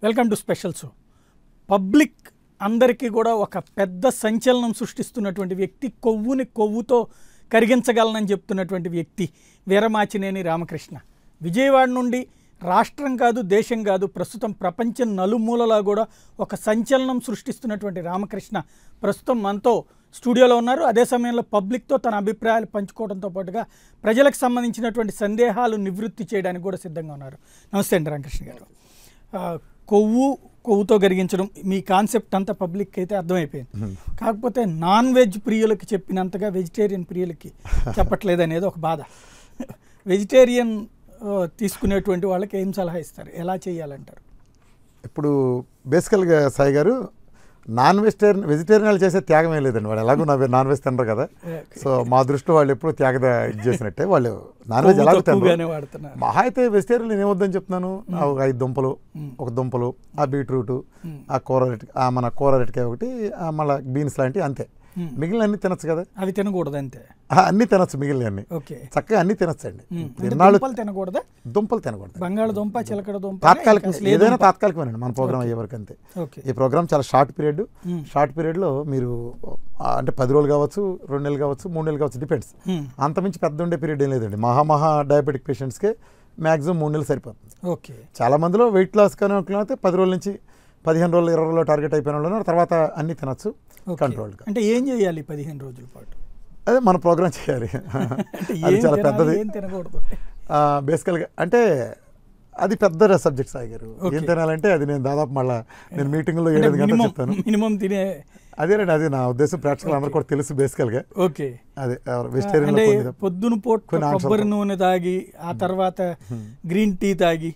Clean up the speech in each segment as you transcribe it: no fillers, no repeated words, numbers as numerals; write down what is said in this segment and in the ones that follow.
Welcome to special show. Public అందరికీ కూడా ఒక పెద్ద సంచలనం సృష్టిస్తున్నటువంటి వ్యక్తి, కొవ్వుతో కరిగించగలనని చెప్తున్నటువంటి వ్యక్తి వీరమాచినేని రామకృష్ణ. విజయవాడ నుండి రాష్ట్రం కాదు, దేశం కాదు, ప్రస్తుతం ప్రపంచం నలుమూలలా కూడా ఒక సంచలనం సృష్టిస్తున్నటువంటి రామకృష్ణ ప్రస్తుతం మనతో స్టూడియోలో ఉన్నారు. అదే సమయంలో పబ్లిక్తో తన అభిప్రాయాలు పంచుకోవడంతో పాటుగా ప్రజలకు సంబంధించినటువంటి సందేహాలు నివృత్తి చేయడానికి కూడా సిద్ధంగా ఉన్నారు. నమస్తే అండి రామకృష్ణ గారు. కొవ్వుతో కరిగించడం మీ కాన్సెప్ట్ అంతా పబ్లిక్ అయితే అర్థమైపోయింది. కాకపోతే నాన్ వెజ్ ప్రియులకి చెప్పినంతగా వెజిటేరియన్ ప్రియులకి చెప్పట్లేదు అనేది ఒక బాధ. వెజిటేరియన్ తీసుకునేటువంటి వాళ్ళకి ఏం సలహా ఇస్తారు, ఎలా చేయాలంటారు? ఇప్పుడు బేసికల్గా సాయి గారు వెజిటేరియన్ చేసే త్యాగమే లేదండి. వాళ్ళు ఎలాగో నాన్ వెజ్ తినరు కదా. సో మా దృష్టిలో వాళ్ళు ఎప్పుడు త్యాగ ఇది చేసినట్టే. వాళ్ళు నాన్ వెజ్ ఎలాగో తినరు. మహా అయితే వెజిటేరియన్ ఏమొద్దని చెప్తున్నాను, 5 దుంపలు, ఒక దుంపలు, ఆ బీట్రూట్, ఆ మన కూర రెట్టికాయ ఒకటి, మళ్ళీ బీన్స్ లాంటివి, అంతే. మిగిలిన అన్ని తినచ్చు కదా. అవి తినకూడదు అంతే, అన్ని తినచ్చు. మిగిలిన అన్ని చక్కగా అన్ని తినచ్చండి. తినకూడదు, దుంపలు తినకూడదు. బంగాళదుంప, చిలకడ దుంప ఏదైనా తాత్కాలికమేనండి. మన ప్రోగ్రామ్ అయ్యే వరకు అంతే. ఈ ప్రోగ్రామ్ చాలా షార్ట్ పీరియడ్లో మీరు అంటే 10 రోజులు కావచ్చు, 2 నెలలు కావచ్చు, 3 నెలలు కావచ్చు, డిపెండ్స్. అంతమించి పెద్ద ఉండే పీరియడ్ ఏం లేదండి. మహా డయాబెటిక్ పేషెంట్స్కే మ్యాక్సిమం 3 నెలలు సరిపోతుంది. చాలా మందిలో వెయిట్ లాస్ కానీ 10 రోజుల నుంచి 15 రోజులు, 20 రోజులు టార్గెట్ అయిపోయిన వాళ్ళు తర్వాత అన్ని తినచ్చు కంట్రోల్గా. అంటే ఏం చేయాలి 15 రోజుల పాటు? అదే మన ప్రోగ్రామ్ చేయాలి. అది చాలా పెద్దది బేసికల్గా. అంటే అది పెద్ద సబ్జెక్ట్ సాయి గారు. ఏం తినాలంటే అది నేను దాదాపు నేను మీటింగ్లో 7 గంటలు చెప్తాను. మినిమం తినే అదేనండి, అది నా ఉద్దేశం. ప్రేక్షకులు అందరూ కూడా తెలుసు బేసికల్గా. ఓకే, అదే వెజిటేరియన్ పొద్దున పూట కొబ్బరి నూనె తాగి, ఆ తర్వాత గ్రీన్ టీ తాగి,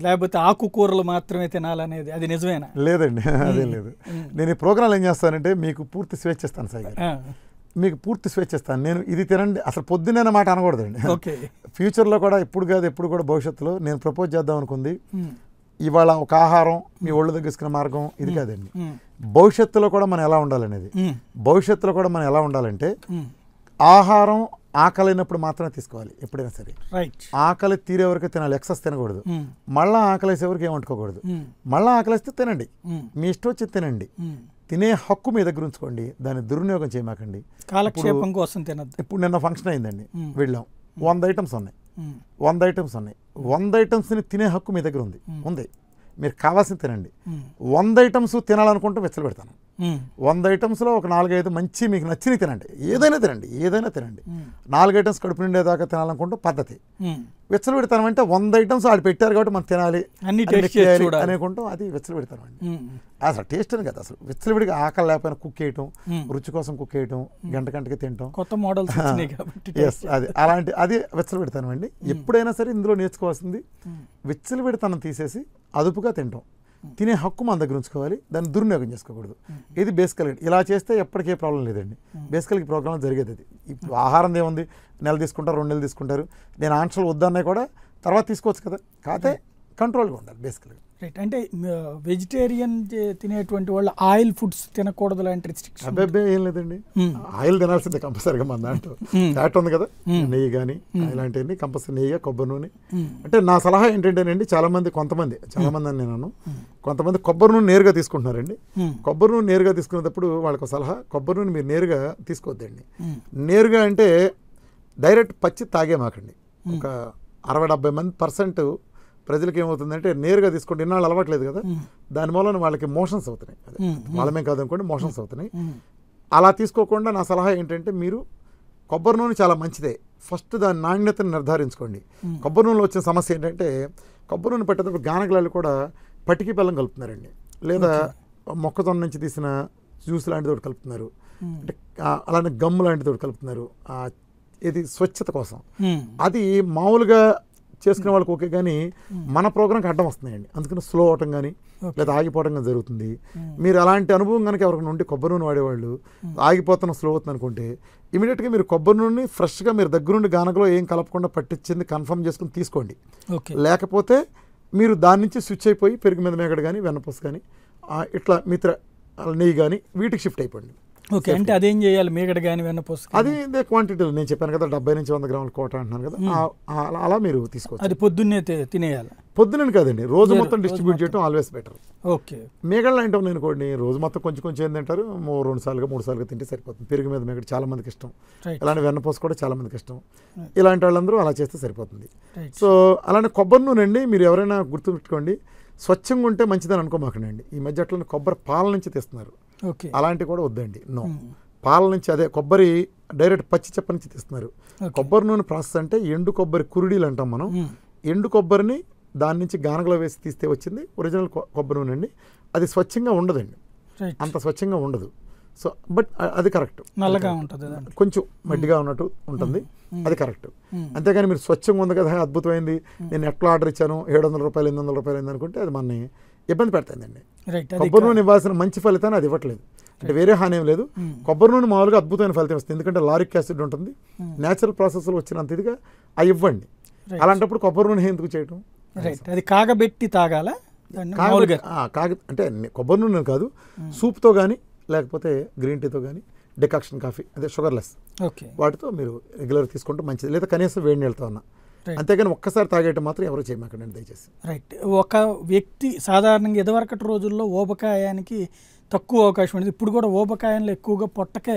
లేకపోతే ఆకుకూరలు మాత్రమే తినాలనేది అది నిజమేనా? లేదండి, అదే లేదు. నేను ఈ ప్రోగ్రాంలు ఏం చేస్తానంటే మీకు పూర్తి స్వేచ్ఛ ఇస్తాను సాయి గారు. మీకు పూర్తి స్వేచ్ఛ ఇస్తాను. నేను ఇది తినండి అసలు పొద్దున్న మాట అనకూడదండి. ఫ్యూచర్లో కూడా ఎప్పుడు కూడా భవిష్యత్తులో నేను ప్రపోజ్ చేద్దాం అనుకుంది ఇవాళ ఒక ఆహారం మీ ఒళ్ళు తగ్గించుకునే మార్గం ఇది కాదండి. భవిష్యత్తులో కూడా మనం ఎలా ఉండాలనేది. భవిష్యత్తులో కూడా మనం ఎలా ఉండాలంటే ఆహారం ఆకలినప్పుడు మాత్రమే తీసుకోవాలి. ఎప్పుడైనా సరే ఆకలి తీరే వరకు తినాలి, ఎక్సెస్ తినకూడదు. మళ్ళీ ఆకలేసే వరకు ఏమంటుకోకూడదు. మళ్ళీ ఆకలిస్తే తినండి, మీ ఇష్టం వచ్చి తినండి. తినే హక్కు మీ దగ్గర ఉంచుకోండి, దాన్ని దుర్వినియోగం చేయమాకండి. కాలక్షేపం కోసం తినద్దు. ఇప్పుడు నిన్న ఫంక్షన్ అయిందండి, వెళ్ళాం. 100 ఐటమ్స్ ఉన్నాయి. 100 ఐటమ్స్ని తినే హక్కు మీ దగ్గర ఉంది. మీరు కావాల్సింది తినండి. 100 ఐటమ్స్ తినాలనుకుంటే వెచ్చలు పెడతాను. 100 ఐటమ్స్లో ఒక 4-5 మంచి మీకు నచ్చినవి తినండి. ఏదైనా తినండి. 4 ఐటమ్స్ కడుపు నిండేదాకా తినాలనుకుంటే పద్ధతి. వెచ్చలు పెడతామంటే 100 ఐటమ్స్ ఆడు పెట్టారు కాబట్టి మనం తినాలి అనుకుంటాం. అది వెచ్చలు పెడతామండి. అసలు టేస్ట్ అని కదా, అసలు వెచ్చలు విడిగా ఆకలి లేకపోయినా కుక్ చేయటం, రుచి కోసం కుక్ చేయటం, గంటకి తింటాం. కొత్త మోడల్స్ అది వెచ్చలు పెడతామండి. ఎప్పుడైనా సరే ఇందులో నేర్చుకోవాల్సింది వెచ్చలు పెడతానం తీసేసి అదుపుగా తింటాం. తినే హక్కు మన దగ్గర ఉంచుకోవాలి, దాన్ని దుర్వినియోగం చేసుకోకూడదు. ఇది బేసికల్గా ఇలా చేస్తే ఎప్పటికే ప్రాబ్లం లేదండి. బేసికల్గా ఈ ప్రోగ్రామ్ జరిగేది అది. ఇప్పుడు ఆహారం ఏముంది, నెల తీసుకుంటారు, 2 నెలలు తీసుకుంటారు. నేను ఆన్సర్లు వద్దన్నా కూడా తర్వాత తీసుకోవచ్చు కదా. కాకపోతే కంట్రోల్గా ఉండాలి బేసికల్గా. రైట్. అంటే వెజిటేరియన్ తినేటువంటి వాళ్ళు ఆయిల్ ఫుడ్స్ తినకూడదు లాంటి రిస్ట్రిక్షన్? అబ్బాయి ఏం లేదండి, ఆయిల్ తినాల్సిందే కంపల్సరీగా. మన దాంట్లో ఫ్యాట్ ఉంది కదా, నెయ్యి కానీ ఇలాంటివన్నీ కంపల్సరీ, నెయ్యి, కొబ్బరి నూనె. అంటే నా సలహా ఏంటంటేనండి, కొంతమంది అని నేను కొంతమంది కొబ్బరి నూనె నేరుగా తీసుకుంటున్నారండి. కొబ్బరి నూనె నేరుగా తీసుకునేటప్పుడు వాళ్ళకి సలహా, కొబ్బరి నూనె మీరు నేరుగా తీసుకోవద్దండి. నేరుగా అంటే డైరెక్ట్ పచ్చి తాగే మాకండి. ఒక 60-70% ప్రజలకు ఏమవుతుందంటే నేరుగా తీసుకుంటే ఇన్నాళ్ళు అలవాట్లేదు కదా, దాని మూలన వాళ్ళకి మోషన్స్ అవుతున్నాయి. వాళ్ళమే కాదనుకోండి, మోషన్స్ అవుతున్నాయి. అలా తీసుకోకుండా నా సలహా ఏంటంటే మీరు కొబ్బరి నూనె చాలా మంచిదే, ఫస్ట్ దాని నాణ్యతను నిర్ధారించుకోండి. కొబ్బరి నూనెలో వచ్చిన సమస్య ఏంటంటే కొబ్బరి నూనె పెట్టేటప్పుడు గానగలాలు కూడా పటికి బెల్లం కలుపుతున్నారండి, లేదా మొక్కజొన్న నుంచి తీసిన జ్యూస్ లాంటిది ఒకటి కలుపుతున్నారు, అంటే అలానే గమ్ము లాంటిది ఒకటి కలుపుతున్నారు. ఇది స్వచ్ఛత కోసం. అది మామూలుగా చేసుకునే వాళ్ళకి ఓకే, కానీ మన ప్రోగ్రాంకి అడ్డం వస్తున్నాయండి. అందుకని స్లో అవటం కానీ లేదా ఆగిపోవడం కానీ జరుగుతుంది. మీరు అలాంటి అనుభవం కనుక ఎవరికి నుండి కొబ్బరి నూనె వాడేవాళ్ళు ఆగిపోతున్న స్లో అవుతుంది అనుకుంటే ఇమీడియట్గా మీరు కొబ్బరి నూనె ఫ్రెష్గా మీరు దగ్గరుండి గానగలో ఏం కలపకుండా పట్టించింది కన్ఫర్మ్ చేసుకుని తీసుకోండి. లేకపోతే మీరు దాని నుంచి స్విచ్ అయిపోయి పెరుగు మీద మేకడ కానీ, వెన్నపూస కానీ, ఇట్లా మిత్ర నెయ్యి కానీ వీటికి షిఫ్ట్ అయిపోండి. ఓకే, అంటే అదేం చేయాలి? మీగడ కానీ వెన్నపూస అది ఇదే క్వాంటిటీ నేను చెప్పాను కదా, 70 నుంచి 100 గ్రాముల కోట అంటున్నాను కదా, అలా మీరు తీసుకోవచ్చు. అది పొద్దున్నే తినేయాలి? పొద్దునని కాదండి, రోజు మొత్తం డిస్ట్రిబ్యూట్ చేయడం ఆల్వేస్ బెటర్. ఓకే. మేగళ్ళు అంటే నేను కొన్ని రోజు మొత్తం కొంచెం కొంచెం ఏం తింటారు, 2 సార్లుగా 3 సార్లుగా తింటే సరిపోతుంది. పెరుగు మీద మేగడ చాలా మందికి ఇష్టం, ఇలాంటి వెన్నపూస కూడా చాలా మందికి ఇష్టం. ఇలాంటి వాళ్ళందరూ అలా చేస్తే సరిపోతుంది. సో అలానే కొబ్బరి నూనె అండి, మీరు ఎవరైనా గుర్తుపెట్టుకోండి, స్వచ్ఛంగా ఉంటే మంచిదని అనుకోమాకండి. ఈ మధ్య అట్లా కొబ్బరి పాల నుంచి తీస్తున్నారు, అలాంటివి కూడా వద్దండి. నో, పాల నుంచి, అదే కొబ్బరి డైరెక్ట్ పచ్చి చెప్ప నుంచి తీస్తున్నారు. కొబ్బరి నూనె ప్రాసెస్ అంటే ఎండు కొబ్బరి కురుడీలు అంటాం మనం. ఎండు కొబ్బరిని దాని నుంచి గానగలో వేసి తీస్తే వచ్చింది ఒరిజినల్ కొబ్బరి నూనె అండి. అది స్వచ్ఛంగా ఉండదండి, అంత స్వచ్ఛంగా ఉండదు. సో బట్ అది కరెక్ట్, నల్లగా ఉంటుంది, కొంచెం మడ్డిగా ఉన్నట్టు ఉంటుంది, అది కరెక్ట్. అంతేగాని మీరు స్వచ్ఛంగా ఉంది కదా అద్భుతమైంది, నేను ఎట్లా ఆర్డర్ ఇచ్చాను 700 రూపాయలు 800 రూపాయలు అయింది అనుకుంటే అది మనని ఇబ్బంది పెడుతుందండి. కొబ్బరి నూనె ఇవ్వాల్సిన మంచి ఫలితాన్ని అది ఇవ్వట్లేదు, అంటే వేరే హాని ఏం లేదు. కొబ్బరి నూనె మామూలుగా అద్భుతమైన ఫలితం వస్తుంది, ఎందుకంటే లారిక్ యాసిడ్ ఉంటుంది, న్యాచురల్ ప్రాసెస్లో వచ్చినంత ఇదిగా అవి ఇవ్వండి. అలాంటప్పుడు కొబ్బరి నూనె ఎందుకు చేయటం? అది కాగబెట్టి తాగాల? అంటే కొబ్బరి నూనె కాదు, సూప్తో కానీ లేకపోతే గ్రీన్ టీతో కానీ, డికాక్షన్ కాఫీ అదే షుగర్లెస్, వాటితో మీరు రెగ్యులర్ తీసుకుంటే మంచిది, లేదా కనీసం వేడి నీళ్ళతో ఉన్నా. అంతేగాని ఒక్కసారి తాగేయటం మాత్రం ఎవరు చేయమాకండి దయచేసి. రైట్. ఒక వ్యక్తి సాధారణంగా ఇదివరకటి రోజుల్లో ఊబకాయానికి తక్కువ అవకాశం ఉండేది, ఇప్పుడు కూడా ఊబకాయంలో ఎక్కువగా పొట్టకే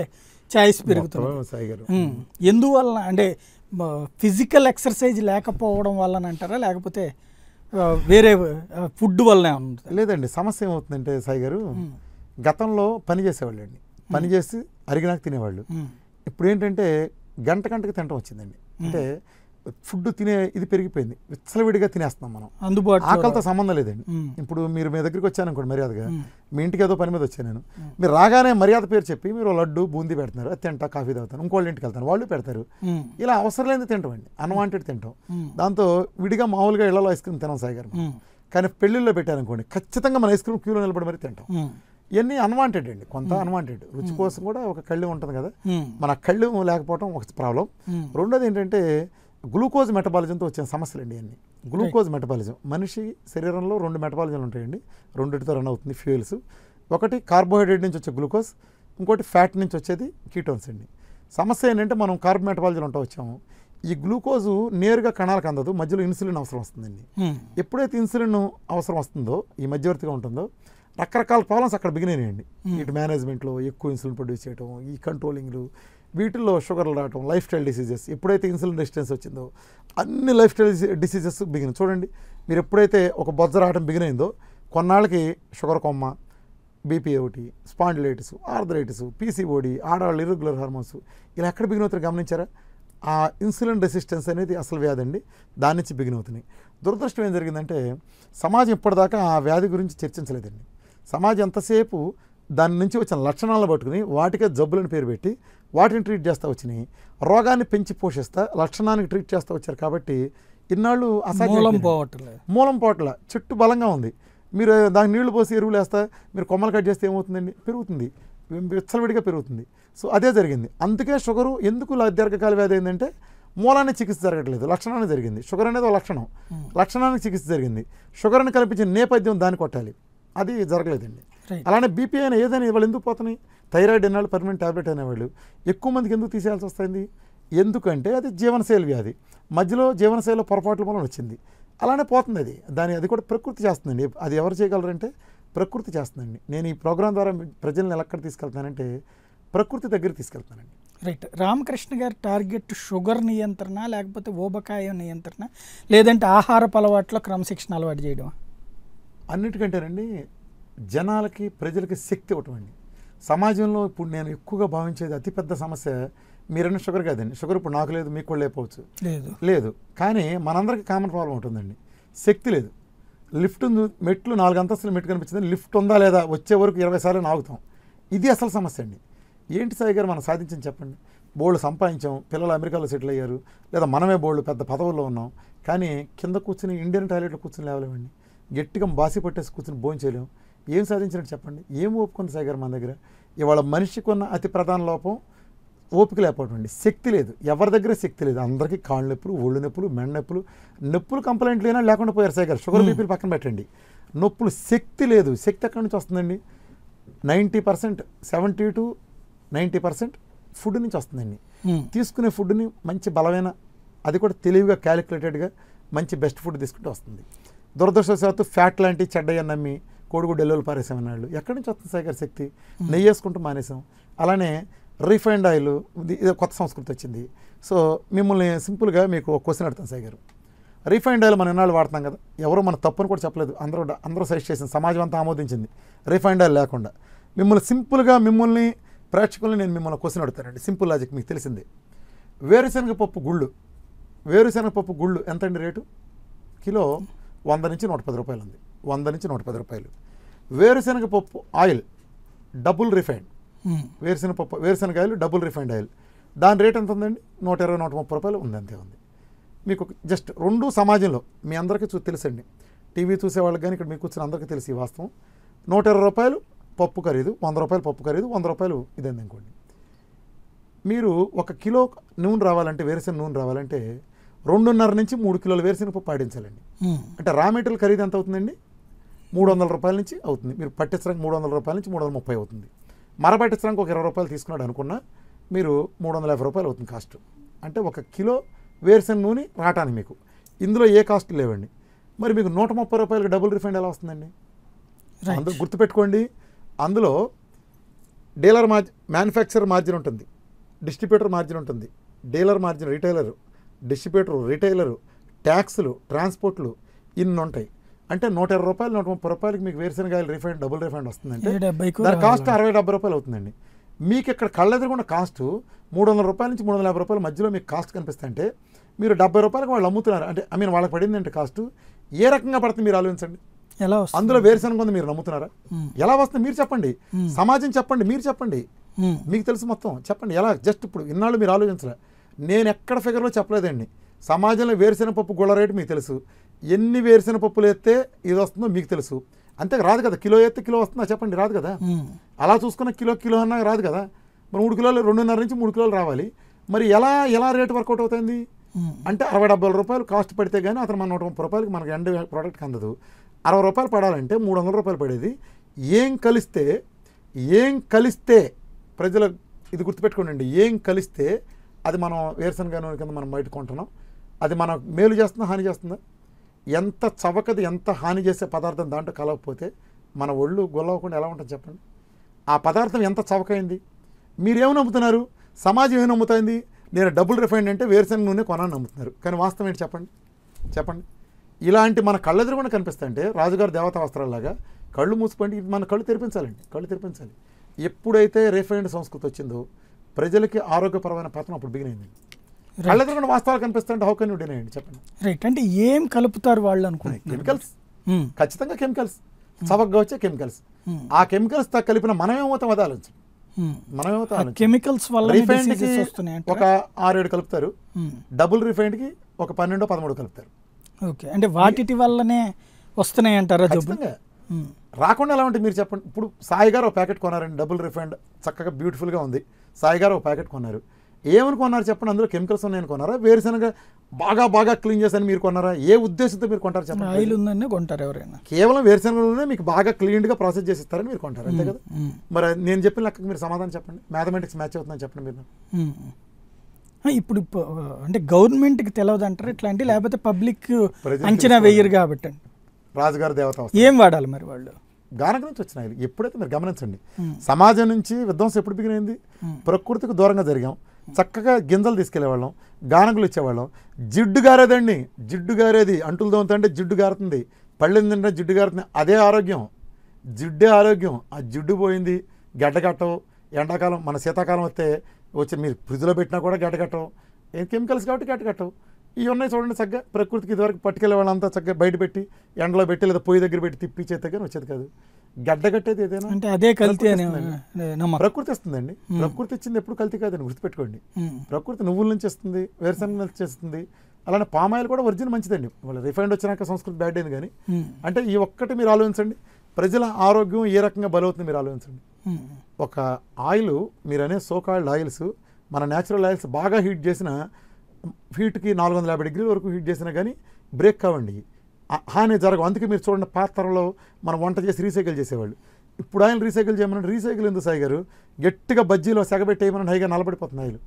ఛాయిస్ పెరుగుతుంది. ఎందువల్ల అంటే ఫిజికల్ ఎక్సర్సైజ్ లేకపోవడం వల్ల అంటారా, లేకపోతే వేరే ఫుడ్ వల్లనే ఉంది? లేదండి, సమస్య ఏమవుతుందంటే సాయి గారు, గతంలో పని చేసేవాళ్ళు అండి, పని చేసి అరిగినాక తినేవాళ్ళు. ఇప్పుడు ఏంటంటే గంటకి తినటం వచ్చిందండి. అంటే ఫుడ్ తినే ఇది పెరిగిపోయింది, విచ్చలవిడిగా తినేస్తున్నాం మనం, అందుబాటులో ఆకలితో సంబంధం లేదండి. ఇప్పుడు మీరు మీ దగ్గరికి వచ్చాను అనుకోండి మర్యాదగా, మీ ఇంటికి ఏదో పని మీద వచ్చాను నేను, మీరు రాగానే మర్యాద పేరు చెప్పి మీరు లడ్డు బూందీ పెడుతున్నారు, అది తింటా, కాఫీ తాగుతాను, ఇంకోళ్ళ ఇంటికి వెళ్తాను, వాళ్ళు పెడతారు. ఇలా అవసరం లేని తింటాం అండి, అన్వాంటెడ్ తింటాం. దాంతో విడిగా మామూలుగా ఇళ్లలో ఐస్ క్రీమ్ తినాం సాయి గారు, కానీ పెళ్లిళ్ళలో పెట్టారనుకోండి ఖచ్చితంగా మన ఐస్ క్రీమ్ క్యూలో నిలబడి మరి తింటాం. ఇవన్నీ అన్వాంటెడ్ అండి, కొంత అన్వాంటెడ్. రుచి కోసం కూడా ఒక కళ్ళు ఉంటుంది కదా, మన కళ్ళు లేకపోవడం ఒక ప్రాబ్లం. రెండోది ఏంటంటే గ్లూకోజ్ మెటబాలిజంతో వచ్చిన సమస్యలు అండి అన్నీ. గ్లూకోజ్ మెటబాలిజం, మనిషి శరీరంలో 2 మెటబాలిజంలు ఉంటాయండి, రెండింటితో రన్ అవుతుంది ఫ్యూయల్స్. ఒకటి కార్బోహైడ్రేట్ నుంచి వచ్చే గ్లూకోజ్, ఇంకోటి ఫ్యాట్ నుంచి వచ్చేది కీటోన్స్ అండి. సమస్య ఏంటంటే మనం కార్బ్ మెటబాలిజం ఉంటా వచ్చాము, ఈ గ్లూకోజు నేరుగా కణాలకు అందదు, మధ్యలో ఇన్సులిన్ అవసరం వస్తుందండి. ఎప్పుడైతే ఇన్సులిన్ అవసరం వస్తుందో, ఈ మధ్యవర్తిగా ఉంటుందో, రకరకాల ప్రాబ్లమ్స్ అక్కడ బిగినాయండి. ఇటు మేనేజ్మెంట్లో ఎక్కువ ఇన్సులిన్ ప్రొడ్యూస్ చేయడం, ఈ కంట్రోలింగ్లు, వీటిల్లో షుగర్లు రావడం, లైఫ్ స్టైల్ డిసీజెస్. ఎప్పుడైతే ఇన్సులిన్ రెసిస్టెన్స్ వచ్చిందో అన్ని లైఫ్ స్టైల్ డిసీజెస్ బిగిన. చూడండి, మీరు ఎప్పుడైతే ఒక బొజ్జ రావడం బిగినైందో కొన్నాళ్ళకి షుగర్ కొమ్మ, బీపీ ఒకటి, స్పాండిలైటిస్, ఆర్థరైటిస్, పీసీఓడి, ఆడవాళ్ళు ఇర్రెగ్యులర్ హార్మోన్స్, ఇలా ఎక్కడ బిగిన్ అవుతారు గమనించారా? ఆ ఇన్సులిన్ రెసిస్టెన్స్ అనేది అసలు వ్యాధి అండి, దాని నుంచి బిగిన్ అవుతున్నాయి. దురదృష్టం ఏం జరిగిందంటే సమాజం ఇప్పటిదాకా ఆ వ్యాధి గురించి చర్చించలేదండి. సమాజం ఎంతసేపు దాని నుంచి వచ్చిన లక్షణాలను పట్టుకుని వాటికే జబ్బులను పేరు పెట్టి వాటిని ట్రీట్ చేస్తూ వచ్చినాయి, రోగాన్ని పెంచి పోషిస్తా లక్షణానికి ట్రీట్ చేస్తూ వచ్చారు. కాబట్టి ఇన్నాళ్ళు మూలం పోవట్ల, చెట్టు బలంగా ఉంది, మీరు దానికి నీళ్లు పోసి ఎరువులు వేస్తా, మీరు కొమ్మలు కట్ చేస్తే ఏమవుతుందండి, పెరుగుతుంది, విచ్చలవిడిగా పెరుగుతుంది. సో అదే జరిగింది. అందుకే షుగరు ఎందుకు దీర్ఘకాల వ్యాధి అయిందంటే మూలాన్ని చికిత్స జరగట్లేదు, లక్షణాన్ని జరిగింది. షుగర్ అనేది ఒక లక్షణం, లక్షణానికి చికిత్స జరిగింది, షుగర్ని కల్పించిన నేపథ్యం దాన్ని కొట్టాలి, అది జరగలేదండి. అలానే బీపీ అయినా ఏదైనా వాళ్ళు ఎందుకు పోతున్నాయి, థైరాయిడ్ అన్నాళ్ళు పర్మనెంట్ ట్యాబ్లెట్ అనేవాళ్ళు ఎక్కువ మందికి ఎందుకు తీసేయాల్సి వస్తుంది, ఎందుకంటే అది జీవనశైలి వ్యాధి, మధ్యలో జీవనశైలిలో పొరపాట్ల వలన వచ్చింది, అలానే పోతుంది అది. అది కూడా ప్రకృతి చేస్తుందండి. అది ఎవరు చేయగలరంటే ప్రకృతి చేస్తుందండి. నేను ఈ ప్రోగ్రాం ద్వారా ప్రజల్ని ఎక్కడ తీసుకెళ్తానంటే ప్రకృతి దగ్గర తీసుకెళ్తానండి. రైట్. రామకృష్ణ గారి టార్గెట్ షుగర్ నియంత్రణ, లేకపోతే ఊబకాయం నియంత్రణ, లేదంటే ఆహారపు అలవాట్లో క్రమశిక్షణ అలవాటు చేయడం? అన్నిటికంటేనండి జనాలకి, ప్రజలకి శక్తి ఇవ్వటం అండి. సమాజంలో ఇప్పుడు నేను ఎక్కువగా భావించేది అతిపెద్ద సమస్య మీరన్న షుగర్ కాదండి. షుగర్ ఇప్పుడు నాకు లేదు, మీకు కూడా లేకపోవచ్చు, లేదు. కానీ మనందరికీ కామన్ ప్రాబ్లం ఉంటుందండి, శక్తి లేదు. లిఫ్ట్ మెట్లు 4 అంతస్తులు మెట్టు కనిపించింది, లిఫ్ట్ ఉందా లేదా, వచ్చే వరకు 20 సార్లు ఆగుతాం. ఇది అసలు సమస్య అండి. ఏంటి సాయి గారు మనం సాధించని చెప్పండి, బోల్డ్ సంపాదించాం, పిల్లలు అమెరికాలో సెటిల్ అయ్యారు, లేదా మనమే బోల్డ్ పెద్ద పదవుల్లో ఉన్నాం, కానీ కింద కూర్చుని ఇండియన్ టాయిలెట్లో కూర్చుని లేవలేమండి, గట్టిగా బాసి పట్టేసి కూర్చుని భోజనం చేయలేము. ఏం సాధించినట్టు చెప్పండి, ఏం ఓపుకుంది సాయి గారు మన దగ్గర? ఇవాళ మనిషికి ఉన్న అతి ప్రధాన లోపం ఓపిక లేకపోవడం అండి, శక్తి లేదు. ఎవరి దగ్గర శక్తి లేదు, అందరికీ కాళ్ళు నొప్పులు, ఒళ్ళు నొప్పులు, మెడ నొప్పులు కంప్లైంట్లు అయినా లేకుండా పోయారు సాయి గారు. షుగర్ బీపీలు పక్కన పెట్టండి, నొప్పులు, శక్తి లేదు. శక్తి ఎక్కడి నుంచి వస్తుందండి? 90%, 70 to 90% ఫుడ్ నుంచి వస్తుందండి. తీసుకునే ఫుడ్ని మంచి బలమైన, అది కూడా తెలివిగా క్యాలిక్యులేటెడ్గా మంచి బెస్ట్ ఫుడ్ తీసుకుంటే వస్తుంది. దురదృష్టవశాత్తు ఫ్యాట్ లాంటి చెడ్డయ్య నమ్మి కోడిగుడ్డు ఎల్లులు పారేసామన్నాళ్ళు. ఎక్కడి నుంచి వస్తుంది సాయి గారి శక్తి? నెయ్యి వేసుకుంటూ మానేసాం. అలానే రిఫైన్డ్ ఆయిల్, ఇది కొత్త సంస్కృతి వచ్చింది. సో మిమ్మల్ని సింపుల్గా మీకు ఒక క్వశ్చన్ అడుగుతాను సాయి గారు. రిఫైన్డ్ ఆయిల్ మనం ఎన్నాళ్ళు వాడుతున్నాం కదా, ఎవరో మన తప్పుని కూడా చెప్పలేదు, అందరూ సజెస్ట్ చేసింది, సమాజం అంతా ఆమోదించింది రిఫైన్డ్ ఆయిల్ లేకుండా. మిమ్మల్ని సింపుల్గా ప్రేక్షకుల్ని నేను మిమ్మల్ని క్వశ్చన్ అడుగుతానండి. సింపుల్ లాజిక్ మీకు తెలిసింది. వేరుశనగ పప్పు గుళ్ళు ఎంతండి రేటు? కిలో 100 నుంచి 110 రూపాయలు ఉంది. 100 నుంచి 110 రూపాయలు. వేరుశనగ పప్పు ఆయిల్ డబుల్ రిఫైన్డ్, వేరుశనగ ఆయిల్ డబుల్ రిఫైన్డ్ ఆయిల్, దాని రేట్ ఎంత ఉందండి? 120, 130 రూపాయలు ఉంది, అంతే ఉంది. మీకు జస్ట్ రెండు సమాజంలో మీ అందరికీ తెలుసండి, టీవీ చూసే వాళ్ళకి కానీ ఇక్కడ మీకు కూర్చొని అందరికీ తెలిసి వాస్తవం. 120 రూపాయలు పప్పు ఖరీదు, 100 రూపాయలు పప్పు ఖరీదు, 100 రూపాయలు ఇదేంది అనుకోండి. మీరు 1 కిలో నూనె రావాలంటే, వేరుశనగ నూనె రావాలంటే 2.5 నుంచి 3 కిలోల వేరుశనగ పప్పు ఆడించాలండి. అంటే రా మెటీరియల్ ఖరీదు ఎంత అవుతుందండి? 300 రూపాయల నుంచి అవుతుంది. మీరు పట్టించడానికి 300 రూపాయల నుంచి 330 అవుతుంది. మరపట్టించడానికి ఒక 20 రూపాయలు తీసుకున్నాడు అనుకున్నా మీరు 350 రూపాయలు అవుతుంది కాస్ట్. అంటే 1 కిలో వేరుశనగ నూనె రావటానికి మీకు ఇందులో ఏ కాస్ట్ లేవండి. మరి మీకు 130 రూపాయలకి డబుల్ రిఫైండ్ ఎలా వస్తుందండి? అందరూ గుర్తుపెట్టుకోండి, అందులో డీలర్ మ్యానుఫ్యాక్చరర్ మార్జిన్ ఉంటుంది, డిస్ట్రిబ్యూటర్ మార్జిన్ ఉంటుంది, డీలర్ మార్జిన్, రిటైలరు, డిస్ట్రిబ్యూటరు, రిటైలరు, ట్యాక్స్లు, ట్రాన్స్పోర్ట్లు ఇన్ని ఉంటాయి. అంటే 120 రూపాయలు 130 రూపాయలకి మీకు వేరుశనగ ఆయిల్ రిఫైండ్ డబుల్ రిఫైండ్ వస్తుందంటే దాని కాస్ట్ 60-70 రూపాయలు అవుతుందండి. మీకు ఇక్కడ కళ్ళెదురుగున్న కాస్ట్ 300 రూపాయల నుంచి 350 రూపాయల మధ్యలో మీకు కాస్ట్ కనిపిస్తుంటే మీరు 70 రూపాయలకు వాళ్ళు అమ్ముతున్నారు అంటే వాళ్ళకి పడిందంటే కాస్ట్ ఏ రకంగా పడుతుంది మీరు ఆలోచించండి. ఎలా అందులో వేరుశనగ ఉంది, మీరు నమ్ముతున్నారా? ఎలా వస్తుంది మీరు చెప్పండి, సమాజం చెప్పండి, మీరు చెప్పండి, మీకు తెలుసు మొత్తం చెప్పండి ఎలా. జస్ట్ ఇప్పుడు ఇన్నాళ్ళు మీరు ఆలోచించలే, నేను ఎక్కడ ఫిగర్లో చెప్పలేదండి. సమాజంలో వేరుశనగ పప్పు గుళ్ళ రేటు మీకు తెలుసు, ఎన్ని వేరుశనగ పప్పులు ఎత్తే ఇది వస్తుందో మీకు తెలుసు. అంతే రాదు కదా, కిలో ఎత్తే కిలో వస్తుందా చెప్పండి, రాదు కదా. అలా చూసుకున్న కిలో అన్నా రాదు కదా. మరి 3 కిలోలు 2.5 నుంచి 3 కిలోలు రావాలి. మరి ఎలా రేటు వర్కౌట్ అవుతుంది అంటే 60-70 రూపాయలు కాస్ట్ పడితే కానీ అతను మన 130 రూపాయలకి మనకి ఎండ్ ప్రోడక్ట్కి అందదు. 60 రూపాయలు పడాలంటే 300 రూపాయలు పడేది. ఏం కలిస్తే ప్రజల ఇది గుర్తుపెట్టుకోండి, ఏం కలిస్తే అది మనం వేరుశనగ నూనె కింద మనం బయట కొంటున్నాం, అది మన మేలు చేస్తుందా హాని చేస్తుందా? ఎంత చవకది, ఎంత హాని చేసే పదార్థం దాంట్లో కలవకపోతే మన ఒళ్ళు గొల్లవకుండా ఎలా ఉంటుంది చెప్పండి. ఆ పదార్థం ఎంత చవకైంది. మీరేమో నమ్ముతున్నారు, సమాజం ఏమి నమ్ముతుంది? నేను డబుల్ రిఫైండ్ అంటే వేరుశనగ నూనె కొనాలని నమ్ముతున్నారు. కానీ వాస్తవం ఏంటి చెప్పండి. ఇలాంటి మన కళ్ళెదురుగుండా కనిపిస్తుంటే రాజుగారు దేవతా వస్త్రాలాగా కళ్ళు మూసుకుంటే ఇది మన కళ్ళు తెరిపించాలి. ఎప్పుడైతే రిఫైండ్ సంస్కృతి వచ్చిందో ప్రజలకి ఆరోగ్యపరమైన పతనం అప్పుడు బిగినైంది. కళ్ళెదురుగుండా వాస్తవాలు కనిపిస్తుంటే హౌ కెన్ యు డినై అండి చెప్పండి. రైట్, అంటే ఏం కలుపుతారు వాళ్ళు అనుకుంటున్నారు? కెమికల్స్, ఖచ్చితంగా కెమికల్స్, చవకగా వచ్చే కెమికల్స్. ఆ కెమికల్స్ కలిపిన మనమేమవుతాం అది ఆలోచించండి. కెమికల్స్ వల్ల రిఫైండ్కి ఒక 6-7 కలుపుతారు, డబుల్ రిఫైండ్కి ఒక 12-13 కలుపుతారు. ఓకే, అంటే వాటి వల్లనే వస్తున్నాయి అంటారా? ఖచ్చితంగా రాకుండా ఎలా ఉంటుంది మీరు చెప్పండి. ఇప్పుడు సాయి గారు ఒక ప్యాకెట్ కొన్నారండి, డబుల్ రిఫైండ్ చక్కగా బ్యూటిఫుల్గా ఉంది. సాయి గారు ఒక ప్యాకెట్ కొన్నారు, ఏమని కొన్నారు చెప్పండి? అందులో కెమికల్స్ ఉన్నాయని కొన్నారా? వేరుశనగ బాగా క్లీన్ చేసని మీరు కొన్నారా? ఏ ఉద్దేశంతో మీరు కొంటారు చెప్పండి? ఆయిల్ ఉందని కొంటారు ఎవరైనా. కేవలం వేరుశనగలోనే మీకు బాగా క్లీన్గా ప్రాసెస్ చేసి ఇస్తారని మీరు కొంటారు, అంతే కదా. మరి నేను చెప్పిన లెక్కకి మీరు సమాధానం చెప్పండి, మ్యాథమెటిక్స్ మ్యాచ్ అవుతుందని చెప్పండి మీరు. ఇప్పుడు అంటే గవర్నమెంట్కి తెలియదు అంటారు ఇట్లాంటి, లేకపోతే పబ్లిక్ అంచనా వేయరు కాబట్టి రాజుగారు దేవత ఏం వాడాలి మరి వాళ్ళు? గానక నుంచి వచ్చినాయి. ఎప్పుడైతే మీరు గమనించండి, సమాజం నుంచి విధ్వంసం ఎప్పుడు బిగినైంది? ప్రకృతికి దూరంగా జరిగాం, చక్కగా గింజలు తీసుకెళ్లేవాళ్ళం, గానకులు ఇచ్చేవాళ్ళం. జిడ్డు గారేదండి, జిడ్డు గారేది అంటులు దోముతుంటే జిడ్డు గారుతుంది, పళ్ళు తింటే జిడ్డు గారుతుంది. అదే ఆరోగ్యం, జిడ్డే ఆరోగ్యం. ఆ జిడ్డు పోయింది, గడ్డగట్టవు. ఎండాకాలం మన శీతాకాలం వస్తే వచ్చి మీరు ఫ్రిడ్జ్లో పెట్టినా కూడా గడ్డగట్టవు, ఏం కెమికల్స్ కాబట్టి గడ్డగట్టవు. ఇవి ఉన్నాయి చూడండి చక్కగా. ప్రకృతికి ఇదివరకు పట్టుకెళ్ళే వాళ్ళంతా చక్కగా బయట పెట్టి ఎండలో పెట్టి లేదా పొయ్యి దగ్గర పెట్టి తిప్పి చేస్తే కానీ వచ్చేది కాదు. గడ్డగట్టేది ఏదైనా అంటే అదే కల్తీ ప్రకృతి ఇస్తుందండి. ప్రకృతి ఇచ్చింది ఎప్పుడు కల్తీ కాదని గుర్తుపెట్టుకోండి. ప్రకృతి నువ్వుల నుంచి ఇస్తుంది, వేరుశనగ నుంచి ఇస్తుంది. అలానే పామాయిల్ కూడా ఒరిజినల్ మంచిదండి. వాళ్ళ రిఫైండ్ వచ్చినాక సంస్కృతి బ్యాడ్ అయింది. కానీ అంటే ఈ ఒక్కటి మీరు ఆలోచించండి, ప్రజల ఆరోగ్యం ఏ రకంగా బలవుతుంది మీరు ఆలోచించండి. ఒక ఆయిల్ మీరు అనే సోకాల్డ్ ఆయిల్స్, మన న్యాచురల్ ఆయిల్స్ బాగా హీట్ చేసిన హీట్కి 450 డిగ్రీల వరకు హీట్ చేసినా కానీ బ్రేక్ కావండి, హాని జరగవు. అందుకే మీరు చూడండి పాత తరంలో మనం వంట చేసి రీసైకిల్ చేసేవాళ్ళు. ఇప్పుడు ఆయన రీసైకిల్ చేయమని రీసైకిల్ ఎందుకు సాయి గారు? గట్టిగా బజ్జీలో సెగబెట్టేయమని హైగా నల్లబడిపోతుంది ఆయిల్.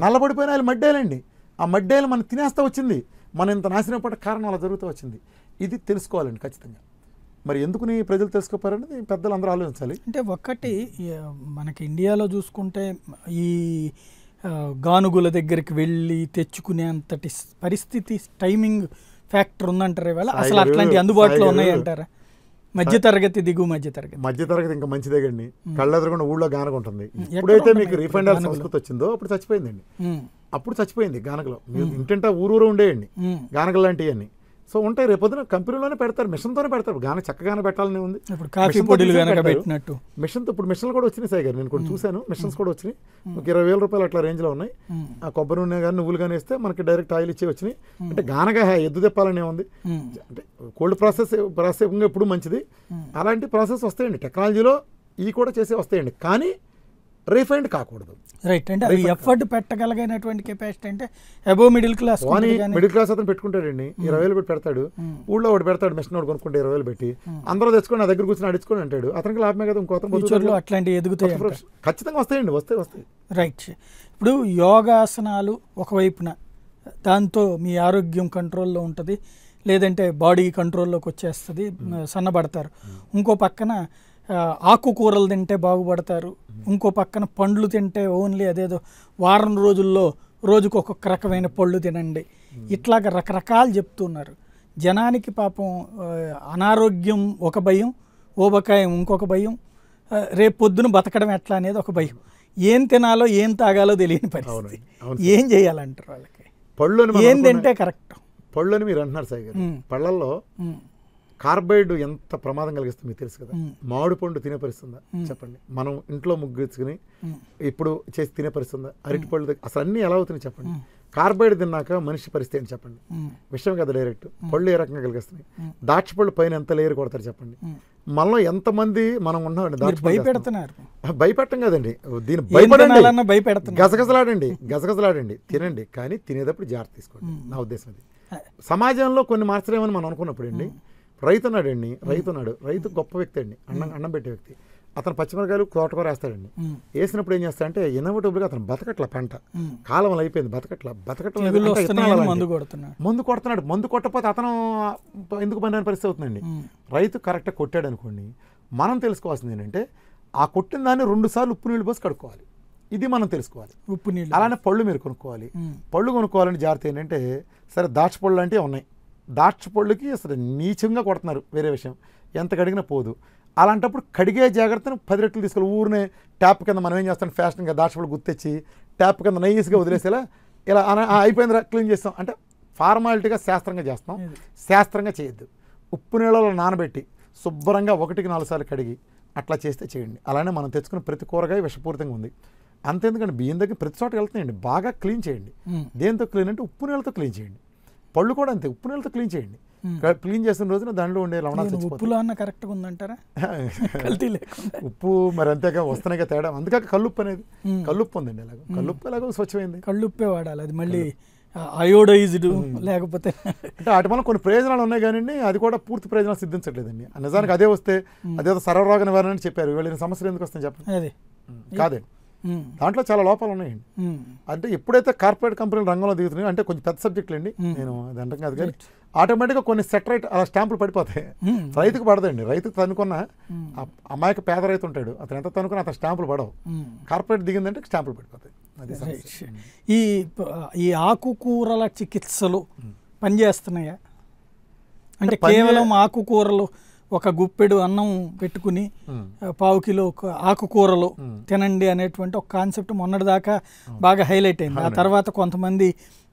నల్లబడిపోయిన ఆయిల్ మడ్డేయాలండి. ఆ మడ్డేయాలు మనం తినేస్తూ వచ్చింది, మన ఇంత నాశనం పడ్డ కారణం అలా జరుగుతూ వచ్చింది. ఇది తెలుసుకోవాలండి ఖచ్చితంగా. మరి ఎందుకుని ప్రజలు తెలుసుకోపారనేది పెద్దలు అందరూ ఆలోచించాలి. అంటే ఒక్కటి మనకి ఇండియాలో చూసుకుంటే ఈ గానుగుల దగ్గరికి వెళ్ళి తెచ్చుకునేంతటి పరిస్థితి, టైమింగ్ ఫ్యాక్టర్ ఉందంటారా ఇవాళ? అసలు అట్లాంటి అందుబాటులో ఉన్నాయి అంటారా? మధ్యతరగతి, దిగువ మధ్యతరగతి ఇంకా మంచిదే కండి. కళ్ళెదరకుండా ఊళ్ళో గానగ ఉంటుంది. ఎప్పుడైతే మీకు రీఫండ్ సంస్కృతి వచ్చిందో అప్పుడు చచ్చిపోయిందండి. అప్పుడు చచ్చిపోయింది గానగలో. మీరు ఇంటింటా ఊరూరు ఉండేయండి గానగలు లాంటివి అన్ని. సో ఉంటాయి, రేపొద్దున కంపెనీలోనే పెడతారు, మిషన్తోనే పెడతారు. గాన చక్కగానే పెట్టాలని ఉంది. మిషన్తో ఇప్పుడు మిషన్లు కూడా వచ్చినాయి సాయి గారు, నేను కూడా చూశాను. మిషన్స్ కూడా వచ్చినాయి, ఒక 20,000 రూపాయలు అట్లా రేంజ్లో ఉన్నాయి. ఆ కొబ్బరి నూనె కానీ నువ్వులు కానీ వేస్తే మనకి డైరెక్ట్ ఆయిల్ ఇచ్చి వచ్చినాయి. అంటే గానగా ఎద్దు తెప్పాలనే ఉంది. అంటే కోల్డ్ ప్రాసెస్ ఎప్పుడు మంచిది. అలాంటి ప్రాసెస్ వస్తాయండి టెక్నాలజీలో, ఇవి కూడా చేసే వస్తాయండి. కానీ రీఫైండ్ కాకూడదు. రైట్. అంటే ఎఫర్ట్ పెట్టగలిగినటువంటి కెపాసిటీ అంటే అబోవ్ మిడిల్ క్లాస్ అతను పెట్టుకుంటాడండి. 20,000 పెట్టి పెడతాడు. ఊళ్ళో ఒకటి పెడతాడు, మిషన్ ఒకటి కొనుక్కుంటే 20,000 పెట్టి అందరూ తెచ్చుకొని నా దగ్గర కూర్చొని అడుచుకొని అంటాడు. అతనికి లాభమే కదా. ఇంకో అట్లాంటివి ఎదుగుతాయి, ఖచ్చితంగా వస్తాయండి, వస్తాయి. రైట్. ఇప్పుడు యోగాసనాలు ఒకవైపున దాంతో మీ ఆరోగ్యం కంట్రోల్లో ఉంటుంది, లేదంటే బాడీ కంట్రోల్లోకి వచ్చేస్తుంది, సన్నబడతారు. ఇంకో పక్కన ఆకుకూరలు తింటే బాగుపడతారు, ఇంకో పక్కన పండ్లు తింటే ఓన్లీ అదేదో వారం రోజుల్లో రోజుకు ఒక్కొక్క రకమైన పళ్ళు తినండి, ఇట్లాగ రకరకాలు చెప్తున్నారు. జనానికి పాపం అనారోగ్యం ఒక భయం, ఊబకాయం ఇంకొక భయం, రేపు పొద్దున బతకడం ఎట్లా అనేది ఒక భయం. ఏం తినాలో ఏం తాగాలో తెలియని పరిస్థితి. ఏం చేయాలంటారు వాళ్ళకి? పళ్ళు ఏం తింటే కరెక్ట్? పళ్ళు అని మీరు అంటున్నారు సాయి గారు. పళ్ళల్లో కార్బైడ్ ఎంత ప్రమాదం కలిగిస్తుంది మీకు తెలుసు కదా. మామిడి పండు తినే పరిస్థితుందా చెప్పండి? మనం ఇంట్లో ముగ్గుచ్చుకుని ఇప్పుడు చేసి తినే పరిస్థితుందా? అరటి పళ్ళు అసలు అన్నీ ఎలా అవుతున్నాయి చెప్పండి? కార్బైడ్ తిన్నాక మనిషి పరిస్థితి ఏంటి చెప్పండి? విషయం కదా డైరెక్ట్. పళ్ళు ఏ రకంగా కలిగిస్తున్నాయి? దాక్ష పళ్ళు పైన ఎంత లేయర్ కొడతారు చెప్పండి? మనలో ఎంతమంది మనం ఉన్నామండి భయపెట్టం కదండి. దీన్ని భయపడండి, గజగజలాడండి, తినండి, కానీ తినేటప్పుడు జాగ్రత్త తీసుకోండి. నా ఉద్దేశం అది. సమాజంలో కొన్ని మార్చలేమని మనం అనుకున్నప్పుడు అండి, రైతు ఉన్నాడండి, రైతు గొప్ప వ్యక్తి అండి, అన్నం పెట్టే వ్యక్తి. అతను పచ్చిమిరకాయలు తోటకూర వేస్తాడండి. వేసినప్పుడు ఏం చేస్తాడంటే ఇన్నోవేటివ్గా అతను బతకట్ల, పంట కాలం అయిపోయింది, మందు కొడుతున్నాడు. మందు కొట్టకపోతే అతను ఎందుకు పని పరిస్థితి అవుతుందండి. రైతు కరెక్ట్గా కొట్టాడు అనుకోండి, మనం తెలుసుకోవాల్సింది ఏంటంటే ఆ కొట్టిన దాన్ని 2 సార్లు ఉప్పు నీళ్ళు పోసి కడుక్కోవాలి. ఇది మనం తెలుసుకోవాలి. ఉప్పు నీళ్ళు. అలానే పళ్ళు మీరు కొనుక్కోవాలి. పళ్ళు కొనుక్కోవాలని జాగ్రత్త ఏంటంటే, సరే దాక్ష పళ్ళు అంటే ఉన్నాయి, దాక్ష పళ్ళుకి అసలు నీచంగా కొడుతున్నారు, వేరే విషయం, ఎంత కడిగినా పోదు. అలాంటప్పుడు కడిగే జాగ్రత్తను 10 రెట్లు తీసుకెళ్ళి ఊరినే ట్యాప్ కింద మనం ఏం చేస్తాం, ఫ్యాషన్గా దాక్ష పళ్ళు గుర్తెచ్చి ట్యాప్ కింద నైస్గా వదిలేసేలా ఇలా అయిపోయిందిరా క్లీన్ చేస్తాం అంటే ఫార్మాలిటీగా శాస్త్రంగా చేస్తాం. శాస్త్రంగా చేయొద్దు. ఉప్పు నీళ్ళలో నానబెట్టి శుభ్రంగా 1కి 4 సార్లు కడిగి అట్లా చేస్తే చేయండి. అలానే మనం తెచ్చుకున్న ప్రతి కూరగాయ విషపూరితంగా ఉంది. అంతేందుకంటే బియ్యం దగ్గర ప్రతి చోట వెళ్తున్నాయండి, బాగా క్లీన్ చేయండి. దేంతో క్లీన్ అంటే ఉప్పు నీళ్ళతో క్లీన్ చేయండి. పళ్ళు కూడా అంతే, ఉప్పు నీళ్ళతో క్లీన్ చేయండి. క్లీన్ చేసిన రోజున దాంట్లో ఉండే లవణాలు ఉప్పు మరి అంతేగా వస్తున్నాయిగా తేడా. అందుకే కల్లుప్పు అనేది, కల్లుప్పు ఉందండి. ఎలాగో కల్లుప్పు ఎలాగో స్వచ్ఛమైంది, కల్లుప్పే వాడాలి. అది మళ్ళీ అయోడైజ్డ్ లేకపోతే అంటే వాటి వల్ల కొన్ని ప్రయోజనాలు ఉన్నాయి కానీ అది కూడా పూర్తి ప్రయోజనాలు సిద్ధించట్లేదండి. నిజానికి అదే వస్తే అదేదో సర్వరోగ నివారణ అని చెప్పారు, వీళ్ళని సమస్యలు ఎందుకు వస్తాయని చెప్పండి? అది కాదండి, దాంట్లో చాలా లోపాలు ఉన్నాయండి. అంటే ఎప్పుడైతే కార్పొరేట్ కంపెనీలు రంగంలో దిగుతున్నాయో, అంటే కొంచెం పెద్ద సబ్జెక్టులు అండి, నేను అది అంటాం కాదు కానీ ఆటోమేటిక్గా కొన్ని సెటరైట్ అలా స్టాంపులు పడిపోతాయి. రైతుకు పడదండి. రైతుకు తనుకున్న అమాయక పేద రైతు ఉంటాడు, అతను ఎంత తనుకున్న అతను స్టాంపులు పడవు. కార్పొరేట్ దిగిందంటే స్టాంపులు పడిపోతాయి. ఈ ఆకుకూరల చికిత్సలు పనిచేస్తున్నాయా? అంటే కేవలం ఆకుకూరలు ఒక గుప్పెడు అన్నం పెట్టుకుని 1/4 కిలో ఆకుకూరలు తినండి అనేటువంటి ఒక కాన్సెప్ట్ మొన్నటిదాకా బాగా హైలైట్ అయింది. ఆ తర్వాత కొంతమంది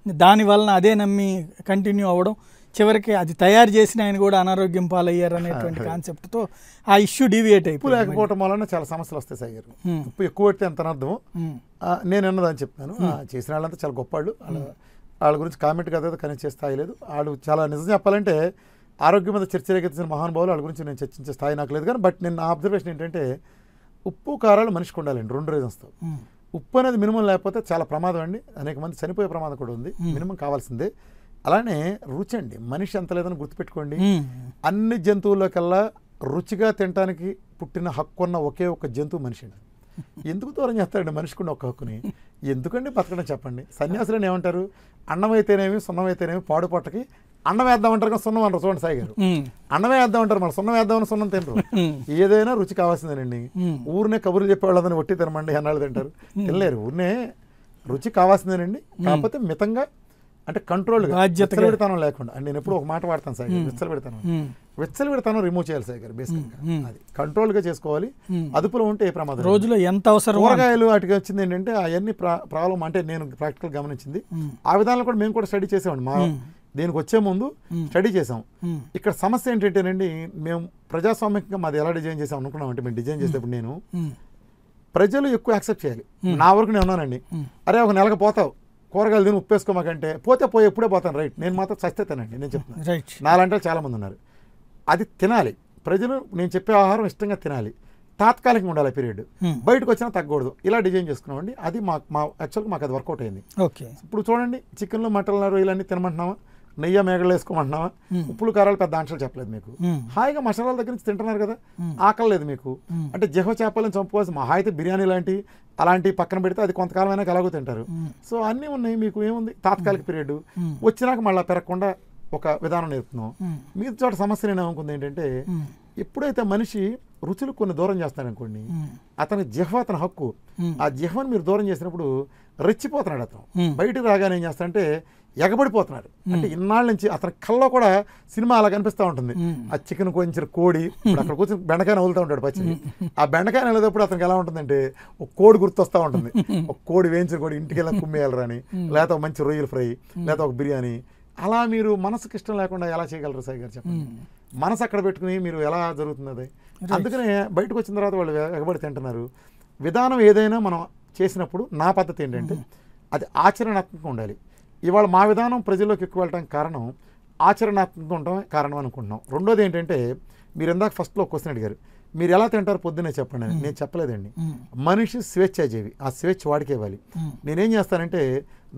దాని వలన అదే నమ్మి కంటిన్యూ అవ్వడం, చివరికి అది తయారు చేసిన ఆయన కూడా అనారోగ్యం పాలయ్యారు అనేటువంటి కాన్సెప్ట్తో ఆ ఇష్యూ డీవియేట్ అయిపోయి లేకపోవడం వలన చాలా సమస్యలు వస్తాయి సార్ గారు. ఉప్పు ఎక్కువ పెడితే ఎంత అర్థం నేను అన్నదని చెప్తాను. చేసిన వాళ్ళంతా చాలా గొప్ప వాళ్ళు, వాళ్ళ గురించి కామెంట్ కదా కనెక్ట్ చేసే స్థాయి లేదు. వాళ్ళు చాలా నిజం చెప్పాలంటే ఆరోగ్యం మీద చర్చ రేకెత్తించిన మహానుభావులు, వాళ్ళ గురించి నేను చర్చించే స్థాయి నాకు లేదు. కానీ బట్ నేను నా అబ్జర్వేషన్ ఏంటంటే ఉప్పు కారాలు మనిషికి ఉండాలండి 2 రీజన్స్తో. ఉప్పు అనేది మినిమం లేకపోతే చాలా ప్రమాదం అండి, అనేక మంది చనిపోయే ప్రమాదం కూడా ఉంది. మినిమం కావాల్సిందే. అలానే రుచి అండి, మనిషి ఎంత లేదని గుర్తుపెట్టుకోండి. అన్ని జంతువుల్లోకల్లా రుచిగా తినడానికి పుట్టిన హక్కున్న ఒకే ఒక జంతువు మనిషి. ఎందుకు దూరం చేస్తారండి మనిషికి ఒక హక్కుని? ఎందుకండి బతకడం చెప్పండి. సన్యాసులను ఏమంటారు? అన్నం అయితేనేమి సున్నం అయితేనేమి పాడు పొట్టకి అన్నం వేద్దామంటారు కానీ సున్నం అంటారు. చూడండి సాయి గారు, అన్నమే వేద్దామంటారు, మన సున్నం వేద్దామని సున్నం తినరు. ఏదైనా రుచి కావాల్సిందేనండి. ఊరినే కబుర్లు చెప్పేవాళ్ళని ఒట్టి తినమండి అన్నాళ్ళు తింటారు, తినలేరు. ఊరినే రుచి కావాల్సిందేనండి, కాకపోతే మితంగా, అంటే కంట్రోల్ విచ్చలవిడతనం లేకుండా. అండ్ నేను ఎప్పుడు ఒక మాట వాడతాను సాయి గారు, విచ్చలవిడతనం రిమూవ్ చేయాలి సాయి గారు. బేసిక్గా అది కంట్రోల్గా చేసుకోవాలి. అదుపులో ఉంటే ఏ ప్రమాదం. రోజులో ఎంత అవసరం కూరగాయలు వాటికి వచ్చింది ఏంటంటే అవన్నీ ప్రాబ్లం. అంటే నేను ప్రాక్టికల్ గమనించింది ఆ విధానంలో కూడా మేము కూడా స్టడీ చేసామండి. మా దీనికి వచ్చే ముందు స్టడీ చేసాం. ఇక్కడ సమస్య ఏంటంటేనండి, మేము ప్రజాస్వామ్యంగా మాది ఎలా డిజైన్ చేసాం అనుకున్నాం అంటే, మేము డిజైన్ చేసేటప్పుడు నేను ప్రజలు ఎక్కువ యాక్సెప్ట్ చేయాలి. నా వరకు నేను ఉన్నానండి, అరే ఒక నెలకు పోతావు కూరగాయలు తిని ఉప్పేసుకోమాకంటే పోతే పోయి ఎప్పుడే పోతాను, రైట్, నేను మాత్రం చస్తే తినండి నేను చెప్తున్నాను. నాలంటే చాలా మంది ఉన్నారు. అది తినాలి ప్రజలు, నేను చెప్పే ఆహారం ఇష్టంగా తినాలి, తాత్కాలికంగా ఉండాలి పీరియడ్, బయటకు వచ్చినా తగ్గకూడదు. ఇలా డిజైన్ చేసుకున్నామండి. అది మా యాక్చువల్గా మాకు అది వర్కౌట్ అయింది. ఇప్పుడు చూడండి, చికెన్లు మటన్లు రొయ్యలన్నీ తినమంటున్నావా, నెయ్యి మేగలు వేసుకోమంటున్నావా, ఉప్పులు కారాలు పెద్ద ఆంక్షలు చెప్పలేదు మీకు. హాయిగా మసాలాల దగ్గర నుంచి తింటున్నారు కదా, ఆకలి లేదు మీకు. అంటే జిహ్వ చేపలను చంపుకోవాల్సి మహా అయితే బిర్యానీ లాంటి అలాంటి పక్కన పెడితే అది కొంతకాలం అయినా ఎలాగో తింటారు. సో అన్నీ ఉన్నాయి. మీకు ఏముంది, తాత్కాలిక పీరియడ్ వచ్చినాక మళ్ళీ పెరగకుండా ఒక విధానం నేర్పుతున్నాం. మిగతా చోట సమస్య నేను ఏమనుకుంది ఏంటంటే, ఎప్పుడైతే మనిషి రుచులు కొన్ని దూరం చేస్తాడనుకోండి, అతని జిహ్వ అతని హక్కు, ఆ జిహ్వను మీరు దూరం చేసినప్పుడు రెచ్చిపోతున్నాడు అతను. బయటకు రాగానే ఏం చేస్తాడంటే ఎగబడిపోతున్నారు. అంటే ఇన్నాళ్ళ నుంచి అతని కళ్ళలో కూడా సినిమా అలా కనిపిస్తూ ఉంటుంది. ఆ చికెన్ కొంచెం కోడి అక్కడ కూర్చొని బెండకాయ నవ్వులుతూ ఉంటాడు పచ్చి. ఆ బెండకాయ నవ్వేటప్పుడు అతనికి ఎలా ఉంటుందంటే ఒక కోడి గుర్తొస్తూ ఉంటుంది. ఒక కోడి వేయించిన కోడి ఇంటికి వెళ్ళి కుమ్మేయాలరని, లేకపోతే మంచి రొయ్యలు ఫ్రై, లేకపోతే ఒక బిర్యానీ. అలా మీరు మనసుకి ఇష్టం లేకుండా ఎలా చేయగలరు సాయి గారు చెప్పండి? మనసు అక్కడ పెట్టుకుని మీరు ఎలా జరుగుతుంది అది? అందుకనే బయటకు వచ్చిన తర్వాత వాళ్ళు ఎగబడి తింటున్నారు. విధానం ఏదైనా మనం చేసినప్పుడు నా పద్ధతి ఏంటంటే అది ఆచరణాత్మకంగా ఉండాలి. ఇవాళ మా విధానం ప్రజల్లోకి ఎక్కువ వెళ్ళడానికి కారణం ఆచరణాత్మకంగా ఉండటమే కారణం అనుకుంటున్నాం. రెండోది ఏంటంటే, మీరు ఇందాక ఫస్ట్లో క్వశ్చన్ అడిగారు, మీరు ఎలా తింటారు పొద్దున్నే చెప్పండి అని. నేను చెప్పలేదండి. మనిషి స్వేచ్ఛాజీవి, ఆ స్వేచ్ఛ వాడికే ఇవ్వాలి. నేనేం చేస్తానంటే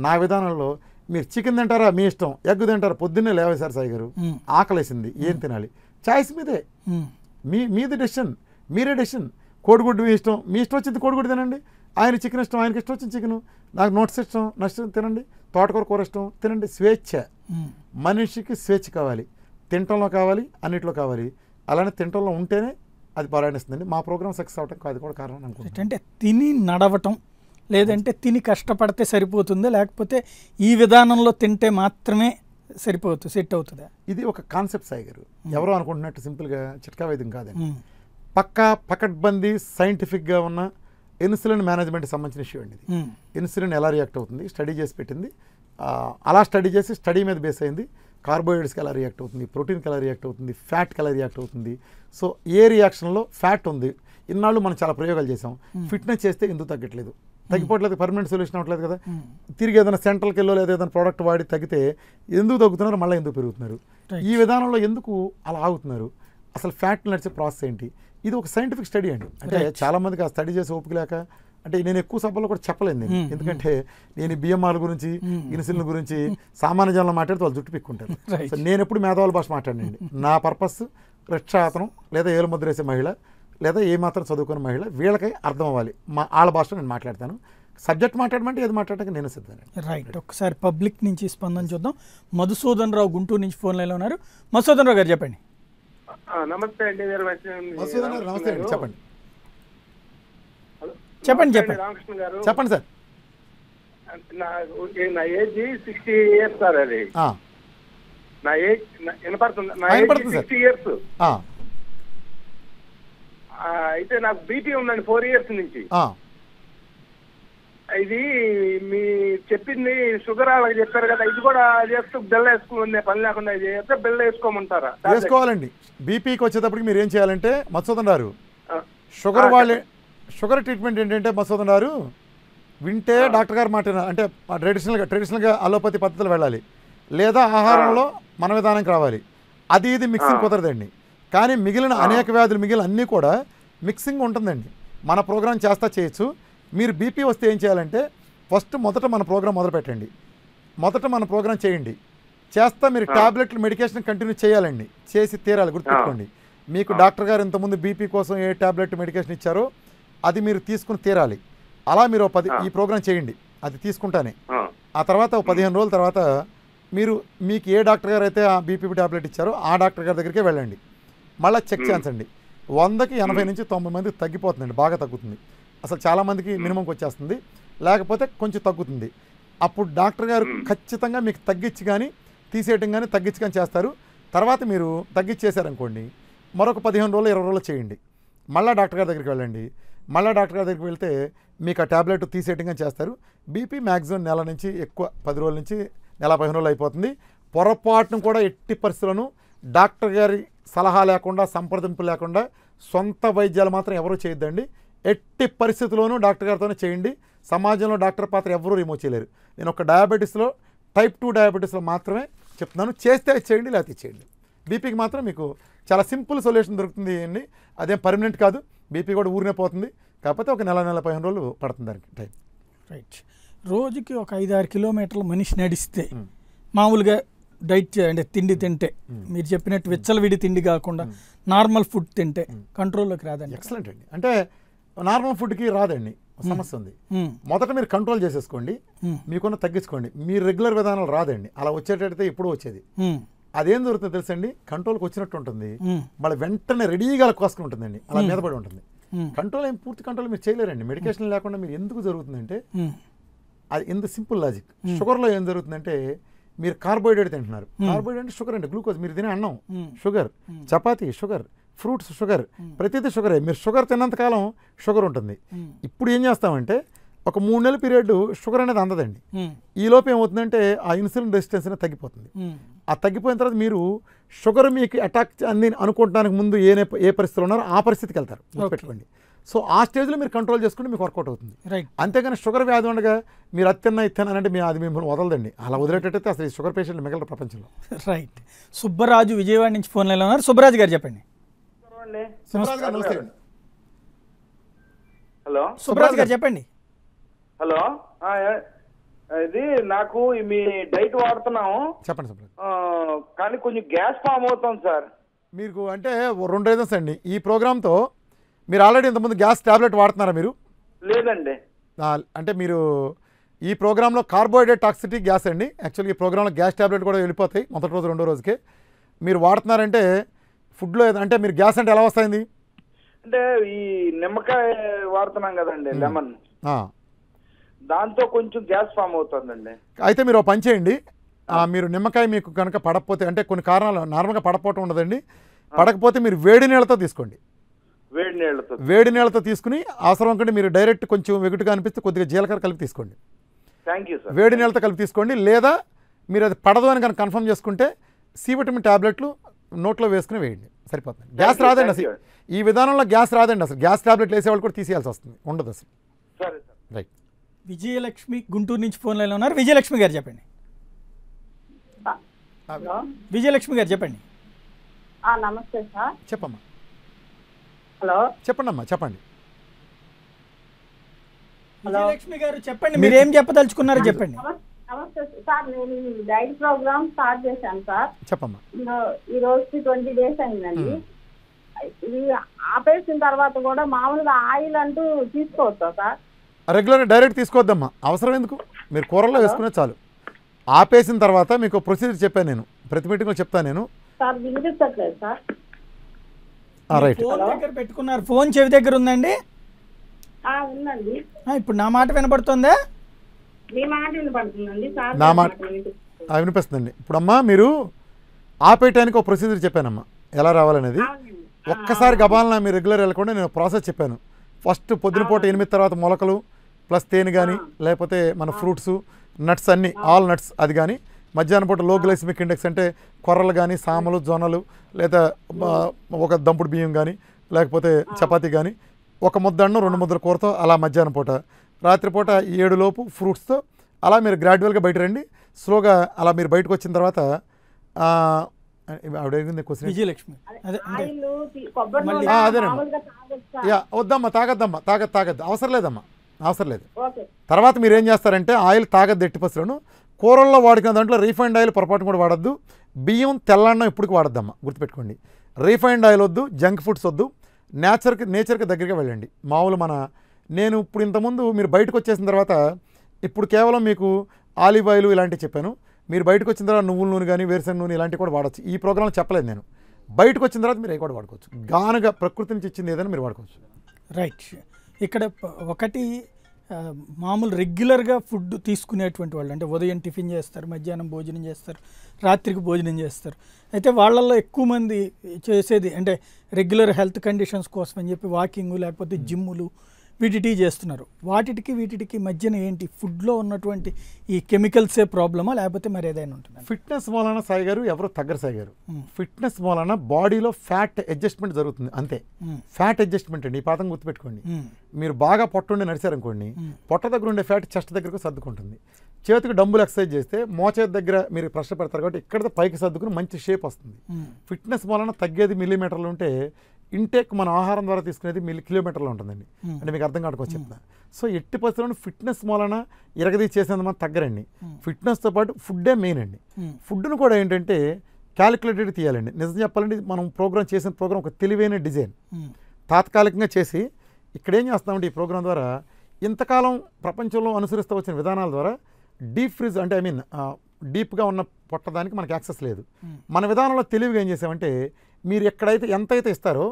నా విధానంలో, మీరు చికెన్ తింటారా మీ ఇష్టం, ఎగ్ తింటారా పొద్దున్నే లేవేశారు సాయి గారు, ఆకలేసింది ఏం తినాలి, చాయిస్ మీదే, మీది డెసిషన్, మీరే డెసిషన్. కోడిగుడ్డు మీ ఇష్టం, మీ ఇష్టం వచ్చింది కోడిగుడ్డు తినండి. ఆయన చికెన్ ఇష్టం, ఆయనకి ఇష్టం వచ్చింది చికెన్, నాకు నోట్స్ ఇష్టం నష్టం తినండి, తోటకూర కూర ఇష్టం తినండి. స్వేచ్ఛ, మనిషికి స్వేచ్ఛ కావాలి, తినటంలో కావాలి, అన్నింటిలో కావాలి. అలానే తినటంలో ఉంటేనే అది పరాయణిస్తుందండి. మా ప్రోగ్రామ్ సక్సెస్ అవడానికి అది కూడా కారణం అనుకుంటున్నాను. అంటే తిని నడవటం, లేదంటే తిని కష్టపడితే సరిపోతుంది, లేకపోతే ఈ విధానంలో తింటే మాత్రమే సరిపోతుంది, సెట్ అవుతుందా? ఇది ఒక కాన్సెప్ట్ సాయి గారు. ఎవరో అనుకుంటున్నట్టు సింపుల్గా చిట్కా వైద్యం కాదండి. పకడ్బందీ సైంటిఫిక్గా ఉన్న ఇన్సులిన్ మేనేజ్మెంట్కి సంబంధించిన ఇష్యూ అండి ఇది. ఇన్సులిన్ ఎలా రియాక్ట్ అవుతుంది స్టడీ చేసి పెట్టింది. అలా స్టడీ చేసి స్టడీ మీద బేస్ అయింది. కార్బోహైడ్రేట్స్కి ఎలా రియాక్ట్ అవుతుంది, ప్రోటీన్కి ఎలా రియాక్ట్ అవుతుంది, ఫ్యాట్కి ఎలా రియాక్ట్ అవుతుంది. సో ఏ రియాక్షన్లో ఫ్యాట్ ఉంది. ఇన్నాళ్ళు మనం చాలా ప్రయోగాలు చేసాం. ఫిట్నెస్ చేస్తే ఎందుకు తగ్గట్లేదు, తగ్గిపోవట్లేదు, పర్మనెంట్ సొల్యూషన్ అవ్వట్లేదు కదా. తిరిగి ఏదైనా సెంట్రల్కి వెళ్ళో లేదా ఏదైనా ప్రోడక్ట్ వాడి తగ్గితే ఎందుకు తగ్గుతున్నారు, మళ్ళీ ఎందుకు పెరుగుతున్నారు, ఈ విధానంలో ఎందుకు అలా ఆగుతున్నారు, అసలు ఫ్యాట్ నడిచే ప్రాసెస్ ఏంటి, ఇది ఒక సైంటిఫిక్ స్టడీ అండి. అంటే చాలామందికి ఆ స్టడీ చేసి ఓపిక లేక, అంటే నేను ఎక్కువ సభలో కూడా చెప్పలేదు నేను, ఎందుకంటే నేను బిఎంఆర్ గురించి ఇన్సులిన్ గురించి సామాన్య జనంలో మాట్లాడితే వాళ్ళు జుట్టు పిక్కుంటారు. సో నేను ఎప్పుడు మేధావుల భాష మాట్లాడినండి. నా పర్పస్ రిక్షాతనం లేదా ఏలు ముద్ర వేసే మహిళ లేదా ఏమాత్రం చదువుకున్న మహిళ వీళ్ళకి అర్థం అవ్వాలి. వాళ్ళ భాషలో నేను మాట్లాడతాను. సబ్జెక్ట్ మాట్లాడమంటే ఏది మాట్లాడటానికి నేను సిద్ధాను. రైట్. ఒకసారి పబ్లిక్ నుంచి స్పందన చూద్దాం. మధుసూదన్ రావు గుంటూరు నుంచి ఫోన్ లైన్లో ఉన్నారు. మధుసూదన్ రావు గారు చెప్పండి. నమస్తే అండి. నమస్తే అండి, చెప్పండి చెప్పండి చెప్పండి రామకృష్ణ గారు. చెప్పండి సార్. నా ఏజ్ 60 years సార్. అది నా ఏజ్ వినపడుతుంది. నా ఏజ్ 60 years. అయితే నాకు బీపీ ఉందండి 4 years నుంచి. ఇది మీ చెప్పింది షుగర్ వాళ్ళకి చెప్పారు కదా, ఇది కూడా చేస్తూ బెల్ల వేసుకునే పని లేకుండా చేస్తే బెల్ల వేసుకోమంటారా? వేసుకోవాలండి. బీపీకి వచ్చేటప్పటికి మీరు ఏం చేయాలంటే మధుసూదన్ గారు, షుగర్ ట్రీట్మెంట్ ఏంటంటే మధుసూదన్ గారు, వింటే డాక్టర్ గారు మాట, అంటే ట్రెడిషనల్గా అలోపతి పద్ధతులు వెళ్ళాలి, లేదా ఆహారంలో మన విధానంకి రావాలి. అది ఇది మిక్సింగ్ కుదరదండి. కానీ మిగిలిన అనేక వ్యాధులు మిగిలిన అన్నీ కూడా మిక్సింగ్ ఉంటుందండి. మన ప్రోగ్రాం చేస్తా చేయొచ్చు. మీరు బీపీ వస్తే ఏం చేయాలంటే మొదట మన ప్రోగ్రాం మొదలు పెట్టండి, మన ప్రోగ్రాం చేయండి. చేస్తా మీరు టాబ్లెట్లు మెడికేషన్ కంటిన్యూ చేయాలండి, చేసి తీరాలి, గుర్తుపెట్టుకోండి. మీకు డాక్టర్ గారు ఇంతకుముందు బీపీ కోసం ఏ ట్యాబ్లెట్ మెడికేషన్ ఇచ్చారో అది మీరు తీసుకుని తీరాలి. అలా మీరు ఈ ప్రోగ్రామ్ చేయండి, అది తీసుకుంటానే. ఆ తర్వాత 15 రోజుల తర్వాత మీకు ఏ డాక్టర్ గారు అయితే ఆ బీపీ ట్యాబ్లెట్ ఇచ్చారో ఆ డాక్టర్ గారి దగ్గరికే వెళ్ళండి. మళ్ళీ చెక్ చేయించండి. 100కి 80 నుంచి 90 మందికి తగ్గిపోతుందండి, బాగా తగ్గుతుంది. అసలు చాలామందికి మినిమంకి వచ్చేస్తుంది, లేకపోతే కొంచెం తగ్గుతుంది. అప్పుడు డాక్టర్ గారు ఖచ్చితంగా మీకు తగ్గించి కానీ తీసేయటం కానీ తగ్గించి కానీ చేస్తారు. తర్వాత మీరు తగ్గించేశారనుకోండి, మరొక 15 రోజులు 20 రోజులు చేయండి. మళ్ళీ డాక్టర్ గారి దగ్గరికి వెళ్ళండి. మళ్ళీ డాక్టర్ గారి దగ్గరికి వెళ్తే మీకు ఆ ట్యాబ్లెట్ తీసేయటం కానీ చేస్తారు. బీపీ మ్యాక్సిమం నెల నుంచి ఎక్కువ 10 రోజుల నుంచి నెల 15 రోజులు అయిపోతుంది. పొరపాటును కూడా ఎట్టి పరిస్థితులను డాక్టర్ గారి సలహా లేకుండా, సంప్రదింపు లేకుండా సొంత వైద్యాలు మాత్రం ఎవరూ చేయొద్దండి. ఎట్టి పరిస్థితుల్లోనూ డాక్టర్ గారితోనే చేయండి. సమాజంలో డాక్టర్ పాత్ర ఎవరూ రిమూవ్ చేయలేరు. నేను ఒక డయాబెటీస్లో టైప్ 2 డయాబెటీస్లో మాత్రమే చెప్తున్నాను, చేస్తే చేయండి, లేకపోతే చేయండి. బీపీకి మాత్రం మీకు చాలా సింపుల్ సొల్యూషన్ దొరుకుతుంది అండి. అదేం పర్మనెంట్ కాదు, బీపీ కూడా ఊరినే పోతుంది. కాకపోతే ఒక నెల 15 రోజులు పడుతుంది దానికి టైం. రైట్. రోజుకి ఒక 5-6 కిలోమీటర్లు మనిషి నడిస్తే మామూలుగా డైట్ అంటే తిండి తింటే మీరు చెప్పినట్టు విచ్చలవిడి తిండి కాకుండా నార్మల్ ఫుడ్ తింటే కంట్రోల్లోకి రాదండి? ఎక్సలెంట్ అండి. అంటే నార్మల్ ఫుడ్కి రాదండి, సమస్య ఉంది. మొదట మీరు కంట్రోల్ చేసేసుకోండి, మీకున్న తగ్గించుకోండి. మీరు రెగ్యులర్ విధానాలు రాదండి, అలా వచ్చేటట్టయితే ఎప్పుడూ వచ్చేది. అదేం జరుగుతుందో తెలుసండి, కంట్రోల్కి వచ్చినట్టు ఉంటుంది, మళ్ళీ వెంటనే రెడీగా కోసుకుని ఉంటుందండి, అలా మీద పడి ఉంటుంది. కంట్రోల్ ఏం పూర్తి కంట్రోల్ మీరు చేయలేరండి. మెడికేషన్ లేకుండా మీరు ఎందుకు జరుగుతుందంటే అది ఎంత సింపుల్ లాజిక్. షుగర్లో ఏం జరుగుతుందంటే మీరు కార్బోహైడ్రేట్ తింటున్నారు. కార్బోహైడ్రేట్ అంటే షుగర్ అండి, గ్లూకోజ్. మీరు తినే అన్నం sugar, chapati sugar, fruits sugar, ప్రతిదీ షుగరే. మీరు షుగర్ తిన్నంతకాలం షుగర్ ఉంటుంది. ఇప్పుడు ఏం చేస్తామంటే ఒక 3 నెలల పీరియడ్ షుగర్ అనేది అందదండి. ఈ లోపు ఏమవుతుందంటే ఆ ఇన్సులిన్ రెసిస్టెన్స్ అనేది తగ్గిపోతుంది. ఆ తగ్గిపోయిన తర్వాత మీరు షుగర్ మీకు అటాక్ అంది అనుకోవడానికి ముందు ఏ పరిస్థితిలో ఉన్నారో ఆ పరిస్థితికి వెళ్తారు, గుర్తుపెట్టుకోండి. సో ఆ స్టేజ్లో మీరు కంట్రోల్ చేసుకుంటే మీకు వర్కౌట్ అవుతుంది. అంతేగాని షుగర్ వ్యాధి ఉండగా మీరు ఇత్తన్నా అంటే అది మిమ్మల్ని వదలదండి. అలా వదిలేటట్టయితే అసలు షుగర్ పేషెంట్లు మిగలరు ప్రపంచంలో. రైట్. సుబ్బరాజు విజయవాడ నుంచి ఫోన్ లైన్లో ఉన్నారు. సుబ్బరాజు గారు చెప్పండి. హలో, సుబ్బరాజు గారు చెప్పండి. హలో, ఇది నాకు మీ డైట్ వాడుతున్నాము. చెప్పండి సుబ్బరాజు. కానీ కొంచెం గ్యాస్ ఫామ్ అవుతుంది సార్. మీకు అంటే 2 రీజన్స్ అండి. ఈ ప్రోగ్రామ్తో మీరు ఆల్రెడీ ఇంతకుముందు గ్యాస్ ట్యాబ్లెట్ వాడుతున్నారా మీరు? లేదండి. అంటే మీరు ఈ ప్రోగ్రాంలో కార్బోహైడ్రేట్ టాక్సిటీ గ్యాస్ అండి. యాక్చువల్గా ఈ ప్రోగ్రాంలో గ్యాస్ ట్యాబ్లెట్ కూడా వెళ్ళిపోతాయి మొదటి రోజు 2వ రోజుకే. మీరు వాడుతున్నారంటే ఫుడ్లో అంటే మీరు గ్యాస్ అంటే ఎలా వస్తాయింది అంటే ఈ నిమ్మకాయ వాడుతున్నాం కదండి, లెమన్, దాంతో కొంచెం గ్యాస్ ఫామ్ అవుతుందండి. అయితే మీరు పని చేయండి, మీరు నిమ్మకాయ మీకు కనుక పడకపోతే, అంటే కొన్ని కారణాలు నార్మల్గా పడకపోవటం ఉండదండి, పడకపోతే మీరు వేడి నీళ్ళతో తీసుకోండి. వేడి నీళ్ళతో తీసుకుని అవసరం అనుకుంటే మీరు డైరెక్ట్ కొంచెం వెగుటుగా అనిపిస్తే కొద్దిగా జీలకర్ర కలిపి తీసుకోండి. Thank you sir. వేడి నీళ్ళతో కలిపి తీసుకోండి. లేదా మీరు అది పడదు అని కనుక కన్ఫర్మ్ చేసుకుంటే సి విటమిన్ ట్యాబ్లెట్లు నోట్లో వేసుకుని వేయండి, సరిపోతుంది. గ్యాస్ రాదండి అసలు, ఈ విధానంలో గ్యాస్ రాదండి అసలు. గ్యాస్ ట్యాబ్లెట్లు వేసేవాళ్ళు కూడా తీసేయాల్సి వస్తుంది, ఉండదు అసలు. సరే సార్. రైట్. విజయలక్ష్మి గుంటూరు నుంచి ఫోన్ లైన్లో ఉన్నారు. విజయలక్ష్మి గారు చెప్పండి. విజయలక్ష్మి గారు చెప్పండి. నమస్తే సార్. చెప్పమ్మా. హలో, చెప్పండి అమ్మా, చెప్పండి. విజయలక్ష్మి గారు చెప్పండి, మీరు ఏం చెప్పదలుచుకున్నారో చెప్పండి. నమస్తే సార్. నేను డైట్ ప్రోగ్రామ్ స్టార్ట్ చేశాను సార్. చెప్పమ్మా. ఈ రోజుకి 20 డేస్ అయిందండి. ఇది ఆపేసిన తర్వాత కూడా మామూలుగా ఆయిల్ అంటూ తీసుకోవచ్చా సార్? రెగ్యులర్గా డైరెక్ట్ తీసుకోవద్దమ్మా, అవసరం ఎందుకు, మీరు కూరల్లో వేసుకునే చాలు. ఆపేసిన తర్వాత మీకు ప్రొసీజర్ చెప్పాను నేను, ప్రతి మీటింగ్లో చెప్తాను నేను. సార్ వినిపించట్లేదు సార్. రైట్. ఫోన్ దగ్గర పెట్టుకున్నారు, ఫోన్ చెవి దగ్గర ఉందండి? ఉందండి. ఇప్పుడు నా మాట వినబడుతుందా? మీ మాట వినపడుతుందండి సార్. నా మాట వినిపిస్తుందండి. ఇప్పుడు అమ్మా మీరు ఆపేయటానికి ఒక ప్రొసీజర్ చెప్పానమ్మా, ఎలా రావాలనేది. ఒక్కసారి గబాలన మీరు రెగ్యులర్ వెళ్ళకుండా నేను ప్రాసెస్ చెప్పాను. ఫస్ట్ పొద్దునపూట 8 తర్వాత మొలకలు ప్లస్ తేనె కానీ, లేకపోతే మన ఫ్రూట్స్ నట్స్ అన్నీ ఆల్ నట్స్ అది కానీ, మధ్యాహ్నం పూట లో గ్లైసెమిక్ ఇండెక్స్ అంటే కొర్రలు కానీ, సామలు, జొన్నలు, లేదా ఒక దంపుడు బియ్యం కానీ, లేకపోతే చపాతీ కానీ, ఒక ముద్ద అన్నం 2 ముద్దల కూరతో అలా మధ్యాహ్నం పూట. రాత్రిపూట 7 లోపు ఫ్రూట్స్తో అలా మీరు గ్రాడ్యువల్గా బయట రండి. స్లోగా అలా మీరు బయటకు వచ్చిన తర్వాత ఆవిడ క్వశ్చన్ విజయలక్ష్మి అదేనండి. వద్దమ్మా, తాగద్దు, అవసరం లేదమ్మా, అవసరం లేదు. తర్వాత మీరు ఏం చేస్తారంటే ఆయిల్ తాగద్దు ఎట్టి పసులను. కూరల్లో వాడుకున్న దాంట్లో రీఫైండ్ ఆయిల్ పొరపాటు కూడా వాడద్దు. బియ్యం తెల్లన్నం ఇప్పటికి వాడద్దమ్మా, గుర్తుపెట్టుకోండి. రీఫైండ్ ఆయిల్ వద్దు, జంక్ ఫుడ్స్ వద్దు, నేచర్కి దగ్గరగా వెళ్ళండి. మామూలు నేను ఇప్పుడు ఇంతకుముందు మీరు బయటకు వచ్చేసిన తర్వాత ఇప్పుడు కేవలం మీకు ఆలివ్ ఆయిల్ ఇలాంటివి చెప్పాను. మీరు బయటకు వచ్చిన తర్వాత నువ్వుల నూనె కానీ వేరుశనగ నూనె ఇలాంటివి కూడా వాడచ్చు. ఈ ప్రోగ్రాంలో చెప్పలేదు నేను. బయటకు వచ్చిన తర్వాత మీరు అవి కూడా వాడుకోవచ్చు. గానుగా ప్రకృతి నుంచి ఇచ్చింది ఏదైనా మీరు వాడుకోవచ్చు. రైట్. ఇక్కడ ఒకటి మామూలు రెగ్యులర్గా ఫుడ్ తీసుకునేటువంటి వాళ్ళు, అంటే ఉదయం టిఫిన్ చేస్తారు, మధ్యాహ్నం భోజనం చేస్తారు, రాత్రికి భోజనం చేస్తారు. అయితే వాళ్ళల్లో ఎక్కువ మంది చేసేది అంటే రెగ్యులర్ హెల్త్ కండిషన్స్ కోసం అని చెప్పి వాకింగ్ లేకపోతే జిమ్ములు వీటికి చేస్తున్నారు. వీటికి మధ్యన ఏంటి ఫుడ్లో ఉన్నటువంటి ఈ కెమికల్సే ప్రాబ్లమా లేకపోతే మరి ఏదైనా ఉంటుంది? ఫిట్నెస్ మూలన సాయి గారు ఎవరు తగ్గరు సాయి గారు. ఫిట్నెస్ మూలన బాడీలో ఫ్యాట్ అడ్జస్ట్మెంట్ జరుగుతుంది అంతే. ఫ్యాట్ అడ్జస్ట్మెంట్ అండి, ఈ పాతం గుర్తుపెట్టుకోండి. మీరు బాగా పొట్టుండి నడిచారనుకోండి, పొట్ట దగ్గర ఉండే ఫ్యాట్ చెస్ట్ దగ్గరకు సర్దుకుంటుంది. చేతికి డంబుల్ ఎక్సర్సైజ్ చేస్తే మోచేతి దగ్గర మీరు ప్రెషర్ పెడతారు కాబట్టి ఇక్కడ పైకి సర్దుకుని మంచి షేప్ వస్తుంది. ఫిట్నెస్ మూలన తగ్గేది మిల్లీమీటర్లు ఉంటే ఇంటేక్ మన ఆహారం ద్వారా తీసుకునేది కిలోమీటర్లో ఉంటుందండి. అంటే మీకు అర్థం కావడానికి చెప్తున్నా. సో ఎట్టి పరిస్థితుల్లో ఫిట్నెస్ మూలన ఇరగదీ చేసేంత మనం తగ్గరండి. ఫిట్నెస్తో పాటు ఫుడ్డే మెయిన్ అండి. ఫుడ్ను కూడా ఏంటంటే క్యాలిక్యులేటెడ్ తీయాలండి. నిజం చెప్పాలంటే మనం చేసిన ప్రోగ్రామ్ ఒక తెలివైన డిజైన్ తాత్కాలికంగా చేసి ఇక్కడ ఏం చేస్తామంటే ఈ ప్రోగ్రాం ద్వారా ఇంతకాలం ప్రపంచంలో అనుసరిస్తూ వచ్చిన విధానాల ద్వారా డీప్ ఫ్రిజ్ అంటే డీప్గా ఉన్న పొట్టదానికి మనకి యాక్సెస్ లేదు. మన విధానంలో తెలివిగా ఏం చేసామంటే మీరు ఎక్కడైతే ఎంతైతే ఇస్తారో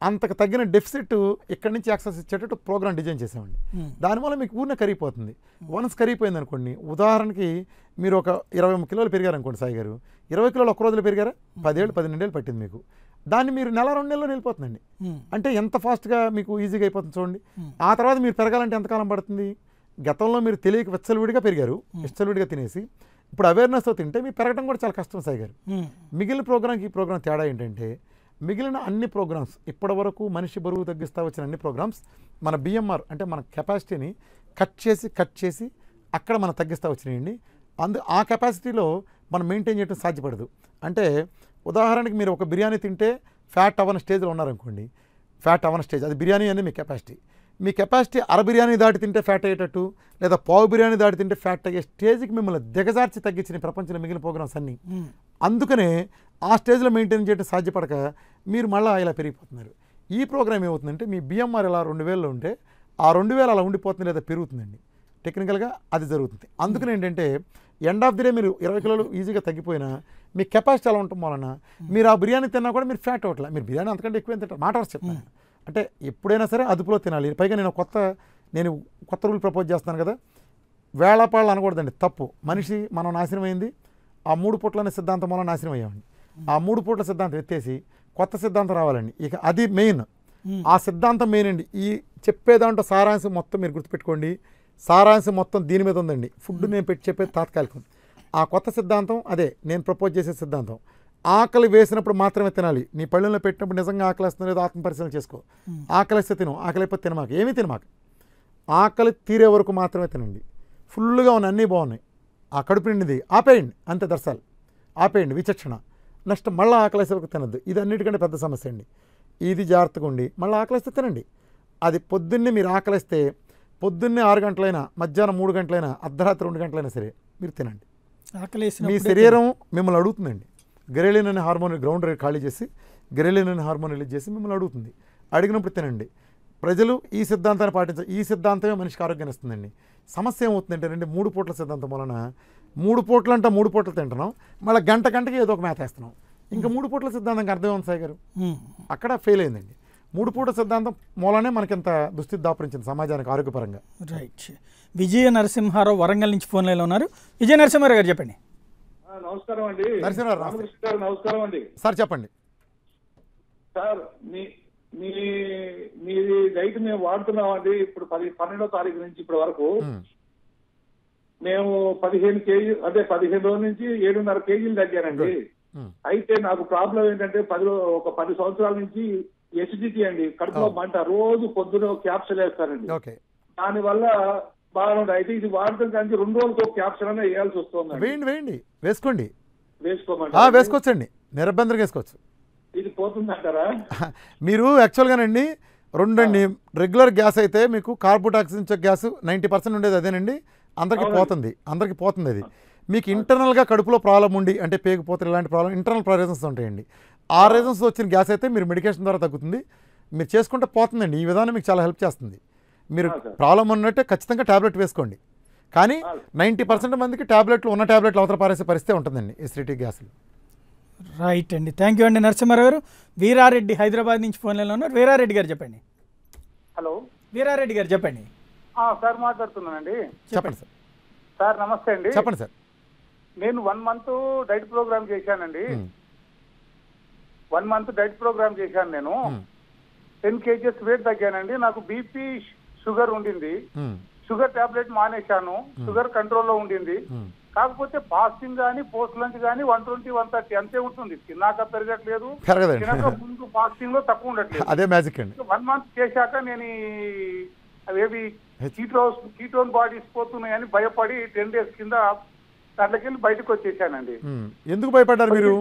అంతకు తగ్గిన డెఫిసిట్ ఇక్కడి నుంచి యాక్సెస్ ఇచ్చేటట్టు ప్రోగ్రామ్ డిజైన్ చేసామండి. దానివల్ల మీకు ఊరినే కరిగిపోతుంది. వన్స్ కరిగిపోయింది అనుకోండి, ఉదాహరణకి మీరు ఒక 23 కిలోలు పెరిగారనుకోండి సాయి గారు, 20 కిలోలు ఒక్క రోజులో పెరిగారా? 12 ఏళ్ళు పట్టింది మీకు. దాన్ని మీరు నెల 2 నెలల్లో వెళ్ళిపోతుందండి. అంటే ఎంత ఫాస్ట్గా మీకు ఈజీగా అయిపోతుంది చూడండి. ఆ తర్వాత మీరు పెరగాలంటే ఎంతకాలం పడుతుంది? గతంలో మీరు తెలియక విచ్చలవిడిగా పెరిగారు, విచ్చలవిడిగా తినేసి ఇప్పుడు అవేర్నెస్తో తింటే మీరు పెరగడం కూడా చాలా కష్టం సాయి గారు. మిగిలిన ప్రోగ్రామ్కి ఈ ప్రోగ్రామ్ తేడా ఏంటంటే మిగిలిన అన్ని ప్రోగ్రామ్స్ ఇప్పటి వరకు మనిషి బరువు తగ్గిస్తూ వచ్చిన అన్ని ప్రోగ్రామ్స్ మన బిఎంఆర్ అంటే మన కెపాసిటీని కట్ చేసి అక్కడ మనం తగ్గిస్తూ వచ్చినాయండి. ఆ కెపాసిటీలో మనం మెయింటైన్ చేయడం సాధ్యపడదు. అంటే ఉదాహరణకి మీరు ఒక బిర్యానీ తింటే ఫ్యాట్ అవ్వని స్టేజ్లో ఉన్నారనుకోండి, ఫ్యాట్ అవ్వని స్టేజ్ అది బిర్యానీ అనేది మీ కెపాసిటీ అర బిర్యానీ దాటి తింటే ఫ్యాట్ అయ్యేటట్టు లేదా పావు బిర్యానీ దాటి తింటే ఫ్యాట్ అయ్యే స్టేజ్కి మిమ్మల్ని దిగజార్చి తగ్గించిన ప్రపంచంలో మిగిలిన ప్రోగ్రామ్స్ అన్నీ. అందుకనే ఆ స్టేజ్లో మెయింటైన్ చేయడం సాధ్యపడక మీరు మళ్ళీ ఇలా పెరిగిపోతున్నారు. ఈ ప్రోగ్రామ్ ఏమవుతుందంటే మీ బిఎంఆర్ ఇలా 2000లో ఉంటే ఆ 2000 అలా ఉండిపోతుంది లేదా పెరుగుతుందండి. టెక్నికల్గా అది జరుగుతుంది. అందుకని ఏంటంటే ఎండ్ ఆఫ్ ది డే మీరు 20 కిలోలు ఈజీగా తగ్గిపోయినా మీ కెపాసిటీ అలా ఉండటం వలన మీరు ఆ బిర్యానీ తిన్నా కూడా మీరు ఫ్యాట్ అవ్వట్లేదు. మీరు బిర్యానీ అంతకంటే ఎక్కువ తింటారు. మాట వరకు చెప్తాను. అంటే ఎప్పుడైనా సరే అదుపులో తినాలి. పైగా నేను కొత్త రూల్ ప్రపోజ్ చేస్తున్నాను కదా, వేళాపాళ్ళు అనకూడదండి, తప్పు. మనం నాశనం అయింది ఆ 3 పూట్ల అనే సిద్ధాంతం వల్ల నాశనం అయ్యామండి. ఆ 3 పూట్ల సిద్ధాంతం ఎత్తేసి కొత్త సిద్ధాంతం రావాలండి. ఇక అది మెయిన్, ఆ సిద్ధాంతం మెయిన్ అండి. ఈ చెప్పేదాంట్లో సారాంశం మొత్తం మీరు గుర్తుపెట్టుకోండి. సారాంశం మొత్తం దీని మీద ఉందండి. ఫుడ్ నేను చెప్పేది తాత్కాలికం. ఆ కొత్త సిద్ధాంతం అదే నేను ప్రపోజ్ చేసే సిద్ధాంతం. ఆకలి వేసినప్పుడు మాత్రమే తినాలి. నీ పళ్ళెంలో పెట్టినప్పుడు నిజంగా ఆకలి వస్తుందో లేదో ఆత్మపరిశీలన చేసుకో. ఆకలిస్తే తిను, ఆకలిపోతే తినమాక, ఏమీ తినమాక. ఆకలి తీరే వరకు మాత్రమే తినండి. ఫుల్గా ఉన్న అన్నీ బాగున్నాయి, ఆ కడుపు నిండింది ఆపేయండి, అంతే, దర్శాలు ఆపేయండి, విచక్షణ. నెక్స్ట్ మళ్ళీ ఆకలిసే వరకు తినద్దు. ఇది అన్నిటికంటే పెద్ద సమస్య అండి. ఇది జాగ్రత్తగా ఉండి మళ్ళీ ఆకలిస్తే తినండి. అది పొద్దున్నే మీరు ఆకలిస్తే పొద్దున్నే 6 గంటలైనా, మధ్యాహ్నం 3 గంటలైనా, అర్ధరాత్రి 2 గంటలైనా సరే మీరు తినండి. మీ శరీరం మిమ్మల్ని అడుగుతుందండి. గెరెలిన్ అనే హార్మోన్ గ్రౌండ్ ఖాళీ చేసి గెరెలిన్ అనే హార్మోన్ రిలీజ్ చేసి మిమ్మల్ని అడుగుతుంది. అడిగినప్పుడు తినండి. ప్రజలు ఈ సిద్ధాంతాన్ని పాటించాలి. ఈ సిద్ధాంతమే మనిషికి ఆరోగ్యాన్ని ఇస్తుందండి. సమస్య ఏమవుతుందంటే 3 పూట్ల సిద్ధాంతం వలన 3 పూటలు అంటే 3 పూటలు తింటున్నాం, మళ్ళీ గంటకి ఏదో ఒక మేత వేస్తున్నాం. ఇంకా 3 పూట్ల సిద్ధాంతానికి అర్థమేముంది సాయి గారు? అక్కడ ఫెయిల్ అయిందండి. 3 పూట్ల సిద్ధాంతం మూలనే మనకింత దుస్థితి దాపరించింది సమాజానికి ఆరోగ్యపరంగా. రైట్. విజయ నరసింహారావు వరంగల్ నుంచి ఫోన్ లైన్లో ఉన్నారు. విజయ నరసింహారావు గారు చెప్పండి. నమస్కారం అండి. నరసింహారావు నమస్కారం అండి సార్, చెప్పండి సార్. మీది డైట్ మేము వాడుతున్నామండి. ఇప్పుడు 12వ తారీఖు నుంచి ఇప్పటి వరకు మేము 15 కేజీ, అదే 15 రోజుల నుంచి 7.5 కేజీలు తగ్గానండి. అయితే నాకు ప్రాబ్లం ఏంటంటే ఒక 10 సంవత్సరాల నుంచి ఎసిడిటీ అండి, కడుపులో మంట. రోజు పొద్దున క్యాప్సూల్ వేస్తానండి. దానివల్ల బాగా ఉంది. అయితే ఇది వాడటం కానీ 2 రోజులకు ఒక క్యాప్సూల్ అనే వేయాల్సి వస్తుంది. వేయండి, వేసుకోండి, వేసుకోమండి, నిరభ్యంతరంగా వేసుకోవచ్చు. ఇది పోతుందంటారా? మీరు యాక్చువల్గానండి 2 అండి. రెగ్యులర్ గ్యాస్ అయితే మీకు కార్బోటాక్సిన్ గ్యాస్ 90% ఉండేది అదేనండి. అందరికీ పోతుంది అది. మీకు ఇంటర్నల్గా కడుపులో ప్రాబ్లం ఉండి అంటే పేగిపోతే ఇలాంటి ప్రాబ్లం ఇంటర్నల్ రీజన్స్ ఉంటాయండి. ఆ రీజన్స్ వచ్చిన గ్యాస్ అయితే మీరు మెడికేషన్ ద్వారా తగ్గుతుంది, మీరు చేసుకుంటే పోతుందండి. ఈ విధానం మీకు చాలా హెల్ప్ చేస్తుంది. మీరు ప్రాబ్లం ఉన్నట్టే ఖచ్చితంగా ట్యాబ్లెట్ వేసుకోండి, కానీ 90% మందికి ట్యాబ్లెట్లు ఉన్న ట్యాబ్లెట్లు అవతల పారేసే పరిస్థితి ఉంటుందండి ఎసిడిటీ గ్యాస్లు. రైట్ అండి, థ్యాంక్ యూ అండి. నరసింహారావు గారు, వీరారెడ్డి హైదరాబాద్ నుంచి ఫోన్ లైన్లో ఉన్నారు. వీరారెడ్డి గారు చెప్పండి. హలో, వీరారెడ్డి గారు చెప్పండి. సార్ మాట్లాడుతున్నానండి. చెప్పండి సార్. సార్ నమస్తే అండి. చెప్పండి సార్. నేను 1 month డైట్ ప్రోగ్రామ్ చేశానండి. 1 month డైట్ ప్రోగ్రామ్ చేశాను. నేను 10 kgs వెయిట్ తగ్గానండి. నాకు బీపీ షుగర్ ఉండింది. షుగర్ టాబ్లెట్ మానేశాను, షుగర్ కంట్రోల్లో ఉండింది. కాకపోతే ఫాస్టింగ్ కానీ పోస్ట్ లంచ్ కానీ 120, 130 అంతే ఉంటుంది. తిన్నాక పెరగట్లేదు, తినక ముందు ఫాస్టింగ్ లో తక్కువ ఉండట్లేదు. అదే మ్యాజిక్ అండి. 1 month చేశాక నేను అవేవి కీటోన్ బాడీస్ పోతున్నాయని భయపడి 10 days కింద దాంట్లోకి వెళ్ళి బయటకు వచ్చేసానండి. ఎందుకు భయపడ్డారు మీరు?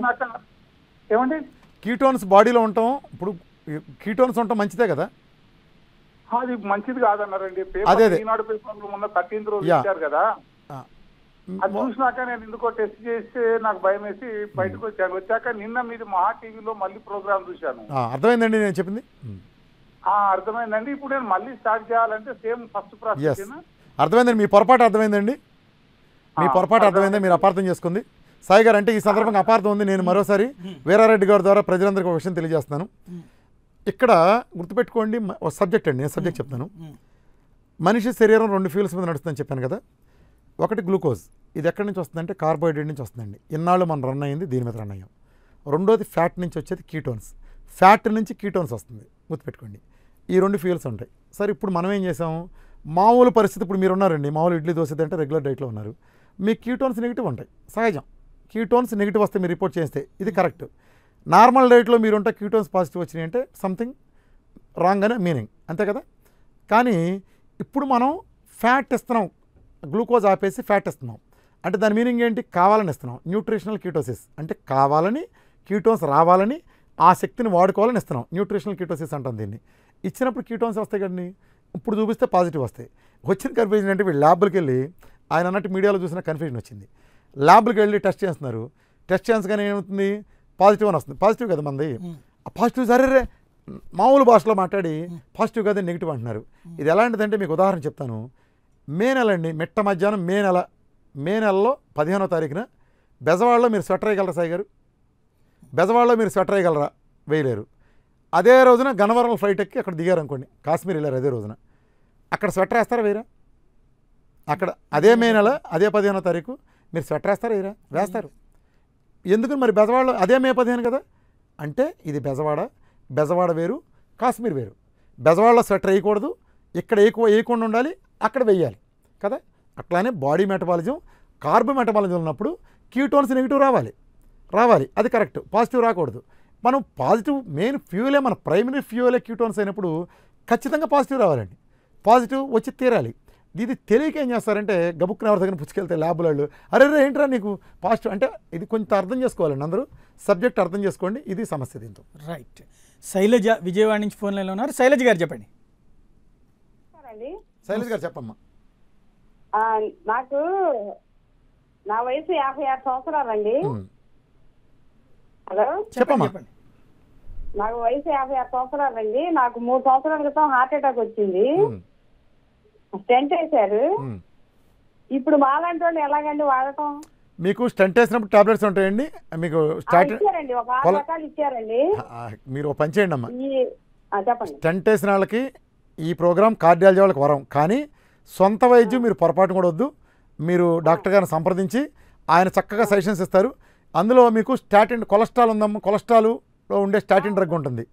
ఏమండి, కీటోన్స్ బాడీలో ఉంటాం, ఇప్పుడు కీటోన్స్ ఉంటాం మంచిదే కదా? అది మంచిది కాదన్నారండి. అదే ఈనాడు పేపర్లో మొన్న 13th రోజు ఇచ్చారు కదా, అది చూసినాక నేను ఎందుకో టెస్ట్ చేస్తే నాకు భయం వేసి బయటకు వచ్చాను. వచ్చాక నిన్న మీది మహా టీవీలో మళ్ళీ ప్రోగ్రామ్ చూశాను. అర్థమైందండి నేను చెప్పింది? అర్థమైందండి. ఇప్పుడు నేను మళ్ళీ స్టార్ట్ చేయాలంటే సేమ్ ఫస్ట్ ప్రాసెస్. అర్థమైందండి, మీ పొరపాటు అర్థమైందండి, మీ పొరపాటు అర్థమైంది, మీరు అపార్థం చేసుకుంది. సాయి గారు, అంటే ఈ సందర్భంగా అపార్థం ఉంది. నేను మరోసారి వీరారెడ్డి గారి ద్వారా ప్రజలందరికీ ఒక విషయం తెలియజేస్తున్నాను. ఇక్కడ గుర్తుపెట్టుకోండి, ఒక సబ్జెక్ట్ అండి, నేను సబ్జెక్ట్ చెప్తాను. మనిషి శరీరం 2 ఫ్యూల్స్ మీద నడుస్తుందని చెప్పాను కదా. ఒకటి గ్లూకోజ్, ఇది ఎక్కడి నుంచి వస్తుందంటే కార్బోహైడ్రేట్ నుంచి వస్తుందండి. ఇన్నాళ్ళు మనం రన్ అయ్యింది దీని మీద రన్ అయ్యాం. రెండోది ఫ్యాట్ నుంచి వచ్చేది కీటోన్స్, ఫ్యాట్ నుంచి కీటోన్స్ వస్తుంది, గుర్తుపెట్టుకోండి. ఈ 2 ఫ్యూల్స్ ఉంటాయి. సరే, ఇప్పుడు మనం ఏం చేసాము, మామూలు పరిస్థితి, ఇప్పుడు మీరు ఉన్నారండి, మామూలు ఇడ్లీ దోశ అంటే రెగ్యులర్ డైట్లో ఉన్నారు, మీ కీటోన్స్ నెగిటివ్ ఉంటాయి, సహజం. కీటోన్స్ నెగిటివ్ వస్తే మీరు రిపోర్ట్ చేస్తే ఇది కరెక్ట్. నార్మల్ డైట్లో మీరు ఉంటే కీటోన్స్ పాజిటివ్ వచ్చినాయి అంటే సంథింగ్ రాంగ్ అనే మీనింగ్, అంతే కదా. కానీ ఇప్పుడు మనం ఫ్యాట్ ఇస్తున్నాం, గ్లూకోజ్ ఆపేసి ఫ్యాట్ ఇస్తున్నాం అంటే దాని మీనింగ్ ఏంటి? కావాలని ఇస్తున్నాం. న్యూట్రిషనల్ కీటోసిస్ అంటే కావాలని కీటోన్స్ రావాలని, ఆ శక్తిని వాడుకోవాలని ఇస్తున్నాం. న్యూట్రిషనల్ కీటోసిస్ అంటాం దీన్ని. ఇచ్చినప్పుడు కీటోన్స్ వస్తాయి కదండి, ఇప్పుడు చూపిస్తే పాజిటివ్ వస్తాయి. వచ్చిన కన్ఫ్యూజన్ అంటే వీళ్ళు ల్యాబ్కి వెళ్ళి, ఆయన అన్నట్టు మీడియాలో చూసిన కన్ఫ్యూజన్ వచ్చింది. ల్యాబ్కి వెళ్ళి టెస్ట్ చేస్తున్నారు, టెస్ట్ చేయించగానే ఏమవుతుంది, పాజిటివ్ అని వస్తుంది. పాజిటివ్ కదా మంది, ఆ పాజిటివ్ సరే మామూలు భాషలో మాట్లాడి పాజిటివ్ కదా నెగిటివ్ అంటున్నారు. ఇది ఎలాంటిదంటే మీకు ఉదాహరణ చెప్తాను. మే నెల అండి, మిట్ట మధ్యాహ్నం మే నెలలో 15వ తారీఖున బెజవాడలో మీరు స్వెటర్ వేయగలరా సాయి గారు? బెజవాడలో మీరు స్వెటర్ వేయగలరా? వేయలేరు. అదే రోజున గన్నవరం ఫ్లైట్ ఎక్కి అక్కడ దిగారు అనుకోండి, కాశ్మీర్ వెళ్ళారు అదే రోజున, అక్కడ స్వెటర్ వేస్తారా వేయరా? అక్కడ అదే మే నెల అదే 15వ తారీఖు మీరు స్వెటర్ వేస్తారా వేయరా? వేస్తారు. ఎందుకు మరి? బెజవాడలో అదే మే 15 కదా. అంటే ఇది బెజవాడ వేరు, కాశ్మీర్ వేరు. బెజవాడలో స్వెటర్ వేయకూడదు, ఇక్కడ వేయకుండా ఉండాలి, అక్కడ వేయాలి కదా. అట్లానే బాడీ మెటబాలిజం, కార్బ్ మెటబాలిజం ఉన్నప్పుడు కీటోన్స్ నెగిటివ్ రావాలి, అది కరెక్ట్. పాజిటివ్ రాకూడదు. మనం పాజిటివ్ మెయిన్ ఫ్యూయలే, మన ప్రైమరీ ఫ్యూయలే కీటోన్స్ అయినప్పుడు ఖచ్చితంగా పాజిటివ్ రావాలండి, పాజిటివ్ వచ్చి తీరాలి. ఇది తెలియక ఏం చేస్తారంటే గబుక్కున ఎవరి దగ్గర పుచ్చుకెళ్తే ల్యాబ్ వాళ్ళు, అరే ఏంట్రా నీకు పాజిటివ్ అంటే, ఇది కొంచెం అర్థం చేసుకోవాలండి అందరూ, సబ్జెక్ట్ అర్థం చేసుకోండి, ఇది సమస్య దీంతో. రైట్. శైలజ విజయవాడ నుంచి ఫోన్ లైన్లో ఉన్నారు. శైలజ గారు చెప్పండి. శైలజ గారు చెప్పమ్మా. నాకు నా వయసు 56 సంవత్సరాలండి. హలో చెప్పమ్మా. నాకు వయసు 56 సంవత్సరాలండి. నాకు 3 సంవత్సరాల క్రితం హార్ట్ అటాక్ వచ్చింది, స్టెంట్ వేశారు. ఇప్పుడు మాలాంటి వాళ్ళు ఎలాగండి వాడటం? మీకు స్టెంట్ వేసినప్పుడు టాబ్లెట్స్ ఉంటాయండి, మీకు ఇచ్చారండి, ఒక 6 రకాలు ఇచ్చారండి. మీరు ఒక పని చేయండి అమ్మా, చెప్పండి. స్టెంట్ వేసిన వాళ్ళకి ఈ ప్రోగ్రామ్ కార్డియాలజీ వాళ్ళకి వరం, కానీ సొంత వైద్యం మీరు పొరపాటు కూడా వద్దు. మీరు డాక్టర్ గారిని సంప్రదించి ఆయన చక్కగా సజెషన్స్ ఇస్తారు. అందులో మీకు స్టాటిన్, కొలెస్ట్రాల్ ఉందమ్మా, కొలెస్ట్రాల్లో ఉండే స్టాటిన్ డ్రగ్ ఉంటుంది,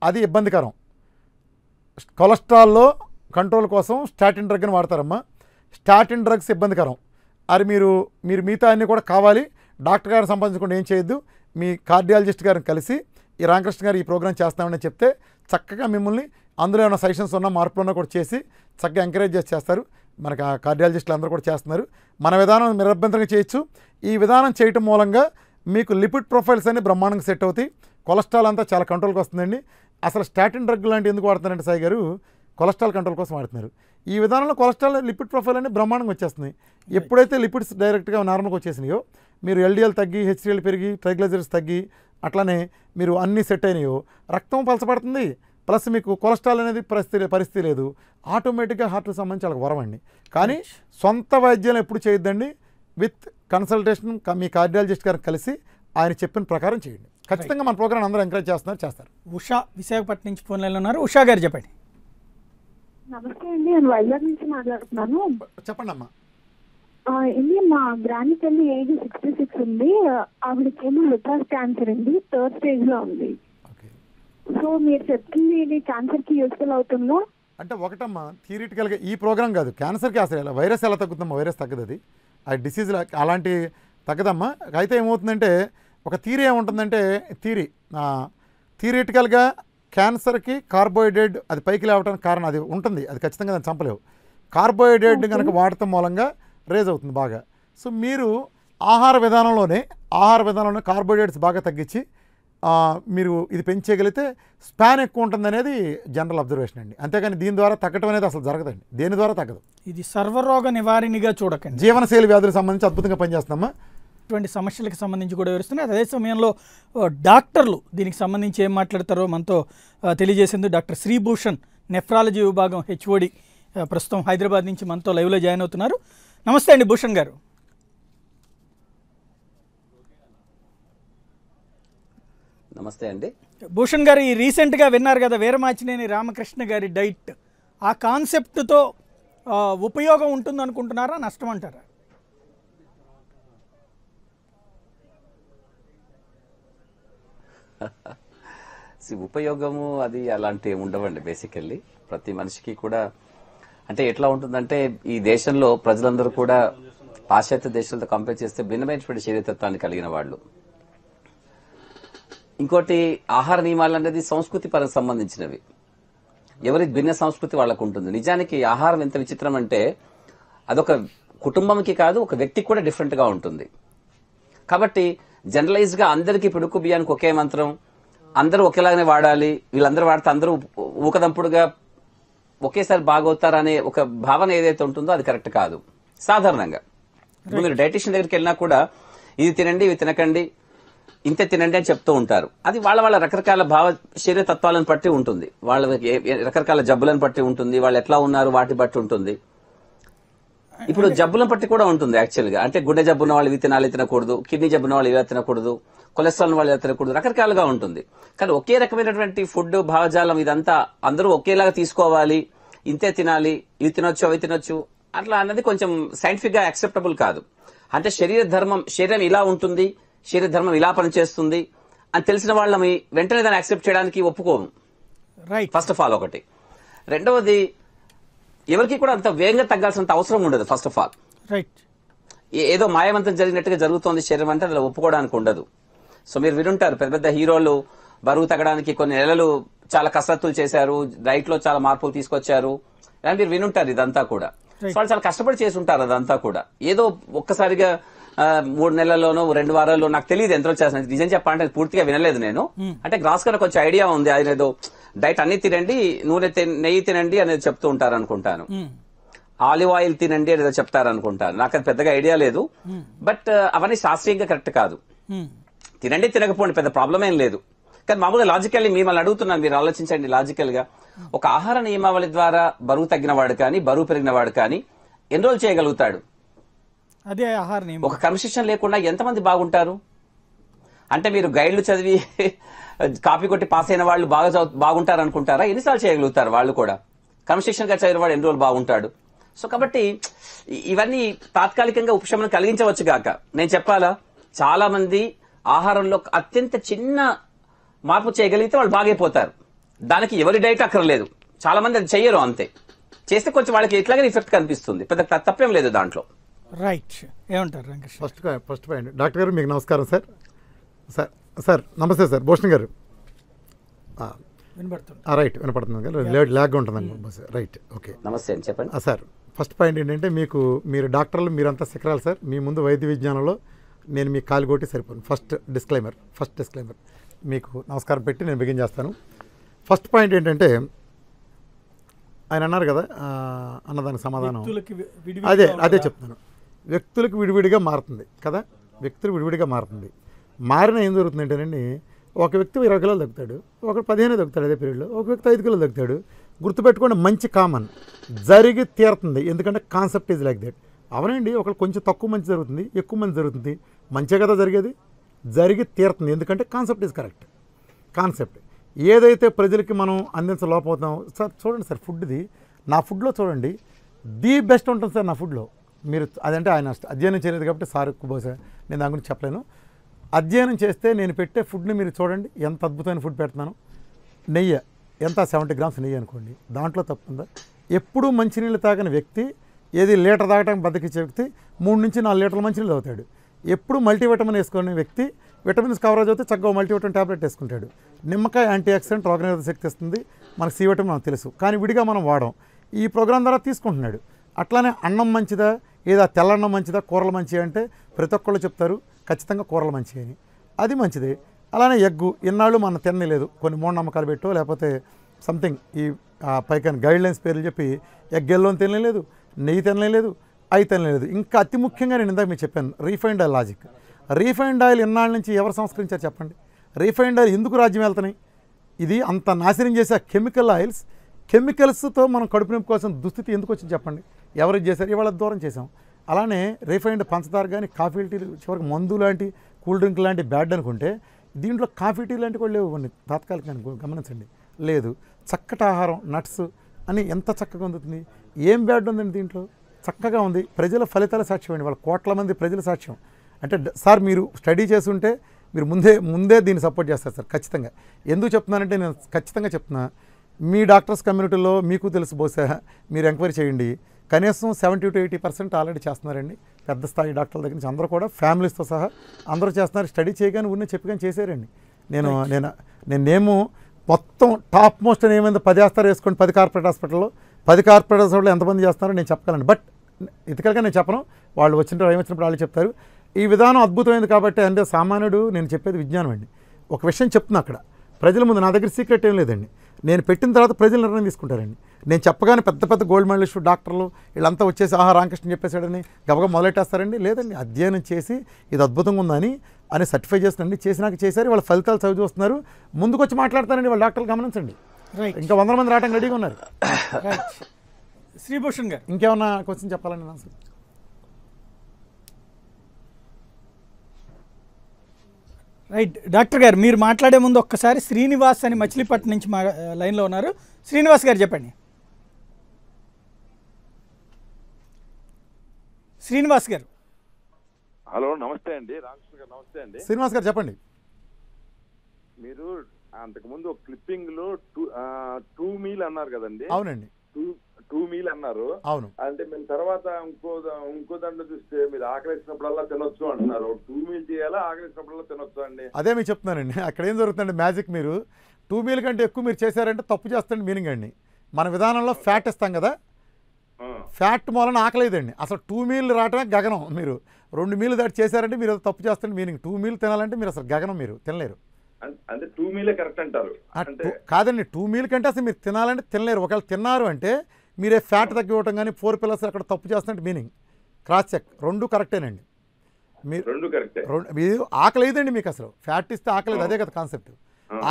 అది ఇబ్బందికరం. కొలెస్ట్రాల్లో కంట్రోల్ కోసం స్టాటిన్ డ్రగ్ని వాడతారమ్మా. స్టాటిన్ డ్రగ్స్ ఇబ్బందికరం. అది మీరు మిగతా అన్నీ కూడా కావాలి, డాక్టర్ గారిని సంపాదించకుండా ఏం చేయొద్దు. మీ కార్డియాలజిస్ట్ గారిని కలిసి ఈ రామకృష్ణ గారు ఈ ప్రోగ్రామ్ చేస్తామని చెప్తే చక్కగా మిమ్మల్ని అందులో ఏమైనా సజెషన్స్ ఉన్నా మార్పులు ఉన్నా కూడా చేసి చక్కగా ఎంకరేజ్ చేస్తారు. మనకు ఆ కార్డియాలజిస్టులు అందరూ కూడా చేస్తున్నారు. మన విధానం నిరభ్యంతరంగా చేయొచ్చు. ఈ విధానం చేయటం మూలంగా మీకు లిపిడ్ ప్రొఫైల్స్ అన్ని బ్రహ్మాండంగా సెట్ అవుతాయి, కొలెస్ట్రాల్ అంతా చాలా కంట్రోల్కి వస్తుందండి. అసలు స్టాటిన్ డ్రగ్ లాంటి ఎందుకు వాడుతున్నారంటే సాయి గారు, కొలెస్ట్రాల్ కంట్రోల్ కోసం వాడుతున్నారు. ఈ విధానంలో కొలెస్ట్రాల్ లిపిడ్ ప్రొఫైల్ అనేది బ్రహ్మాండంగా వచ్చేస్తుంది. ఎప్పుడైతే లిపిడ్స్ డైరెక్ట్గా నార్మల్గా వచ్చేసినాయో, మీరు ఎల్డిఎల్ తగ్గి, హెచ్డిఎల్ పెరిగి, ట్రైగ్లైజరిడ్స్ తగ్గి, అట్లానే మీరు అన్నీ సెట్ అయినాయో, రక్తం పలచబడుతుంది, ప్లస్ మీకు కొలెస్ట్రాల్ అనేది పరిస్థితి లేదు. ఆటోమేటిక్గా హార్ట్కి సంబంధించి వాళ్ళకి వరం అండి. కానీ సొంత వైద్యం ఎప్పుడు చేయొద్దండి. విత్ కన్సల్టేషన్ మీ కార్డియాలజిస్ట్ గారిని కలిసి ఆయన చెప్పిన ప్రకారం చేయండి. ఖచ్చితంగా మన ప్రోగ్రామ్ అందరూ ఎంకరేజ్ చేస్తారు. ఉషా విశాఖపట్నం నుంచి ఫోన్ లైన్లో ఉన్నారు. ఉషా గారు చెప్పండి. నమస్తే అండి, నేను వైజాగ్ నుంచి మాట్లాడుతున్నాను. చెప్పండి అమ్మా. ఇది మా గ్రాండ్ తల్లి ఏజ్ 66 ఉంది. ఆవిడకేమో లివర్ క్యాన్సర్ అండి, 3rd స్టేజ్ లో ఉంది. సో మీరు చెప్తుంది ఇది క్యాన్సర్ కి యూస్ఫుల్ అవుతుందో? అంటే ఒకటమ్మా, థియరిటికల్గా ఈ ప్రోగ్రామ్ కాదు, క్యాన్సర్కి అసలు ఎలా వైరస్ ఎలా తగ్గుతుందమ్మా? వైరస్ తగ్గదు, అది ఆ డిసీజ్ అలాంటి తగ్గదమ్మా. అయితే ఏమవుతుందంటే ఒక థియరీ ఏముంటుందంటే, థియరిటికల్గా క్యాన్సర్కి కార్బోహైడ్రేట్ అది పైకి లేవడానికి కారణం అది ఉంటుంది, అది ఖచ్చితంగా దాన్ని చంపలేవు. కార్బోహైడ్రేట్ కనుక వాడటం మూలంగా రేజ్ అవుతుంది బాగా. సో మీరు ఆహార విధానంలోనే కార్బోహైడ్రేట్స్ బాగా తగ్గించి మీరు ఇది పెంచేయగలిగితే స్పాన్ ఎక్కువ ఉంటుంది అనేది జనరల్ అబ్జర్వేషన్ అండి. అంతేగాని దీని ద్వారా తగ్గటం అనేది అసలు జరగదండి, దేని ద్వారా తగ్గదు. ఇది సర్వరోగ నివారణగా చూడకండి, జీవనశైలి వ్యాధులకు సంబంధించి అద్భుతంగా పనిచేస్తున్నామా. ఇటువంటి సమస్యలకు సంబంధించి కూడా వివరిస్తున్నారు. అదే సమయంలో డాక్టర్లు దీనికి సంబంధించి ఏం మాట్లాడతారో మనతో తెలియజేసింది డాక్టర్ శ్రీభూషణ్, నెఫ్రాలజీ విభాగం హెచ్ఓడి, ప్రస్తుతం హైదరాబాద్ నుంచి మనతో లైవ్లో జాయిన్ అవుతున్నారు. నమస్తే అండి భూషణ్ గారు. నమస్తే అండి. భూషణ్ గారు, ఈ రీసెంట్గా విన్నారు కదా వీరమాచినేని రామకృష్ణ గారి డైట్, ఆ కాన్సెప్ట్తో ఉపయోగం ఉంటుంది అనుకుంటున్నారా, నష్టం అంటారా? ఉపయోగము అది అలాంటివి ఉండవండి. బేసికల్లీ ప్రతి మనిషికి కూడా అంటే ఎట్లా ఉంటుందంటే, ఈ దేశంలో ప్రజలందరూ కూడా పాశ్చాత్య దేశాలతో కంపేర్ చేస్తే భిన్నమైనటువంటి శరీరతత్వాన్ని కలిగిన వాళ్ళు. ఇంకోటి, ఆహార నియమాలు అనేది సంస్కృతి పరంగా సంబంధించినవి. ఎవరి భిన్న సంస్కృతి వాళ్ళకు ఉంటుంది. నిజానికి ఆహారం ఎంత విచిత్రం అంటే, అదొక కుటుంబంకి కాదు, ఒక వ్యక్తికి కూడా డిఫరెంట్ గా ఉంటుంది. కాబట్టి జనరలైజ్ గా అందరికీ పిడుకు బియ్యానికి ఒకే మంత్రం, అందరూ ఒకేలాగానే వాడాలి, వీళ్ళందరూ వాడితే అందరూ ఊకదంపుడుగా ఒకేసారి బాగవుతారనే ఒక భావన ఏదైతే ఉంటుందో అది కరెక్ట్ కాదు. సాధారణంగా మీరు డైటీషియన్ దగ్గరికి వెళ్ళినా కూడా ఇది తినండి, ఇవి తినకండి, ఇంతే తినండి అని చెప్తూ ఉంటారు. అది వాళ్ళ రకరకాల శరీర తత్వాలను బట్టి ఉంటుంది, వాళ్ళ రకరకాల జబ్బులను బట్టి ఉంటుంది, వాళ్ళు ఎట్లా ఉన్నారు వాటి బట్టి ఉంటుంది. ఇప్పుడు జబ్బులను బట్టి కూడా ఉంటుంది యాక్చువల్ గా. అంటే గుండె జబ్బున్న వాళ్ళు ఇవి తినాలి, తినకూడదు, కిడ్నీ జబ్బున్న వాళ్ళు ఇవి తినకూడదు, కొలెస్ట్రాల్ వాళ్ళు తినకూడదు, రకరకాలుగా ఉంటుంది. కానీ ఒకే రకమైనటువంటి ఫుడ్ భావజాలం ఇదంతా అందరూ ఒకేలాగా తీసుకోవాలి, ఇంతే తినాలి, ఇవి తినొచ్చు, అవి తినొచ్చు అట్లా అన్నది కొంచెం సైంటిఫిక్ గా యాక్సెప్టబుల్ కాదు. అంటే శరీరం ఇలా ఉంటుంది, శరీర ధర్మం ఇలా పనిచేస్తుంది అని తెలిసిన వాళ్ళని వెంటనే దాన్ని యాక్సెప్ట్ చేయడానికి ఒప్పుకోము. ఫస్ట్ ఆఫ్ ఆల్ ఒకటి. రెండవది, ఎవరికి కూడా అంత వేగంగా తగ్గాల్సినంత అవసరం ఉండదు. ఫస్ట్ ఆఫ్ ఆల్ ఏదో మాయవంతం జరిగినట్టుగా జరుగుతోంది శరీరం అంటే అలా ఒప్పుకోవడానికి ఉండదు. సో మీరు వినుంటారు, పెద్ద పెద్ద హీరోలు బరువు తగ్గడానికి కొన్ని నెలలు చాలా కసరత్తులు చేశారు, డైట్ లో చాలా మార్పులు తీసుకొచ్చారు, అని మీరు వినుంటారు. ఇదంతా కూడా వాళ్ళు చాలా కష్టపడి చేసి ఉంటారు. అదంతా కూడా ఏదో ఒక్కసారిగా 3 నెలల్లోనో 2 వారాల్లో, నాకు తెలియదు ఎంత వచ్చేసిన, నిజం చెప్పాలంటే పూర్తిగా వినలేదు నేను. అంటే గ్రాస్ గా కొంచెం ఐడియా ఉంది, ఆయన ఏదో డైట్ అన్ని తినండి, నెయ్యి తినండి అనేది చెప్తూ ఉంటారు అనుకుంటాను, ఆలివ్ ఆయిల్ తినండి అనేది చెప్తారు అనుకుంటాను, నాకు అది పెద్దగా ఐడియా లేదు. బట్ అవన్నీ శాస్త్రీయంగా కరెక్ట్ కాదు. తినండి, తినకపోండి, పెద్ద ప్రాబ్లం ఏం లేదు. కానీ మామూలుగా లాజికల్లీ మిమ్మల్ని అడుగుతున్నాను, మీరు ఆలోచించండి లాజికల్ గా. ఒక ఆహార నియమావళి ద్వారా బరువు తగ్గిన వాడు కానీ బరువు పెరిగిన వాడు కానీ ఎన్ని రోజులు చేయగలుగుతాడు? అదే ఆహార నియమం. ఒక క్రమశిక్షణ లేకుండా ఎంతమంది బాగుంటారు? అంటే మీరు గైడ్లు చదివి కాపీ కొట్టి పాస్ అయిన వాళ్ళు బాగుంటారు అనుకుంటారా? ఎన్నిసార్లు చేయగలుగుతారు వాళ్ళు కూడా? క్రమశిక్షణగా చదివిన వాడు ఎన్ని రోజులు బాగుంటాడు? సో కాబట్టి ఇవన్నీ తాత్కాలికంగా ఉపశమనం కలిగించవచ్చు గాక, నేను చెప్పాలా, చాలా మంది ఆహారంలో అత్యంత చిన్న మార్పు చేయగలిగితే వాళ్ళు బాగైపోతారు. దానికి ఎవరి డైట్ అక్కర్లేదు, చాలా మంది అది చెయ్యరు, అంతే. చేస్తే కొంచెం వాళ్ళకి ఎట్లాగే ఎఫెక్ట్ కనిపిస్తుంది, పెద్ద తప్పేం లేదు దాంట్లో. రైట్, ఏమంటారు రంగేష్? First point. డాక్టర్ గారు మీకు నమస్కారం సార్. సార్ నమస్తే సార్. భూషణ్ గారు వినపడుతుంది? రైట్, వినపడుతుంది, లాగ్గా ఉంటుంది. రైట్, ఓకే, నమస్తే అండి, చెప్పండి సార్. ఫస్ట్ పాయింట్ ఏంటంటే, మీరు డాక్టర్లు మీరంతా శిఖరాలు సార్. మీ ముందు వైద్య విజ్ఞానంలో నేను మీకు కాలు కొట్టి సరిపోను. ఫస్ట్ డిస్క్లైమర్ మీకు నమస్కారం పెట్టి నేను బిగిన్ చేస్తాను. ఫస్ట్ పాయింట్ ఏంటంటే, ఆయన అన్నారు కదా అన్నదానికి సమాధానం వ్యక్తులకి అదే చెప్తాను. వ్యక్తులకు విడివిడిగా మారుతుంది కదా, వ్యక్తులు విడివిడిగా మారుతుంది. మారిన ఏం జరుగుతుందంటేనండి, ఒక వ్యక్తి 20 కిలోలు తగ్గుతాడు, ఒకడు 15 తగ్గుతాడు, అదే పీరియడ్లో ఒక వ్యక్తి 5 కిలోలు తగ్గుతాడు. గుర్తుపెట్టుకోండి, మంచి కామన్ జరిగి తీరుతుంది, ఎందుకంటే కాన్సెప్ట్ ఈజ్ లైక్ దట్. అవునండి, ఒకళ్ళు కొంచెం తక్కువ మంచి జరుగుతుంది, ఎక్కువ మంచి జరుగుతుంది, మంచిగా కదా జరిగేది, జరిగి తీరుతుంది, ఎందుకంటే కాన్సెప్ట్ ఈజ్ కరెక్ట్. కాన్సెప్ట్ ఏదైతే ప్రజలకి మనం అందించలేకపోతాం సార్. చూడండి సార్, ఫుడ్ది నా ఫుడ్లో చూడండి ది బెస్ట్ ఉంటుంది సార్ నా ఫుడ్లో. మీరు అదంటే ఆయన అధ్యయనం చేయలేదు కాబట్టి సార్ బహుశా నేను దాని గురించి చెప్పలేను. అధ్యయనం చేస్తే నేను పెట్టే ఫుడ్ని మీరు చూడండి, ఎంత అద్భుతమైన ఫుడ్ పెడుతున్నాను. నెయ్యి ఎంత 70 గ్రామ్స్ నెయ్యి అనుకోండి, దాంట్లో తప్పుందా? ఎప్పుడూ మంచినీళ్ళు తాగని వ్యక్తి, ఏది లీటర్ తాగడానికి బద్దకిచ్చే వ్యక్తి 3 నుంచి 4 లీటర్ల మంచినీళ్ళు తాగుతాడు. ఎప్పుడు మల్టీవిటమిన్ వేసుకునే వ్యక్తి విటమిన్స్ కవరేజ్ అవుతే చక్కగా మల్టీవిటమిన్ ట్యాబ్లెట్ వేసుకుంటాడు. నిమ్మకాయ యాంటీ ఆక్సిడెంట్, రోగనిరోధక శక్తి ఇస్తుంది, మనకు సి విటమిన్ మనకు తెలుసు, కానీ విడిగా మనం వాడం. ఈ ప్రోగ్రాం ద్వారా తీసుకుంటున్నాడు. అట్లానే అన్నం మంచిదా, ఏదా తెల్లన్నం మంచిదా, కూరలు మంచిగా అంటే ప్రతి ఒక్కళ్ళు చెప్తారు ఖచ్చితంగా కూరలు మంచి అని, అది మంచిదే. అలానే ఎగ్గు ఇన్నాళ్ళు మనం తినలేదు, కొన్ని మూఢనమ్మకాలు పెట్టో లేకపోతే సంథింగ్ ఈ పైకాని గైడ్లైన్స్ పేర్లు చెప్పి ఎగ్ ఎల్లోని తినలేదు, నెయ్యి తినలేదు, అవి తినలేదు. ఇంకా అతి ముఖ్యంగా నేను ఇందాక మీకు చెప్పాను refined oil logic. Refined oil ఇన్నాళ్ళ నుంచి ఎవరు సంస్కరించారు చెప్పండి? రీఫైండ్ ఆయిల్ ఎందుకు రాజ్యం వెళ్తున్నాయి? ఇది అంత నాశనం చేసే కెమికల్ ఆయిల్స్, కెమికల్స్తో మనం కడుపు నింపు కోసం దుస్థితి ఎందుకు వచ్చింది చెప్పండి? ఎవరు చేశారు? ఇవాళ దూరం చేసాం. అలానే రీఫైండ్ పంచదార కానీ కాఫీ టీలు చివరికి మందు లాంటి కూల్ డ్రింక్ లాంటి బ్యాడ్ అనుకుంటే దీంట్లో కాఫీ టీ లాంటి కూడా లేవు, కొన్ని తాత్కాలికంగా గమనించండి. లేదు, చక్కటి ఆహారం, నట్స్ అని ఎంత చక్కగా అందుతుంది. ఏం బ్యాడ్ ఉందండి దీంట్లో? చక్కగా ఉంది. ప్రజల ఫలితాల సాక్ష్యం అండి, వాళ్ళ కోట్ల మంది ప్రజల సాక్ష్యం. అంటే సార్ మీరు స్టడీ చేసి ఉంటే మీరు ముందే దీన్ని సపోర్ట్ చేస్తారు సార్ ఖచ్చితంగా. ఎందుకు చెప్తున్నానంటే నేను ఖచ్చితంగా చెప్తున్నా, మీ డాక్టర్స్ కమ్యూనిటీలో మీకు తెలుసు, బహుశా మీరు ఎంక్వైరీ చేయండి, కనీసం 70 to 80% ఆల్రెడీ చేస్తున్నారండి. పెద్ద స్థాయి డాక్టర్ల దగ్గర నుంచి అందరూ కూడా ఫ్యామిలీస్తో సహా అందరూ చేస్తున్నారు. స్టడీ చేయగానే ఉన్న చెప్పగానే చేశారండి. నేనేమో మొత్తం టాప్ మోస్ట్ అని ఏమైంది 10 వేస్తారు వేసుకోండి, 10 కార్పొరేట్ హాస్పిటల్లో 10 కార్పొరేట్ హాస్పిటల్లో ఎంతమంది చేస్తున్నారో నేను చెప్పగలను. బట్ ఇతకలుగా నేను చెప్పను, వాళ్ళు వచ్చినప్పుడు వాళ్ళు చెప్తారు. ఈ విధానం అద్భుతమైంది కాబట్టి, అంటే సామాన్యుడు నేను చెప్పేది విజ్ఞానం అండి. ఒక విషయం చెప్తున్నా అక్కడ ప్రజల ముందు, నా దగ్గర సీక్రెట్ ఏం లేదండి. నేను పెట్టిన తర్వాత ప్రజలు నిర్ణయం తీసుకుంటారండి. నేను చెప్పగానే పెద్ద గోల్డ్ మెడలిస్టు డాక్టర్లు వీళ్ళంతా వచ్చేసి రామకృష్ణ చెప్పేశాడని గబగబా మొదలెట్టేస్తారండి. లేదండి, అధ్యయనం చేసి ఇది అద్భుతంగా ఉందని అని సర్టిఫై చేస్తున్నాండి. చేసినాక చేశారు, వాళ్ళ ఫలితాలు చదివి చూస్తున్నారు, ముందుకు వచ్చి మాట్లాడతారండి వాళ్ళ డాక్టర్లు. గమనించండి, ఇంకా 100 మంది రావడానికి రెడీగా ఉన్నారు. శ్రీభూషణ్ గారు ఇంకేమన్నా క్వశ్చన్ చెప్పాలండి? నా సార్ రైట్. డాక్టర్ గారు మీరు మాట్లాడే ముందు ఒక్కసారి శ్రీనివాస్ అని మచిలీపట్నం నుంచి మా లైన్లో ఉన్నారు. శ్రీనివాస్ గారు చెప్పండి. శ్రీనివాస్ గారు. హలో, నమస్తే అండి. రామకృష్ణ గారు నమస్తే అండి. శ్రీనివాస్ గారు చెప్పండి. మీరు అంతకుముందు ఒక క్లిప్పింగ్ లో 2 మీల్ అన్నారు కదండి? అవునండి, 2 మీల్ అన్నారు. అవును. అంటే మేము తర్వాత ఇంకో దాంట్లో చూస్తే మీరు ఆకలిసినప్పుడల్లా తినొచ్చు అంటున్నారు. 2 మీల్ చేయాలా, ఆకలిసినప్పుడల్లా తినొచ్చు అండి? అదే మీకు చెప్తున్నానండి. అక్కడ ఏం జరుగుతుందండి మ్యాజిక్, మీరు 2 మీల్ కంటే ఎక్కువ మీరు చేశారంటే తప్పు చేస్తాండి మీనింగ్ అండి. మన విధానంలో ఫ్యాట్ ఇస్తాం కదా, ఫ్యాట్ మూలన ఆకలేదండి. అసలు 2 మీల్ రావటమే గగనం. మీరు 2 మీల్ దాటి చేశారంటే మీరు తప్పు చేస్తాండి మీనింగ్. 2 మీల్ తినాలంటే మీరు అసలు గగనం, మీరు తినలేరు. అంటే 2 మీలే కరెక్ట్ అంటారు? కాదండి, 2 మీల్ కంటే అసలు మీరు తినాలంటే తినలేరు. ఒకవేళ తిన్నారు అంటే మీరే ఫ్యాట్ తగ్గివ్వటం కానీ 4 పిల్లర్స్ అక్కడ తప్పు చేస్తున్నట్టు మీనింగ్. క్రాస్ చెక్, 2 కరెక్టేనండి. మీరు ఆకలేదండి, మీకు అసలు ఫ్యాట్ ఇస్తే ఆకలేదు, అదే కదా కాన్సెప్ట్.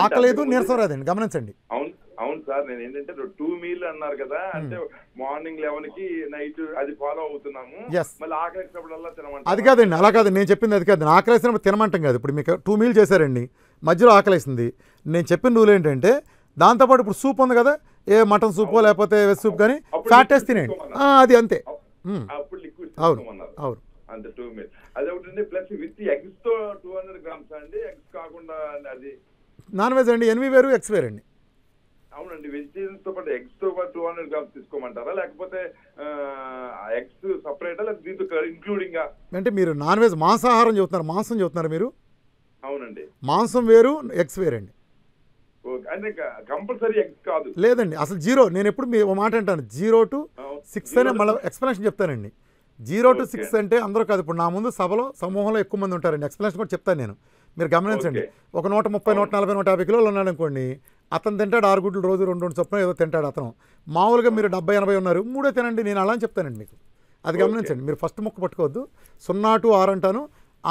ఆకలేదు, నీరసం రాదండి, గమనించండి. అవును సార్, నేను ఏంటంటే 2 మీల్ అన్నారు కదా, అంటే మార్నింగ్ 11 కి నైట్ అది ఫాలో అవుతున్నాము. మళ్ళీ ఆకలిసినప్పుడల్లా తినమంటారు? అది కాదండి, అలా కాదు నేను చెప్పింది, అది కాదు. ఆకలేసినప్పుడు తినమంటాం కాదు. ఇప్పుడు మీకు 2 మీల్ చేశారండి, మధ్యలో ఆకలేసింది, నేను చెప్పిన రూల్ ఏంటంటే దాంతోపాటు ఇప్పుడు సూప్ ఉంది కదా, ఏ మటన్ సూపో లేకపోతే వెజ్ సూప్ కానీ ఫ్యాట్ వేసి తినేయండి, అది అంతే. అవును అవును, అంతే 2 మీల్. అదొకటి ప్లస్ విత్ ఎగ్స్ తో 200 grams అండి, ఎగ్స్ కాకుండా అది నాన్ వెజ్ అండి, ఎన్వి వేరు ఎగ్స్ వేరండి. అవునండి, వెజిటేరియన్స్ తో పాటు ఎగ్స్ తో పాటు 200 grams తీసుకోమంటారా, లేకపోతే ఎగ్స్ సపరేటా, లేకపోతే దీంతో ఇంక్లూడింగ్? అంటే మీరు నాన్ వెజ్ మాంసాహారం చెబుతున్నారు, మాంసం చెబుతున్నారు మీరు? అవునండి, మాంసం వేరు ఎగ్స్ వేరండి. అంటే కంపల్సరీ ఎగ్స్ కాదు? లేదండి, అసలు 0. నేను ఎప్పుడు మీ మాట అంటాను 0 to 6 అనే మళ్ళీ ఎక్స్ప్లెనేషన్ చెప్తానండి. 0 to 6 అంటే అందరూ కాదు. ఇప్పుడు నా ముందు సభలో సమూహంలో ఎక్కువ మంది ఉంటారండి, ఎక్స్ప్లెనేషన్ కూడా చెప్తాను నేను, మీరు గమనించండి. ఒక 130, 140, 150 కిలోలు ఉన్నాడు అనుకోండి, అతను తింటాడు 6 గుడ్లు రోజు 2 చొప్పున ఏదో తింటాడు అతను. మామూలుగా మీరు 70-80 ఉన్నారు, 3 తినండి. నేను అలా అని చెప్తానండి మీకు. అది గమనించండి. మీరు ఫస్ట్ ముక్క పట్టుకోవద్దు. 0 to 6 అంటాను.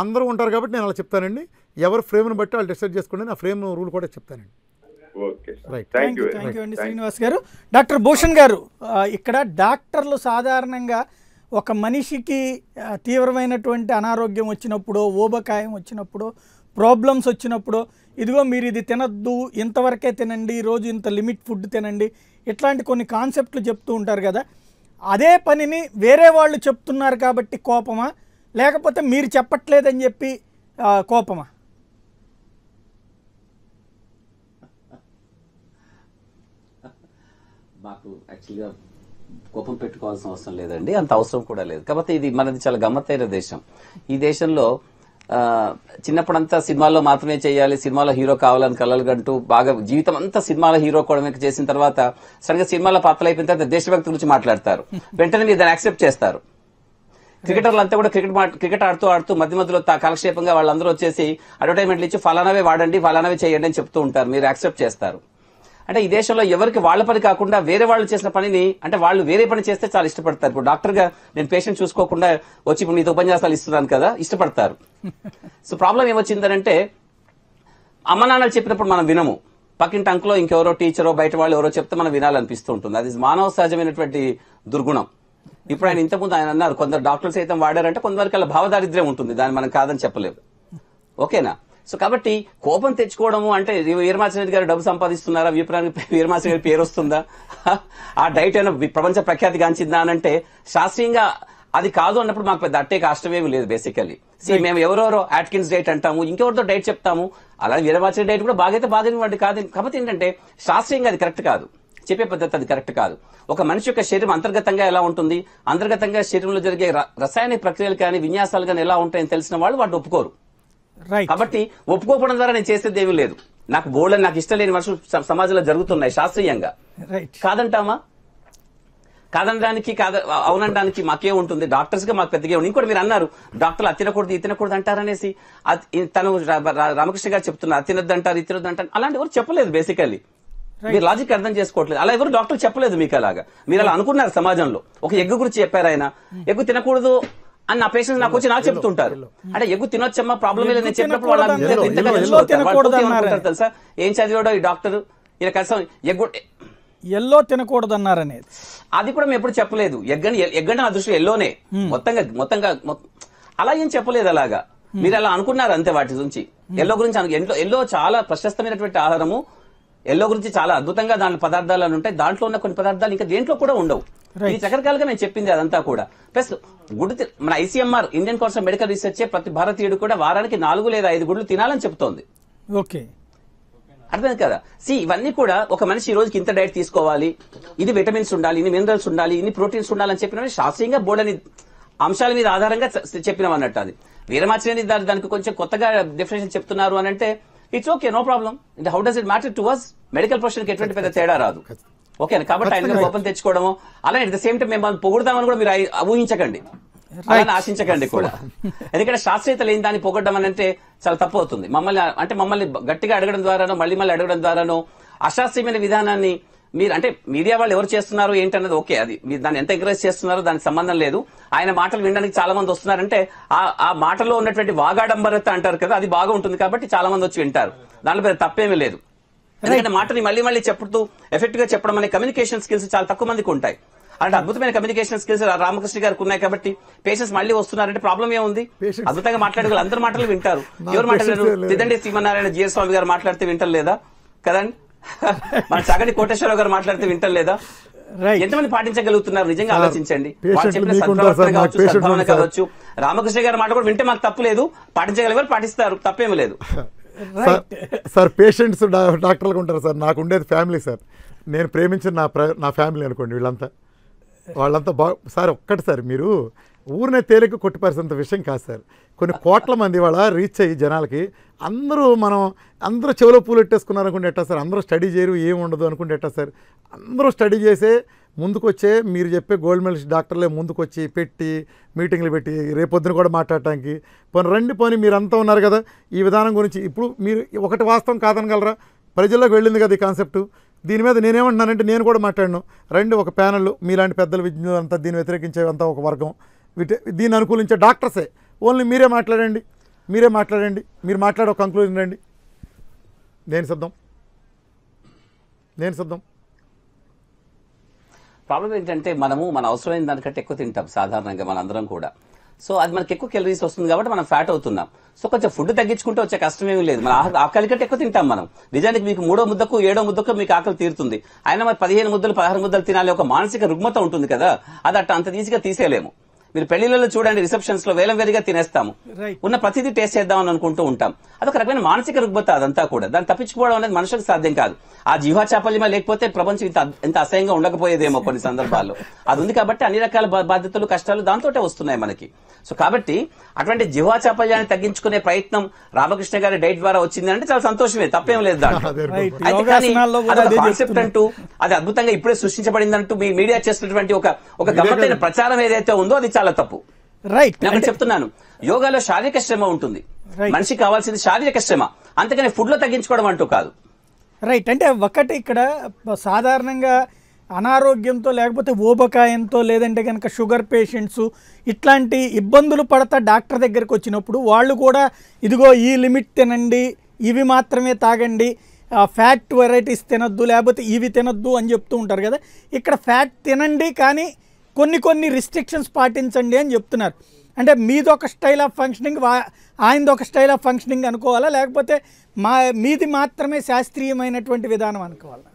అందరూ ఉంటారు కాబట్టి నేను అలా చెప్తానండి. ఎవరు ఫ్రేమ్ను బట్టి వాళ్ళు డిసైడ్ చేసుకోండి. నా ఫ్రేమ్ రూల్ కూడా చెప్తానండి. థ్యాంక్ యూ అండి శ్రీనివాస్ గారు. డాక్టర్ భూషణ్ గారు, ఇక్కడ డాక్టర్లు సాధారణంగా ఒక మనిషికి తీవ్రమైనటువంటి అనారోగ్యం వచ్చినప్పుడు, ఊబకాయం వచ్చినప్పుడు, ప్రాబ్లమ్స్ వచ్చినప్పుడు, ఇదిగో మీరు ఇది తినద్దు, ఇంతవరకే తినండి, రోజు ఇంత లిమిట్ ఫుడ్ తినండి, ఇట్లాంటి కొన్ని కాన్సెప్ట్లు చెప్తూ ఉంటారు కదా. అదే పనిని వేరే వాళ్ళు చెప్తున్నారు కాబట్టి కోపమా, లేకపోతే మీరు చెప్పట్లేదని చెప్పి కోపమా? మాకు యాక్చువల్గా కోపం పెట్టుకోవాల్సిన అవసరం లేదండి, అంత అవసరం కూడా లేదు. కాకపోతే ఇది మనది చాలా గమ్మత్తైన దేశం. ఈ దేశంలో చిన్నప్పుడంతా సినిమాల్లో మాత్రమే చేయాలి, సినిమాలో హీరో కావాలని కలలు కంటూ బాగా జీవితం అంతా సినిమాలో హీరో కూడా చేసిన తర్వాత సరిగ్గా సినిమాలో పాత్రలు అయిపోయిన తర్వాత దేశభక్తి గురించి మాట్లాడతారు. వెంటనే మీరు దాన్ని యాక్సెప్ట్ చేస్తారు. క్రికెటర్లు అంతా కూడా క్రికెట్ ఆడుతూ మధ్య మధ్యలో కాలక్షేపంగా వాళ్ళందరూ వచ్చేసి అడ్వర్టైజ్మెంట్లు ఇచ్చి ఫలానావే వాడండి, ఫలానావే చేయండి అని చెప్తూ ఉంటారు. మీరు యాక్సెప్ట్ చేస్తారు. అంటే ఈ దేశంలో ఎవరికి వాళ్ళ పని కాకుండా వేరే వాళ్ళు చేసిన పనిని, అంటే వాళ్ళు వేరే పని చేస్తే చాలా ఇష్టపడతారు. ఇప్పుడు డాక్టర్ గా నేను పేషెంట్ చూసుకోకుండా వచ్చి ఇప్పుడు మీతో ఉపన్యాసాలు ఇస్తున్నాను కదా, ఇష్టపడతారు. సో ప్రాబ్లం ఏమొచ్చిందనంటే, అమ్మ నాన్నలు చెప్పినప్పుడు మనం వినము. పక్కింటి అంకులో ఇంకెవరో టీచరో బయట వాళ్ళు ఎవరో చెప్తే మనం వినాలనిపిస్తూ ఉంటుంది. అది మానవ సహజమైనటువంటి దుర్గుణం. ఇప్పుడు ఆయన ఇంతకుముందు ఆయన అన్నారు, కొందరు డాక్టర్లు సైతం వాడారంటే కొందరికి అలా భావదారిద్ర్యం ఉంటుంది, దాన్ని మనం కాదని చెప్పలేము. ఓకేనా? సో కాబట్టి కోపం తెచ్చుకోవడము అంటే వీరమాచిరెడ్డి గారు డబ్బు సంపాదిస్తున్నారా, వీరమాచిరెడ్డి గారి పేరు వస్తుందా, ఆ డైట్ అయినా ప్రపంచ ప్రఖ్యాతి గాంచిందా అని అంటే శాస్త్రీయంగా అది కాదు అన్నప్పుడు మాకు పెద్ద అట్టే కష్టమేమి లేదు. బేసికల్లీ మేము ఎవరెవరో అట్కిన్స్ డైట్ అంటాము, ఇంకెవరితో డైట్ చెప్తాము. అలాగే వీరమాచిరెడ్డి డైట్ కూడా బాగైతే బాగా కాదు. కాబట్టి ఏంటంటే శాస్త్రీయంగా అది కరెక్ట్ కాదు, చెప్పే పద్ధతి అది కరెక్ట్ కాదు. ఒక మనిషి యొక్క శరీరం అంతర్గతంగా ఎలా ఉంటుంది, అంతర్గతంగా శరీరంలో జరిగే రసాయనిక ప్రక్రియలు కానీ విన్యాసాలు కానీ ఎలా ఉంటాయని తెలిసిన వాళ్ళు వాటిని ఒప్పుకోరు. కాబట్టి ఒప్పుకోవడం ద్వారా నేను చేసేది ఏమీ లేదు. నాకు బోల్డ్ నాకు ఇష్టం లేని మనుషులు సమాజంలో జరుగుతున్నాయి శాస్త్రీయంగా. కాదంటామా? కాదనడానికి అవునడానికి మాకే ఉంటుంది, డాక్టర్స్ గా మాకు పెద్దగా ఉంది. ఇంకోటి మీరు అన్నారు డాక్టర్లు అతినకూడదు ఇతినకూడదు అంటారనేసి. తను రామకృష్ణ గారు చెప్తున్నారు అతినొద్దు అంటారు ఇతినొద్దు అంటారు. అలాంటి ఎవరు చెప్పలేదు. బేసికల్లీ మీరు లాజిక్ అర్థం చేసుకోవట్లేదు. అలా ఎవరు డాక్టర్లు చెప్పలేదు మీకు. అలాగా మీరు అలా అనుకున్నారు. సమాజంలో ఒక ఎగ్గు గురించి చెప్పారు ఆయన, ఎగ్గు తినకూడదు అని నా పేషెంట్స్ నాకు వచ్చి నాకు చెప్తుంటారు. అంటే ఎగ్గు తినొచ్చమ్మా ప్రాబ్లం లేదు నేను చెప్పినప్పుడు వాళ్ళు తెలుసా ఏం చదివాడో ఈ డాక్టర్, ఈయన కనీసం ఎల్లో తినకూడదు అన్నారనేది అది కూడా మేము ఎప్పుడు చెప్పలేదు. ఎగ్గంటే నా దృష్టిలో ఎల్లోనే మొత్తంగా అలా ఏం చెప్పలేదు. అలాగా మీరు అలా అనుకున్నారు అంతే. వాటి గురించి ఎల్లో గురించి ఎల్లో చాలా ప్రశస్తమైనటువంటి ఆహారము. ఎల్లో గురించి చాలా అద్భుతంగా దాని పదార్థాలు అని ఉంటాయి. దాంట్లో ఉన్న కొన్ని పదార్థాలు ఇంకా దేంట్లో కూడా ఉండవు. ఈ రకరకాలుగా నేను చెప్పింది అదంతా కూడా. ప్లస్ గుడ్డు మన ICMR Indian council of medical research ప్రతి భారతీయుడు కూడా వారానికి 4 లేదా 5 గుడ్లు తినాలని చెప్తోంది. ఓకే, అర్థమైంది కదా. ఇవన్నీ కూడా ఒక మనిషి ఈ రోజుకి ఇంత డైట్ తీసుకోవాలి, ఇది విటమిన్స్ ఉండాలి, ఇన్ని మినరల్స్ ఉండాలి, ఇన్ని ప్రోటీన్స్ ఉండాలని చెప్పిన శాస్త్రీయంగా బోర్డని అంశాల మీద ఆధారంగా చెప్పినాం అన్నట్టు. అది వీరమాచిరెడ్డి దానికి కొంచెం కొత్తగా డిఫరెన్స్ చెప్తున్నారు అని అంటే it's okay, no problem. How does it matter to us? Medical profession కి ఎటువంటి పెద్ద తేడా రాదు. ఓకేనా? కాబట్టి ఆయన కోపం తెచ్చుకోవడము అలా ఎట్ ద సేమ్ టైం మేము పొగుడదామని కూడా మీరు ఊహించకండి, అలానే ఆశించకండి కూడా. ఎందుకంటే శాస్త్రీయత లేని దాన్ని పొగడ్డం అని అంటే చాలా తప్పు అవుతుంది. మమ్మల్ని గట్టిగా అడగడం ద్వారానో మళ్ళీ అడగడం ద్వారానో అశాస్త్రీయమైన విధానాన్ని మీరు అంటే మీడియా వాళ్ళు ఎవరు చేస్తున్నారు ఏంటన్నది ఓకే, అది మీరు దాన్ని ఎంత ఎంకరేజ్ చేస్తున్నారో దానికి సంబంధం లేదు. ఆయన మాటలు వినడానికి చాలా మంది వస్తున్నారంటే ఆ మాటలో ఉన్నటువంటి వాగాడంబరత అంటారు కదా, అది బాగా ఉంటుంది కాబట్టి చాలా మంది వచ్చి వింటారు. దాంట్లో పెద్ద తప్పేమీ లేదు. ఎందుకంటే మాటని మళ్ళీ చెప్పుతూ ఎఫెక్ట్ గా చెప్పడం అనే కమ్యూనికేషన్ స్కిల్స్ చాలా తక్కువ మందికి ఉంటాయి. అంటే అద్భుతమైన కమ్యూనికేషన్ స్కిల్స్ రామకృష్ణ గారికి ఉన్నాయి కాబట్టి పేషెంట్స్ మళ్ళీ వస్తున్నారంటే ప్రాబ్లం ఏముంది? అద్భుతంగా మాట్లాడగల అందరు మాటలు వింటారు. ఎవరు మాట్లాడారు? తిదండి శ్రీమన్నారాయణ జీఎస్ స్వామి గారు మాట్లాడితే వింటలేదా కదండి? మన చగటి కోటేశ్వరరావు గారు మాట్లాడితే వింటలేదా? ఎంతమంది పాటించగలుగుతున్నారు నిజంగా ఆలోచించండి. వాళ్ళు చెప్పిన సద్భావన కావచ్చు, సద్భావన కావచ్చు, రామకృష్ణ గారి మాట కూడా వింటే మాకు తప్పు లేదు, పాటించగలిగారు పాటిస్తారు, తప్పేమీ లేదు. సార్ పేషెంట్స్ డాక్టర్లుగా ఉంటారు సార్. నాకు ఉండేది ఫ్యామిలీ సార్. నేను ప్రేమించిన నా ఫ్యామిలీ అనుకోండి. వాళ్ళంతా సార్ ఒక్కటి సార్, మీరు ఊరినే తేలిక కొట్టిపరిసేంత విషయం కాదు సార్. కొన్ని కోట్ల మంది వాళ్ళ రీచ్ అయ్యి జనాలకి అందరూ చెవిలో పూలు పెట్టేసుకున్నారు అనుకుంటే ఎట్టా సార్? అందరూ స్టడీ చేయరు, ఏమి ఉండదు అనుకుంటే ఎట్టా సార్? అందరూ స్టడీ చేసే ముందుకొచ్చే మీరు చెప్పే గోల్డ్ మెడలిస్ట్ డాక్టర్లే ముందుకొచ్చి పెట్టి మీటింగ్లు పెట్టి రేపొద్దున కూడా మాట్లాడటానికి పోనీ మీరంతా ఉన్నారు కదా ఈ విధానం గురించి. ఇప్పుడు మీరు ఒకటి వాస్తవం కాదనగలరా? ప్రజల్లోకి వెళ్ళింది కదా ఈ కాన్సెప్ట్. దీని మీద నేనేమంటున్నానంటే, నేను కూడా మాట్లాడను, రండి ఒక ప్యానల్, మీలాంటి పెద్దల విజ్ఞులు అంతా, దీన్ని వ్యతిరేకించేంతా ఒక వర్గం, దీన్ని అనుకూలించే డాక్టర్సే, ఓన్లీ మీరే మాట్లాడండి, మీరు మాట్లాడే ఒక కంక్లూజన్ రండి. నేను సిద్ధం. ప్రాబ్లం ఏంటంటే మనము మన అవసరమైన దానికంటే ఎక్కువ తింటాం సాధారణంగా మనందరం కూడా. సో అది మనకి ఎక్కువ కెలరీస్ వస్తుంది కాబట్టి మనం ఫ్యాట్ అవుతున్నాం. సో కొంచెం ఫుడ్ తగ్గించుకుంటే వచ్చే కష్టం ఏమీ లేదు. మన ఆకలి కంటే ఎక్కువ తింటాం మనం. నిజానికి మీకు 3వ ముద్దకు 7వ ముద్దకు మీకు ఆకలి తీరుతుంది. అయినా మరి 15 ముద్దలు 16 ముద్దలు తినాలి, ఒక మానసిక రుగ్మత ఉంటుంది కదా, అది అంత ఈజీగా తీసేయలేము. మీరు పెళ్లిళ్ళలో చూడండి, రిసెప్షన్స్ లో వేలం వేదిగా తినేస్తాము, ఉన్న ప్రతిదీ టేస్ట్ చేద్దామని అనుకుంటూ ఉంటాం. అదొక రకమైన మానసిక రుగ్మత అదంతా కూడా. దాన్ని తప్పించుకోవడం అనేది మనుషులకు సాధ్యం కాదు. ఆ జీవా చాపల్యమే లేకపోతే ప్రపంచం ఇంత అసహ్యంగా ఉండకపోయేదేమో కొన్ని సందర్భాల్లో. అది ఉంది కాబట్టి అన్ని రకాల బాధ్యతలు కష్టాలు దాంతోటే వస్తున్నాయి మనకి. సో కాబట్టి అటువంటి జీవా చాపల్యాన్ని తగ్గించుకునే ప్రయత్నం రామకృష్ణ గారి డైట్ ద్వారా వచ్చింది అంటే చాలా సంతోషమే, తప్పేం లేదు దాంట్లో. అయితే కానీ అది కాన్సెప్ట్ అంటూ అది అద్భుతంగా ఇప్పుడే సృష్టించబడిందంటూ మీ మీడియా చేసినటువంటి ఒక గమ్మత్తైన ప్రచారం ఏదైతే ఉందో అది చాలా తప్పు. నేను చెప్తున్నాను, యోగాలో శారీరక శ్రమ ఉంటుంది, మనిషికి కావాల్సింది శారీరక శ్రమ, అంతేకాని ఫుడ్ లో తగ్గించుకోవడం అంటూ కాదు. రైట్. అంటే ఒకటి ఇక్కడ సాధారణంగా అనారోగ్యంతో లేకపోతే ఊబకాయంతో లేదంటే కనుక షుగర్ పేషెంట్స్ ఇట్లాంటి ఇబ్బందులు పడతా డాక్టర్ దగ్గరికి వచ్చినప్పుడు వాళ్ళు కూడా ఇదిగో ఈ లిమిట్ తినండి, ఇవి మాత్రమే తాగండి, ఫ్యాట్ వెరైటీస్ తినద్దు, లేకపోతే ఇవి తినద్దు అని చెప్తూ ఉంటారు కదా. ఇక్కడ ఫ్యాట్ తినండి కానీ కొన్ని రిస్ట్రిక్షన్స్ పాటించండి అని చెప్తున్నారు. అంటే మీదొక స్టైల్ ఆఫ్ ఫంక్షనింగ్, ఆయనది ఒక స్టైల్ ఆఫ్ ఫంక్షనింగ్ అనుకోవాలా, లేకపోతే మీది మాత్రమే శాస్త్రీయమైనటువంటి విధానం అనుకోవాలా?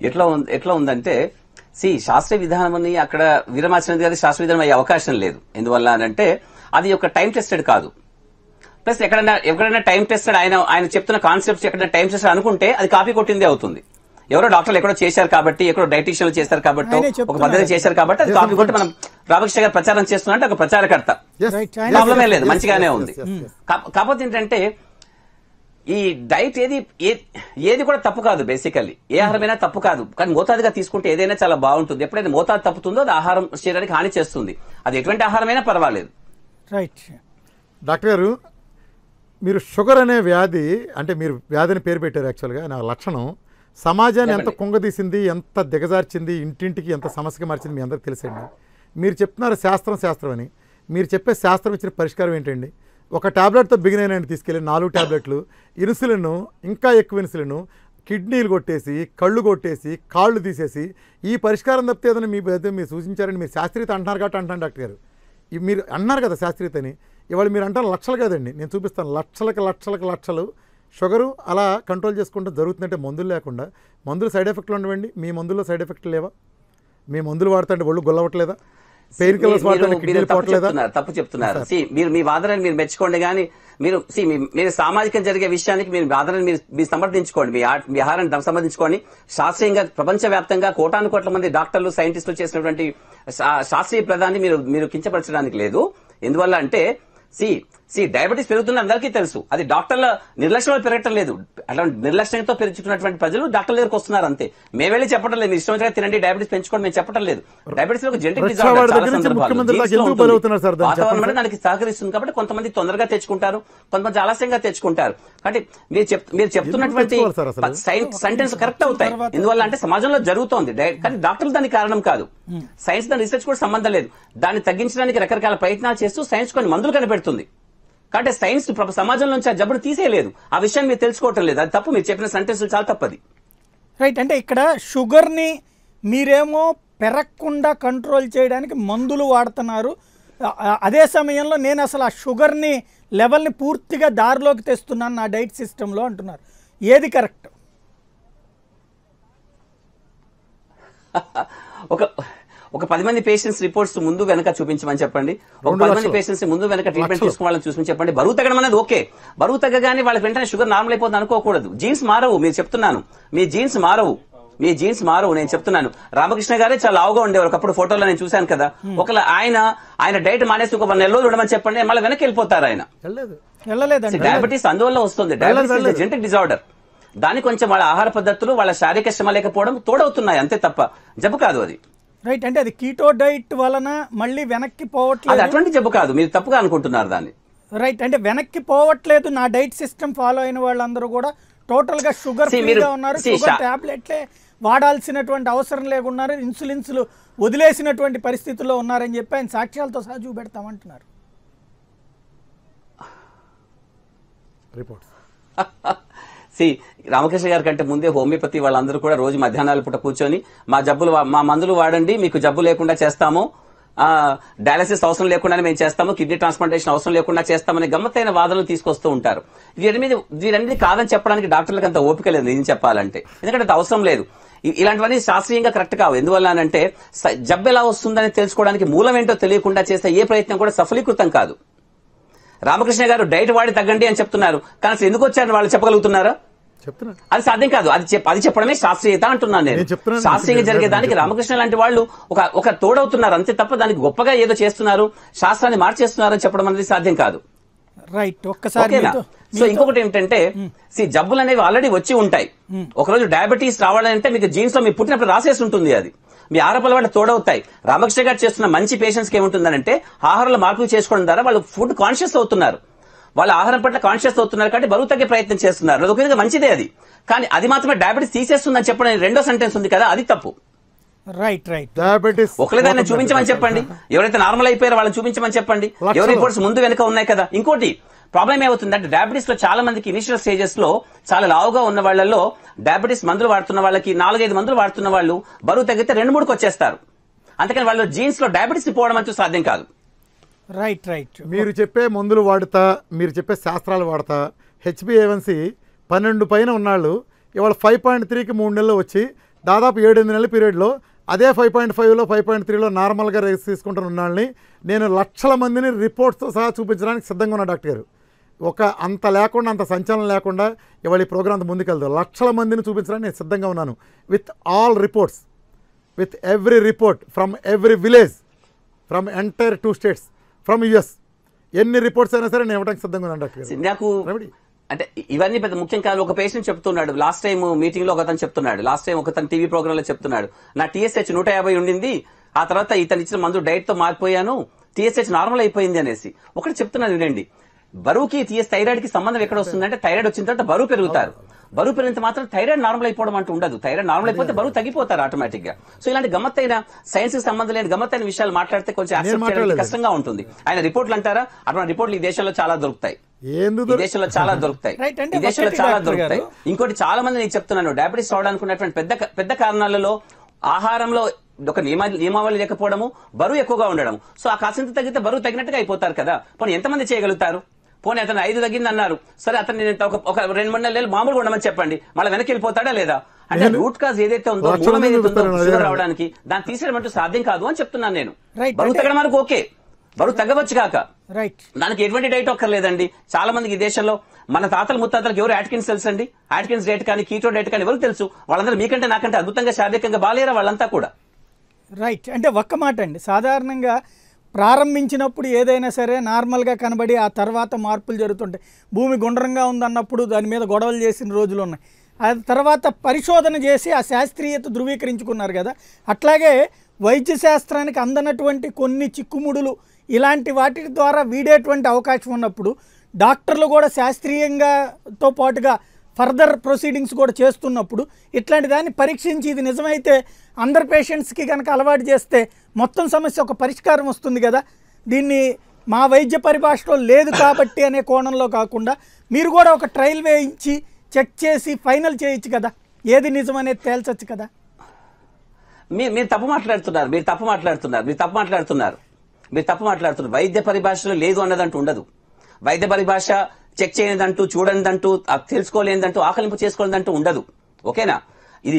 ఎట్లా ఉందంటే శాస్త్రీయ విధానం అని అక్కడ వీరమాచినేని గారి శాస్త్రీయ విధానం అయ్యే అవకాశం లేదు. ఎందువల్ల అంటే అది ఒక టైం టెస్టెడ్ కాదు. ప్లస్ ఎక్కడైనా టైం టెస్టెడ్ ఆయన చెప్తున్న కాన్సెప్ట్స్ ఎక్కడైనా టైం టెస్టెడ్ అనుకుంటే అది కాపీ కొట్టిందే అవుతుంది. ఎవరో డాక్టర్లు ఎక్కడో చేశారు కాబట్టి, ఎక్కడో డైటీషియన్లు చేశారు కాబట్టి, ఒక పద్ధతి చేశారు కాబట్టి అది కాపీ కొట్టి మనం రామకృష్ణ గారు ప్రచారం చేస్తున్నట్టు ఒక ప్రచారకర్త, ప్రాబ్లమే లేదు, మంచిగానే ఉంది. కాకపోతే ఏంటంటే ఈ డైట్ ఏది కూడా తప్పు కాదు. బేసికల్లీ ఏ ఆహారమైనా తప్పు కాదు, కానీ మోతాదుగా తీసుకుంటే ఏదైనా చాలా బాగుంటుంది. ఎప్పుడైనా మోతాదు తప్పుతుందో అది ఆహారం శరీరానికి హాని చేస్తుంది. అది ఎటువంటి ఆహారమైనా పర్వాలేదు. రైట్. డాక్టర్ గారు, మీరు షుగర్ అనే వ్యాధి, అంటే మీరు వ్యాధిని పేరు పెట్టారు, యాక్చువల్గా నా లక్షణం సమాజాన్ని ఎంత కుంగదీసింది, ఎంత దిగజార్చింది, ఇంటింటికి ఎంత సమస్యగా మార్చింది మీ అందరికి తెలుసండి. మీరు చెప్తున్నారు శాస్త్రం అని, మీరు చెప్పే శాస్త్రం ఇచ్చిన పరిష్కారం ఏంటండి? ఒక ట్యాబ్లెట్తో బిగినైనండి తీసుకెళ్ళి 4 ట్యాబ్లెట్లు, ఇన్సులిన్, ఇంకా ఎక్కువ ఇన్సులిన్, కిడ్నీలు కొట్టేసి, కళ్ళు కొట్టేసి, కాళ్ళు తీసేసి, ఈ పరిష్కారం తప్పితే ఏదైనా మీరు సూచించారని మీరు శాస్త్రీయత అంటున్నారు కాబట్టి అంటాను డాక్టర్ గారు. మీరు అన్నారు కదా శాస్త్రీయత అని, ఇవాళ మీరు అంటారు లక్షలు కాదండి, నేను చూపిస్తాను లక్షలు షుగరు అలా కంట్రోల్ చేసుకుంటూ జరుగుతుందంటే మందులు లేకుండా. మందులు సైడ్ ఎఫెక్ట్లు ఉండవండి, మీ మందుల్లో సైడ్ ఎఫెక్ట్లు లేవా? మీ మందులు వాడుతుంటే ఒళ్ళు గొల్లవట్లేదా? పెయిన్ కిల్లర్స్ వాడుతుంటే కిడ్నీలు పోవట్లేదా? తప్పు చెప్తున్నారు. మీరు మీ వాదనని మీరు మెచ్చుకోండి, కానీ మీరు సామాజికంగా జరిగే విషయానికి మీరు వాదనని మీరు సమర్థించుకోండి, మీ ఆహారాన్ని సమర్థించుకోండి. శాస్త్రీయంగా ప్రపంచవ్యాప్తంగా కోటాను కోట్ల మంది డాక్టర్లు, సైంటిస్టులు చేసినటువంటి శాస్త్రీయ ప్రధాన్ని మీరు కించపరచడానికి లేదు. ఎందువల్ల అంటే డయాబెటీస్ పెరుగుతున్న అందరికీ తెలుసు, అది డాక్టర్ల నిర్లక్ష్యంలో పెరగటం లేదు. అట్లా నిర్లక్ష్యంతో పెంచుకున్నటువంటి ప్రజలు డాక్టర్ల దగ్గరకు వస్తున్నారు అంతే. మేము వెళ్ళి చెప్పడం లేదు, మీరు ఇష్టం వచ్చినా తినండి డయాబెటీస్ పెంచుకోండి మేము చెప్పడం లేదు. డయాబెటీస్ ఒక జెనెటిక్ డిజార్డర్, చాలా సందర్భాలు వాతావరణం దానికి సహకరిస్తుంది కాబట్టి కొంతమంది తొందరగా తెచ్చుకుంటారు, కొంతమంది ఆలస్యంగా తెచ్చుకుంటారు. కాబట్టి మీరు చెప్తున్నటువంటి సెంటెన్స్ కరెక్ట్ అవుతాయి. ఎందువల్ల అంటే సమాజంలో జరుగుతోంది, కానీ డాక్టర్లు దానికి కారణం కాదు. సైన్స్ దాని రీసెర్చ్ కూడా సంబంధం లేదు. దాన్ని తగ్గించడానికి రకరకాల ప్రయత్నాలు చేస్తూ సైన్స్ కొన్ని మందులు కనిపెడుతుంది. కాబట్టి సైన్స్ సమాజం నుంచి ఆ జబ్బును తీసేయలేదు. ఆ విషయాన్ని మీరు తెలుసుకోవటం లేదు, అది తప్పు. మీరు చెప్పిన సెంటెన్స్ చాలా తప్పది. రైట్. అంటే ఇక్కడ షుగర్ని మీరేమో పెరగకుండా కంట్రోల్ చేయడానికి మందులు వాడుతున్నారు, అదే సమయంలో నేను అసలు ఆ షుగర్ని లెవెల్ని పూర్తిగా దారిలోకి తెస్తున్నాను నా డైట్ సిస్టంలో అంటున్నారు. ఏది కరెక్ట్? ఒక 10 మంది పేషెంట్స్ రిపోర్ట్స్ ముందు వెనక చూపించమని చెప్పండి. ఒక 10 మంది పేషెంట్స్ ముందు వెనక ట్రీట్మెంట్ తీసుకోవాలని చూసి చెప్పండి. బరువు తగ్గడం అనేది ఓకే, బరువు తగ్గగానే వాళ్ళకి వెంటనే షుగర్ నార్మల్ అయిపోతుంది అనుకోకూడదు. జీన్స్ మారవు, మీరు చెప్తున్నాను, మీ జీన్స్ మారవు నేను చెప్తున్నాను. రామకృష్ణ గారే చాలా లావుగా ఉండేవారు ఒకప్పుడు, ఫోటోలో నేను చూశాను కదా. ఒకవేళ ఆయన డైట్ మానేసి ఒక 1 నెల రోజులు ఉండమని చెప్పండి, మళ్ళీ వెనక్కి వెళ్ళిపోతారు ఆయన. డయాబెటీస్ అందువల్ల వస్తుంది, డయాబెటీస్ జెనెటిక్ డిజార్డర్. దాని కొంచెం వాళ్ళ ఆహార పద్ధతులు, వాళ్ళ శారీరక శ్రమ లేకపోవడం తోడవుతున్నాయి అంతే తప్ప జబ్బు కాదు అది. రైట్, అంటే అది కీటో డైట్ వలన మళ్ళీ వెనక్కి అది పోవట్లేదు. అటువంటి జబ్బు కాదు, మీరు తప్పుగా అనుకుంటున్నారు దాన్ని. రైట్, అంటే వెనక్కి పోవట్లేదు. నా డైట్ సిస్టమ్ ఫాలో అయిన వాళ్ళందరూ కూడా టోటల్ గా షుగర్ ఫ్రీగా ఉన్నారు, షుగర్ టాబ్లెట్లే వాడాల్సినటువంటి అవసరం లేకున్నారు, ఇన్సులిన్స్లు వదిలేసినటువంటి పరిస్థితుల్లో ఉన్నారని చెప్పి ఆయన సాక్ష్యాలతో సహా చూపెడతామంటున్నారు. రిపోర్ట్స్ రామకృష్ణ గారి కంటే ముందే హోమియోపతి వాళ్ళందరూ కూడా రోజు మధ్యాహ్నాల పూట కూర్చొని మా మందులు వాడండి, మీకు జబ్బు లేకుండా చేస్తాము, డయాలసిస్ అవసరం లేకుండానే మేము చేస్తాము, కిడ్నీ ట్రాన్స్ప్లాంటేషన్ అవసరం లేకుండా చేస్తామనే గమ్మత్తైన వాదనలు తీసుకొస్తూ ఉంటారు. వీరన్నిటి కాదని చెప్పడానికి డాక్టర్లకు అంత ఓపిక లేదు నేను చెప్పాలంటే, ఎందుకంటే అది అవసరం లేదు. ఇలాంటివన్నీ శాస్త్రీయంగా కరెక్ట్ కావు. ఎందువల్ల జబ్బు ఎలా వస్తుందని తెలుసుకోవడానికి మూలం ఏంటో తెలియకుండా చేసే ఏ ప్రయత్నం కూడా సఫలీకృతం కాదు. రామకృష్ణ గారు డైట్ వాడి తగ్గండి అని చెప్తున్నారు, కానీ అసలు ఎందుకు వచ్చారని వాళ్ళు చెప్పగలుగుతున్నారా? అది సాధ్యం కాదు. అది చెప్పడమే శాస్త్రీయత అంటున్నాను నేను. శాస్త్రీయంగా జరిగే దానికి రామకృష్ణ లాంటి వాళ్ళు ఒక తోడవుతున్నారు అంతే తప్ప దానికి గొప్పగా ఏదో చేస్తున్నారు, శాస్త్రాన్ని మార్చేస్తున్నారని చెప్పడం అనేది సాధ్యం కాదు. రైట్, ఒక్కసారి సో ఇంకొకటి ఏంటంటే జబ్బులు అనేవి ఆల్రెడీ వచ్చి ఉంటాయి. ఒకరోజు డయాబెటీస్ రావాలంటే మీకు జీన్స్ లో మీ పుట్టినప్పుడు రాసేసి ఉంటుంది, అది మీ ఆహారపు అలవాట్లు తోడవుతాయి. రామకృష్ణ గారు చేస్తున్న మంచి పేషెంట్స్ కి ఏముంటుందంటే ఆహారంలో మార్పులు చేసుకోవడం ద్వారా వాళ్ళు ఫుడ్ కాన్షియస్ అవుతున్నారు, వాళ్ళ ఆహారం పట్ల కాన్షియస్ అవుతున్నారు, కాబట్టి బరువు తగ్గే ప్రయత్నం చేస్తున్నారు. అది ఒక విధంగా మంచిదే అది, కానీ అది మాత్రమే డయాబెటీస్ తీసేస్తుందని చెప్పడం రెండో సెంటెన్స్ ఉంది కదా, అది తప్పు. రైట్ రైట్, డయాబెటీస్ ఒకరిదైనా చూపించమని చెప్పండి, ఎవరైతే నార్మల్ అయిపోయారో వాళ్ళని చూపించమని చెప్పండి, ఎవరి రిపోర్ట్స్ ముందు వెనుక ఉన్నాయి కదా. ఇంకోటి ప్రాబ్లం ఏమవుతుందంటే డయాబెటీస్ లో చాలా మందికి ఇనిషియల్ స్టేజెస్ లో చాలా లావుగా ఉన్న వాళ్ళలో డయాబెటీస్ మందులు వాడుతున్న వాళ్ళకి 4-5 మందులు వాడుతున్న వాళ్ళు బరువు తగ్గితే 2-3కి వచ్చేస్తారు. అందుకని వాళ్ళు జీన్స్ లో డయాబెటీస్ పోవడం అంటూ సాధ్యం కాదు. రైట్ రైట్, మీరు చెప్పే మందులు వాడుతా, మీరు చెప్పే శాస్త్రాలు వాడతా HbA1c 12 పైన ఉన్నాళ్ళు ఇవాళ 5.3కి 3 నెలలు వచ్చి దాదాపు 7-8 నెలల పీరియడ్లో అదే 5.5లో 5.3లో నార్మల్గా రేస్ తీసుకుంటున్న ఉన్నాళ్ళని నేను లక్షల మందిని రిపోర్ట్స్తో సహా చూపించడానికి సిద్ధంగా ఉన్నా డాక్టర్ గారు. అంత లేకుండా, అంత సంచలనం లేకుండా ఇవాళ ఈ ప్రోగ్రామ్ ముందుకెళ్తాం. లక్షల మందిని చూపించడానికి నేను సిద్ధంగా ఉన్నాను, with all reports, with every report from every village, from entire 2 states, from US. ఎన్ని రిపోర్ట్స్ అయినా సరే నేను ఇవ్వడానికి సిద్ధంగా ఉన్నాను డాక్టర్ గారు. నాకు అంటే ఇవన్నీ పెద్ద ముఖ్యం కాదు. ఒక పేషెంట్ చెప్తున్నాడు, లాస్ట్ టైం మీటింగ్ లో ఒకతను చెప్తున్నాడు, లాస్ట్ టైం ఒకతను టీవీ ప్రోగ్రామ్ లో చెప్తున్నాడు, నా TSH 150 ఉండింది, ఆ తర్వాత ఇతను ఇచ్చిన మందు డైట్ తో మారిపోయాను, TSH నార్మల్ అయిపోయింది అనేసి. ఒకటి చెప్తున్నాను వినండి, బరువుకి థైరాయిడ్ కి సంబంధం ఎక్కడ వస్తుందంటే థైరాయిడ్ వచ్చిన తర్వాత బరువు పెరుగుతారు, బరువు పెరిగినంత మాత్రం థైరాయిడ్ నార్మల్ అయిపోవడం అంటూ ఉండదు. థైరాయిడ్ నార్మల్ అయిపోతే బరువు తగ్గిపోతారు ఆటోమేటిక్ గా. సో ఇలాంటి గమ్మత్తైన సైన్స్ కి సంబంధం లేని గమ్మత్తైన విషయాలు మాట్లాడితే కొంచెం యాక్సెప్ట్ చేయడానికి కష్టంగా ఉంటుంది. ఆయన రిపోర్ట్లు అంటారా, అటువంటి రిపోర్ట్లు ఈ దేశంలో చాలా దొరుకుతాయి, ఈ దేశంలో చాలా దొరుకుతాయి, ఈ దేశంలో చాలా దొరుకుతాయి. ఇంకోటి చాలా మంది నేను చెప్తున్నాను, డయాబెటీస్ రావడానికి ఉన్నటువంటి పెద్ద కారణాలలో ఆహారంలో ఒక నియమావళి లేకపోవడము, బరువు ఎక్కువగా ఉండడం. సో ఆ కాసింత తగ్గితే బరువు తగినట్టుగా అయిపోతారు కదా. పోనీ ఎంతమంది చేయగలుగుతారు? పోనీ అతను 5 తగ్గింది అన్నారు, సరే అతను ఒక 2-3 నెలలు మామూలుగా ఉండమని చెప్పండి, మళ్ళీ వెనక్కి వెళ్ళిపోతాడా లేదా? అంటే రూట్ కాజ్ ఏదైతే ఉందో, మూలం ఏదైతే ఉందో షుగర్ రావడానికి, దాన్ని తీసేయడం అంటూ సాధ్యం కాదు అని చెప్తున్నాను నేను. బరువు తగ్గడం వరకు ఓకే, బరువు తగ్గవచ్చు కాక దానికి ఎటువంటి డైట్ ఒక్కర్లేదండి. చాలా మందికి ఈ దేశంలో మన తాతల ముత్తాతలకు ఎవరు యాట్కిన్స్ తెలుసు అండి? యాట్కిన్స్ డైట్ కానీ కీటో డైట్ కానీ ఎవరికి తెలుసు? వాళ్ళందరూ మీకంటే నాకంటే అద్భుతంగా శారీరకంగా బాలేరా వాళ్ళంతా కూడా. రైట్, అంటే ఒక్క మాట అండి, సాధారణంగా ప్రారంభించినప్పుడు ఏదైనా సరే నార్మల్గా కనబడి ఆ తర్వాత మార్పులు జరుగుతుంటాయి. భూమి గుండ్రంగా ఉందన్నప్పుడు దాని మీద గొడవలు చేసిన రోజులు ఉన్నాయి, ఆ తర్వాత పరిశోధన చేసి ఆ శాస్త్రీయత ధృవీకరించుకున్నారు కదా. అట్లాగే వైద్య శాస్త్రానికి అందనటువంటి కొన్ని చిక్కుముడులు ఇలాంటి వాటి ద్వారా వీడేటువంటి అవకాశం ఉన్నప్పుడు డాక్టర్లు కూడా శాస్త్రీయంగాతో పాటుగా ఫర్దర్ ప్రొసీడింగ్స్ కూడా చేస్తున్నప్పుడు ఇట్లాంటి దాన్ని పరీక్షించి ఇది నిజమైతే అందరు పేషెంట్స్కి కనుక అలవాటు చేస్తే మొత్తం సమస్య ఒక పరిష్కారం వస్తుంది కదా. దీన్ని మా వైద్య పరిభాషలో లేదు కాబట్టి అనే కోణంలో కాకుండా మీరు కూడా ఒక ట్రయల్ వేయించి చెక్ చేసి ఫైనల్ చేయొచ్చు కదా, ఏది నిజం అనేది తేల్చొచ్చు కదా. మీరు తప్పు మాట్లాడుతున్నారు. వైద్య పరిభాషలో లేదు అన్నదంటూ ఉండదు. వైద్య పరిభాష చెక్ చేయనిదంటూ, చూడనిదంటూ, తెలుసుకోలేనిదంటూ, ఆకలింపు చేసుకోలేదంటూ ఉండదు. ఓకేనా? ఇది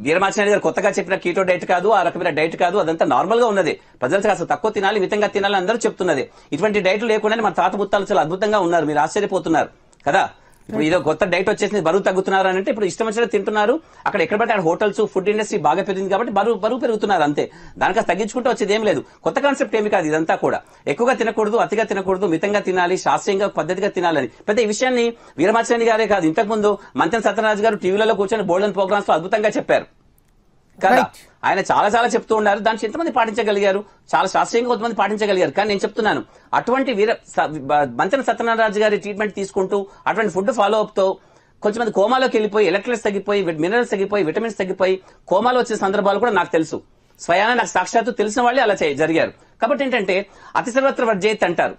వీరమాచార్య గారు కొత్తగా చెప్పిన కీటో డైట్ కాదు, ఆ రకమైన డైట్ కాదు, అదంతా నార్మల్ గా ఉన్నది. ప్రజలకు అసలు తక్కువ తినాలి, మితంగా తినాలి అందరూ చెప్తున్నది. ఇటువంటి డైట్లు లేకుండానే మన తాత ముత్తాలు చాలా అద్భుతంగా ఉన్నారు, మీరు ఆశ్చర్యపోతున్నారు కదా. ఇప్పుడు ఇదో కొత్త డైట్ వచ్చేసింది, బరువు తగ్గుతున్నారు అని అంటే ఇప్పుడు ఇష్టం వచ్చినట్టు తింటున్నారు. అక్కడ ఎక్కడ పడితే హోటల్స్, ఫుడ్ ఇండస్ట్రీ బాగా పెరిగింది కాబట్టి బరువు పెరుగుతున్నారు అంతే. దానికి తగ్గించుకుంటూ వచ్చేది ఏం లేదు, కొత్త కాన్సెప్ట్ ఏమి కాదు. ఇదంతా కూడా ఎక్కువగా తినకూడదు, అతిగా తినకూడదు, మితంగా తినాలి, శాస్త్రీయంగా పద్ధతిగా తినాలని పెద్ద ఈ విషయాన్ని వీరమాచార్య గారే కాదు, ఇంతకుముందు మంత్రి సత్యనారాయణ గారు టీవీలలో కూర్చొని బోల్డెన్ ప్రోగ్రామ్స్ లో అద్భుతంగా చెప్పారు. కదా. ఆయన చాలా చాలా చెప్తూ ఉన్నారు, దాన్ని ఎంతమంది పాటించగలిగారు? చాలా శాస్త్రీయంగా కొంతమంది పాటించగలిగారు. కానీ నేను చెప్తున్నాను, అటువంటి మంతెన సత్యనారాయణ గారి ట్రీట్మెంట్ తీసుకుంటూ అటువంటి ఫుడ్ ఫాలో అప్ తో కొంతమంది కోమాలోకి వెళ్ళిపోయి ఎలక్ట్రోలైట్స్ తగ్గిపోయి, మినరల్స్ తగ్గిపోయి, విటమిన్స్ తగ్గిపోయి కోమాలో వచ్చిన సందర్భాలు కూడా నాకు తెలుసు. స్వయాన నాకు సాక్షాత్తు తెలిసిన వాళ్ళే అలా జరిగారు. కాబట్టి ఏంటంటే అతి సర్వత్ర వర్జేత్ అంటారు.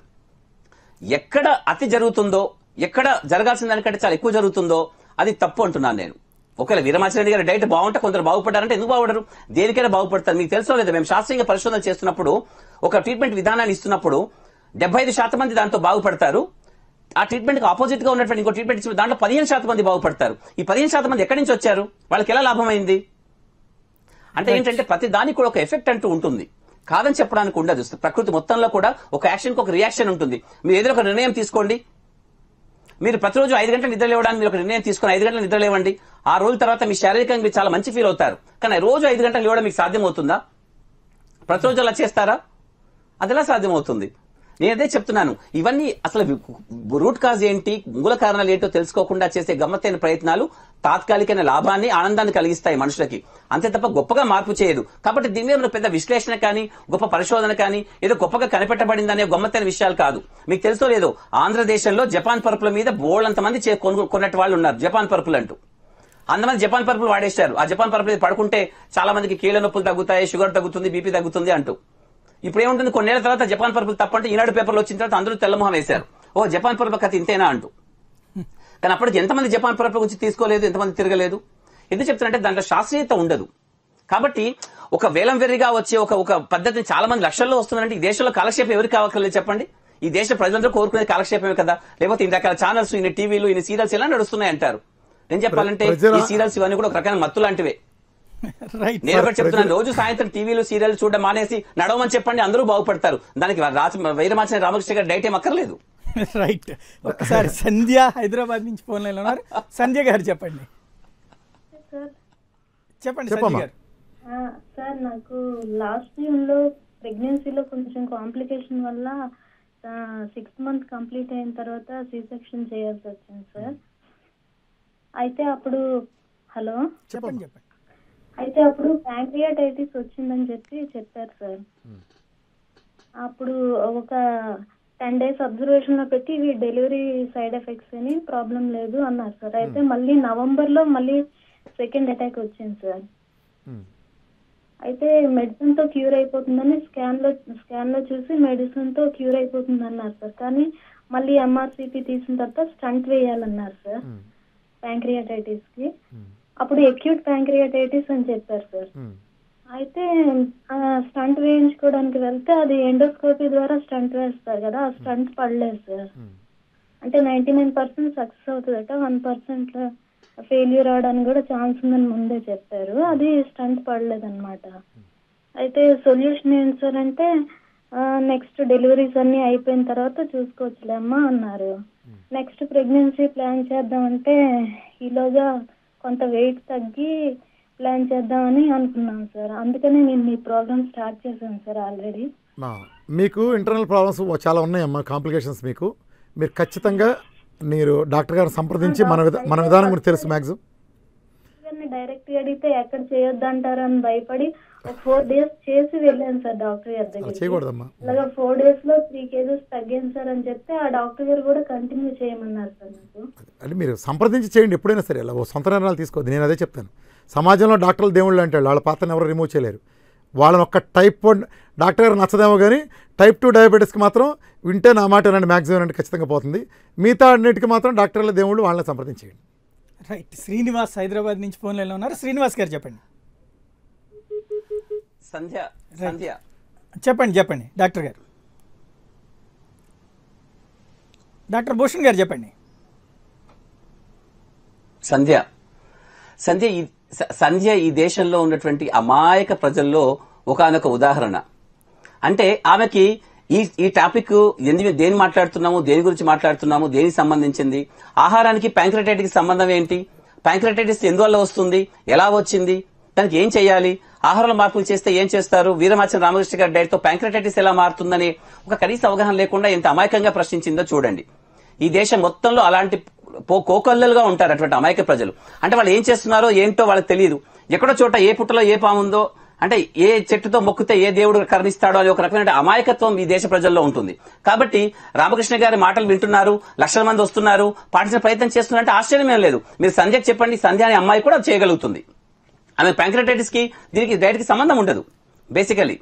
ఎక్కడ అతి జరుగుతుందో, ఎక్కడ జరగాల్సిన దానికంటే చాలా ఎక్కువ జరుగుతుందో అది తప్పు అంటున్నాను నేను. ఒకవేళ వీరమాచిరెడ్డి గారి డైట్ బాగుంటే కొందరు బాగుపడ్డారంటే ఎందుకు బాగుపడరు? దేనికైనా బాగుపడతారు. మీకు తెలుసో లేదా, మేము శాస్త్రీయ పరిశోధన చేస్తున్నప్పుడు ఒక ట్రీట్మెంట్ విధానాన్ని ఇస్తున్నప్పుడు 75% మంది దాంతో బాగుపడతారు. ఆ ట్రీట్మెంట్ కి ఆపోజిట్ గా ఉన్నటువంటి ఇంకో ట్రీట్మెంట్ ఇచ్చిన దాంట్లో 15% మంది బాగుపడతారు. ఈ 15% మంది ఎక్కడి నుంచి వచ్చారు? వాళ్ళకి ఎలా లాభమైంది? అంటే ఏంటంటే ప్రతి దానికి కూడా ఒక ఎఫెక్ట్ అంటూ ఉంటుంది, కాదని చెప్పడానికి ఉండదు. ప్రకృతి మొత్తంలో కూడా ఒక యాక్షన్ కి ఒక రియాక్షన్ ఉంటుంది. మీరు ఏదో ఒక నిర్ణయం తీసుకోండి. మీరు ప్రతిరోజు 5 గంటలు నిద్ర లేవడానికి మీరు ఒక నిర్ణయం తీసుకుని 5 గంటలు నిద్ర లేవండి. ఆ రోజు తర్వాత మీ శారీరకంగా మీరు చాలా మంచి ఫీల్ అవుతారు. కానీ రోజు 5 గంటలు లేవడం మీకు సాధ్యమవుతుందా? ప్రతిరోజు అలా చేస్తారా? అది ఎలా సాధ్యమవుతుంది? నేనదే చెప్తున్నాను. ఇవన్నీ అసలు రూట్ కాజ్ ఏంటి, మూల కారణాలు ఏంటో తెలుసుకోకుండా చేసే గమ్మత్తైన ప్రయత్నాలు తాత్కాలికమైన లాభాన్ని, ఆనందాన్ని కలిగిస్తాయి మనుషులకి, అంతే తప్ప గొప్పగా మార్పు చేయదు. కాబట్టి దీని మీద పెద్ద విశ్లేషణ కానీ, గొప్ప పరిశోధన కానీ, ఏదో గొప్పగా కనిపెట్టబడిందనే గమ్మత్తైన విషయాలు కాదు. మీకు తెలుసో లేదో, ఆంధ్రదేశంలో జపాన్ పరుపుల మీద బోల్డంత మంది కొన్నట్టు వాళ్ళు ఉన్నారు. జపాన్ పరుపులు అంటూ అంతమంది జపాన్ పరుపులు వాడేశారు. ఆ జపాన్ పరుపులు మీద పడుకుంటే చాలా మందికి కీళ్ళ నొప్పులు తగ్గుతాయి, షుగర్ తగ్గుతుంది, బీపీ తగ్గుతుంది అంటూ. ఇప్పుడు ఏముంటుంది, కొన్నేళ్ల తర్వాత జపాన్ పరుపులు తప్పంటే ఈనాడు పేపర్లు వచ్చిన తర్వాత అందరూ తెల్లమొహం వేశారు. ఓ జపాన్ పరుపుల కథ ఇంతేనా అంటూ. కానీ అప్పటికి ఎంతమంది జపాన్ పరుపుల గురించి తీసుకోలేదు, ఎంతమంది తిరగలేదు? ఎందుకు చెప్తున్నారంటే దాంట్లో శాస్త్రీయత ఉండదు. కాబట్టి ఒక వేలం వెర్రిగా వచ్చే ఒక పద్ధతిని చాలా మంది లక్షల్లో వస్తుందంటే ఈ దేశంలో కాలక్షేపం ఎవరికి కావక్కర్లేదు చెప్పండి? ఈ దేశ ప్రజలందరూ కోరుకునేది కాలక్షేపమే కదా. లేకపోతే ఇన్ని రకాల ఛానల్స్, ఇన్ని టీవీలు, ఇన్ని సీరియల్స్ ఎలా నడుస్తున్నాయి అంటారు. నేను చెప్పాలంటే ఈ సీరియల్స్ ఇవన్నీ కూడా ఒక రకమైన మత్తు లాంటివే. నేను ఒకటి చెప్తున్నాను, రోజు సాయంత్రం టీవీలు సీరియల్ చూడడం మానేసి నడవమని చెప్పండి, అందరూ బాగుపడతారు. దానికి వీరమాచిరెడ్డి రామకృష్ణ గారి డైట్ ఏం అక్కర్లేదు. రైట్. ఒకసారి సంధ్య హైదరాబాద్ నుంచి ఫోన్ లైన్ ఉన్నారు. సంధ్య గారు చెప్పండి. చెప్పండి సంధ్య గారు. సార్, నాకు లాస్ట్ జూన్లో ప్రెగ్నెన్సీలో కొంచెం కాంప్లికేషన్ వల్ల 6 months కంప్లీట్ అయిన తర్వాత సి సెక్షన్ చేయాల్సి వచ్చింది సార్. అయితే అప్పుడు చెప్పండి. అయితే అప్పుడు ప్యాంక్రియాటైటిస్ వచ్చిందని చెప్పారు సార్. అప్పుడు ఒక 10 days అబ్జర్వేషన్ లో పెట్టి ఇవి డెలివరీ సైడ్ ఎఫెక్ట్స్ అని ప్రాబ్లం లేదు అన్నారు సార్. అయితే మళ్ళీ నవంబర్లో మళ్ళీ సెకండ్ అటాక్ వచ్చింది సార్. అయితే మెడిసిన్ తో క్యూర్ అయిపోతుందని స్కాన్ లో చూసి మెడిసిన్ తో క్యూర్ అయిపోతుంది అన్నారు సార్. కానీ మళ్ళీ ఎంఆర్సిపి తీసిన తర్వాత స్టంట్ వేయాలన్నారు సార్ ప్యాంక్రియాటైటిస్ కి. అప్పుడు అక్యూట్ ప్యాంక్రియాటైటిస్ అని చెప్పారు సార్. అయితే స్టంట్ వేయించుకోవడానికి వెళ్తే అది ఎండోస్కోపీ ద్వారా స్టంట్ వేస్తారు కదా, ఆ స్టంట్ పడలేదు సార్. అంటే 99% సక్సెస్ అవుతుందట, 1% ఫెయిల్యూర్ అవడానికి కూడా ఛాన్స్ ఉందని ముందే చెప్పారు. అది స్టంట్ పడలేదన్నమాట. అయితే సొల్యూషన్ ఏంటి సార్ అంటే నెక్స్ట్ డెలివరీస్ అన్ని అయిపోయిన తర్వాత చూసుకోవచ్చులేమ్మా అన్నారు. నెక్స్ట్ ప్రెగ్నెన్సీ ప్లాన్ చేద్దామంటే ఈలోగా కొంత వెయిట్ తగ్గి ప్లాన్ చేద్దామని అనుకున్నాం సార్. అందుకనే నేను మీ ప్రోగ్రామ్ స్టార్ట్ చేశాను సార్ ఆల్రెడీ. మీకు ఇంటర్నల్ ప్రాబ్లమ్స్ చాలా ఉన్నాయమ్మా, కాంప్లికేషన్స్. మీరు ఖచ్చితంగా మీరు డాక్టర్ గారిని సంప్రదించి మన విధానం గురించి తెలుసు. మ్యాక్సిమం డైరెక్ట్ గా అడిగితే ఎక్కడ చేయొద్దంటారు అని భయపడి ఒక 4 days చేసి వెళ్ళాను సార్ డాక్టర్ గారి దగ్గరికి. చేయకూడదమ్మా. అలాగా 4 days లో 3 kgs తగ్గాను సార్ అని చెప్తే ఆ డాక్టర్ గారు కూడా కంటిన్యూ చేయమన్నారు సార్ నాకు. అంటే మీరు సంప్రదించి చేయండి ఎప్పుడైనా సరే. అలా సొంత నిర్ణయాలు తీసుకోవద్దు. నేను అదే చెప్తాను. సమాజంలో డాక్టర్లు దేవుళ్ళు అంటే వాళ్ళ పాత్రను ఎవరు రిమూవ్ చేయలేరు. వాళ్ళని ఒక్క టైప్ 1 డాక్టర్ గారు నచ్చదేమో కానీ టైప్ 2 డయాబెటీస్కి మాత్రం వింటే నా మాట వినండి, మ్యాక్సిమం అంటే ఖచ్చితంగా పోతుంది. మిగతా అన్నిటికీ మాత్రం డాక్టర్ల దేవుళ్ళు వాళ్ళని సంప్రదించేయండి. రైట్. శ్రీనివాస్ హైదరాబాద్ నుంచి ఫోన్ లైన్లో ఉన్నారు. శ్రీనివాస్ గారు చెప్పండి. చెప్పండి డాక్టర్ గారు. డాక్టర్ భూషణ్ గారు చెప్పండి. సంధ్య ఈ దేశంలో ఉన్నటువంటి అమాయక ప్రజల్లో ఒకానొక ఉదాహరణ. అంటే ఆమెకి ఈ టాపిక్ దేని మాట్లాడుతున్నాము, దేని గురించి మాట్లాడుతున్నాము, దేనికి సంబంధించింది, ఆహారానికి ప్యాంక్రియాటైటిస్ సంబంధం ఏంటి, ప్యాంక్రియాటైటిస్ ఎందువల్ల వస్తుంది, ఎలా వచ్చింది, దానికి ఏం చేయాలి, ఆహారంలో మార్పులు చేస్తే ఏం చేస్తారు, వీరమాచిరెడ్డి రామకృష్ణ గారి డైట్ తో ప్యాంక్రియాటైటిస్ ఎలా మారుతుందని ఒక కనీస అవగాహన లేకుండా ఎంత అమాయకంగా ప్రశ్నించిందో చూడండి. ఈ దేశం మొత్తంలో అలాంటి కోకొల్లలుగా ఉంటారు అటువంటి అమాయక ప్రజలు. అంటే వాళ్ళు ఏం చేస్తున్నారో ఏంటో వాళ్ళకి తెలియదు. ఎక్కడో చోట ఏ పుట్టలో ఏ పాముందో, అంటే ఏ చెట్టుతో మొక్కితే ఏ దేవుడు కరుణిస్తాడో అని ఒక రకమైన అమాయకత్వం ఈ దేశ ప్రజల్లో ఉంటుంది. కాబట్టి రామకృష్ణ గారి మాటలు వింటున్నారు, లక్షల మంది వస్తున్నారు, పాటించిన ప్రయత్నం చేస్తున్నారంటే ఆశ్చర్యమేం లేదు. మీరు సంధ్యకి చెప్పండి, సంధ్య అనే అమ్మాయి కూడా చేయగలుగుతుంది. ఆమె ప్యాంక్రటైటిస్ కి దీనికి డైట్ కి సంబంధం ఉండదు బేసికలీ.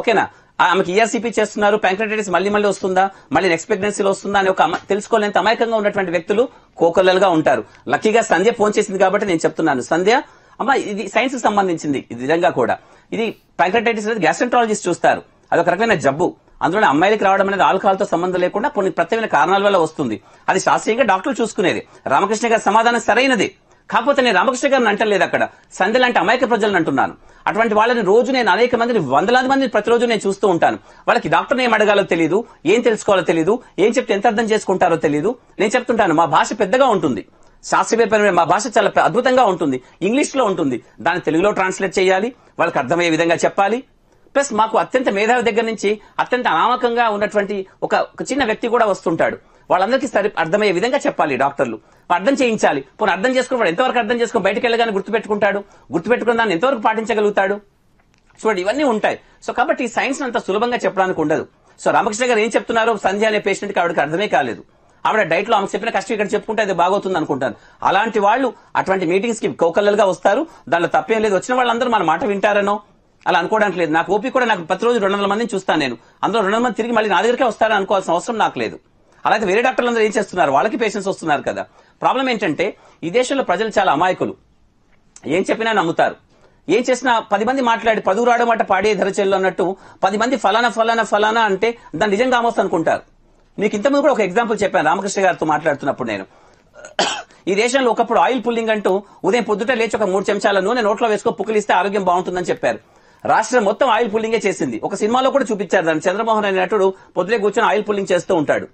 ఓకేనా? ఆమెకి ఈఆర్సీపీ చేస్తున్నారు, ప్యాంక్రటైటిస్ మళ్ళీ వస్తుందా, మళ్ళీ నెక్స్ట్ ప్రెగ్నెన్సీలో వస్తుందా అని ఒక తెలుసుకోలేంత అమాయకంగా ఉన్నటువంటి వ్యక్తులు కోకొల్లలుగా ఉంటారు. లక్కీగా సంధ్య ఫోన్ చేసింది కాబట్టి నేను చెప్తున్నాను, సంధ్య అమ్మ ఇది సైన్స్ కి సంబంధించింది, ఇది నిజంగా కూడా ఇది ప్యాంక్రటైటిస్ అనేది గ్యాస్ట్రెంట్రాలజిస్ట్ చూస్తారు, అదొక రకమైన జబ్బు. అందులో అమ్మాయిలకి రావడం అనేది ఆల్కహాల్ తో సంబంధం లేకుండా కొన్ని ప్రత్యేకమైన కారణాల వల్ల వస్తుంది. అది శాస్త్రీయంగా డాక్టర్లు చూసుకునేది. రామకృష్ణ గారి సమాధానం సరైనది. కాకపోతే నేను రామకృష్ణ గారిని అంటలేదు, అక్కడ సంధ్య లాంటి అమాయక ప్రజలను అంటున్నాను. అటువంటి వాళ్ళని రోజు నేను అనేక మందిని, వందలాది మందిని ప్రతిరోజు నేను చూస్తూ ఉంటాను. వాళ్ళకి డాక్టర్ని ఏం అడగాలో తెలియదు, ఏం తెలుసుకోవాలో తెలియదు, ఏం చెప్తే ఎంత అర్థం చేసుకుంటారో తెలియదు. నేను చెప్తుంటాను, మా భాష పెద్దగా ఉంటుంది, శాస్త్రీయపరమైన మా భాష చాలా అద్భుతంగా ఉంటుంది, ఇంగ్లీష్ లో ఉంటుంది, దాన్ని తెలుగులో ట్రాన్స్లేట్ చేయాలి, వాళ్ళకి అర్థమయ్యే విధంగా చెప్పాలి. ప్లస్ మాకు అత్యంత మేధావి దగ్గర నుంచి అత్యంత అనామకంగా ఉన్నటువంటి ఒక చిన్న వ్యక్తి కూడా వస్తుంటాడు. వాళ్ళందరికీ అర్థమయ్యే విధంగా చెప్పాలి డాక్టర్లు, అర్థం చేయించాలి. పోనీ అర్థం చేసుకుని వాడు ఎంతవరకు అర్థం చేసుకుని బయటకు వెళ్ళగానే గుర్తుపెట్టుకుంటాడు, గుర్తుపెట్టుకుని దాన్ని ఎంతవరకు పాటించగలుగుతాడు? చూడండి, ఇవన్నీ ఉంటాయి. సో కాబట్టి సైన్స్ అంత సులభంగా చెప్పడానికి ఉండదు. సో రామకృష్ణ గారు ఏం చెప్తున్నారో సంధ్య అనే పేషెంట్ కి ఆవిడకి అర్థమే కాలేదు. ఆవిడ డైట్ లో ఆమెకు చెప్పిన కష్టం ఇక్కడ చెప్పుకుంటే అది బాగవుతుంది అనుకుంటాను. అలాంటి వాళ్ళు అటువంటి మీటింగ్స్ కి కోకల్లలుగా వస్తారు, దానిలో తప్పేం లేదు. వచ్చిన వాళ్ళందరూ మన మాట వింటారనో అలా అనుకోవడానికి లేదు. నాకు ఓపీ కూడా, నాకు ప్రతిరోజు 200 మందిని చూస్తాను నేను, అందులో 200 మంది తిరిగి మళ్ళీ నా దగ్గరికే వస్తారని అనుకోవాల్సిన అవసరం నాకు లేదు. అలాగే వేరే డాక్టర్లు అందరూ ఏం చేస్తున్నారు, వాళ్ళకి పేషెంట్స్ వస్తున్నారు కదా. ప్రాబ్లం ఏంటంటే ఈ దేశంలో ప్రజలు చాలా అమాయకులు, ఏం చెప్పినా నమ్ముతారు. ఏం చేసినా 10 మంది మాట్లాడి 10 రాడు మాట పాడే ధరచెల్లు అన్నట్టు 10 మంది ఫలానా ఫలానా ఫలానా అంటే దాన్ని నిజంగా ఆమోస్ అనుకుంటారు. మీకు ఇంతకుముందు కూడా ఒక ఎగ్జాంపుల్ చెప్పాను రామకృష్ణ గారితో మాట్లాడుతున్నప్పుడు. నేను ఈ దేశంలో ఒకప్పుడు ఆయిల్ పుల్లింగ్ అంటూ ఉదయం పొద్దుట లేచి ఒక 3 చెంచాల నూనె నోట్లో వేసుకో పుకిలిస్తే ఆరోగ్యం బాగుంటుందని చెప్పారు. రాష్ట్రం మొత్తం ఆయిల్ పుల్లింగే చేసింది. ఒక సినిమాలో కూడా చూపించారు దాన్ని. చంద్రమోహన్ అనే నటుడు పొద్దునే కూర్చొని ఆయిల్ పుల్లింగ్ చేస్తూ ఉంటాడు.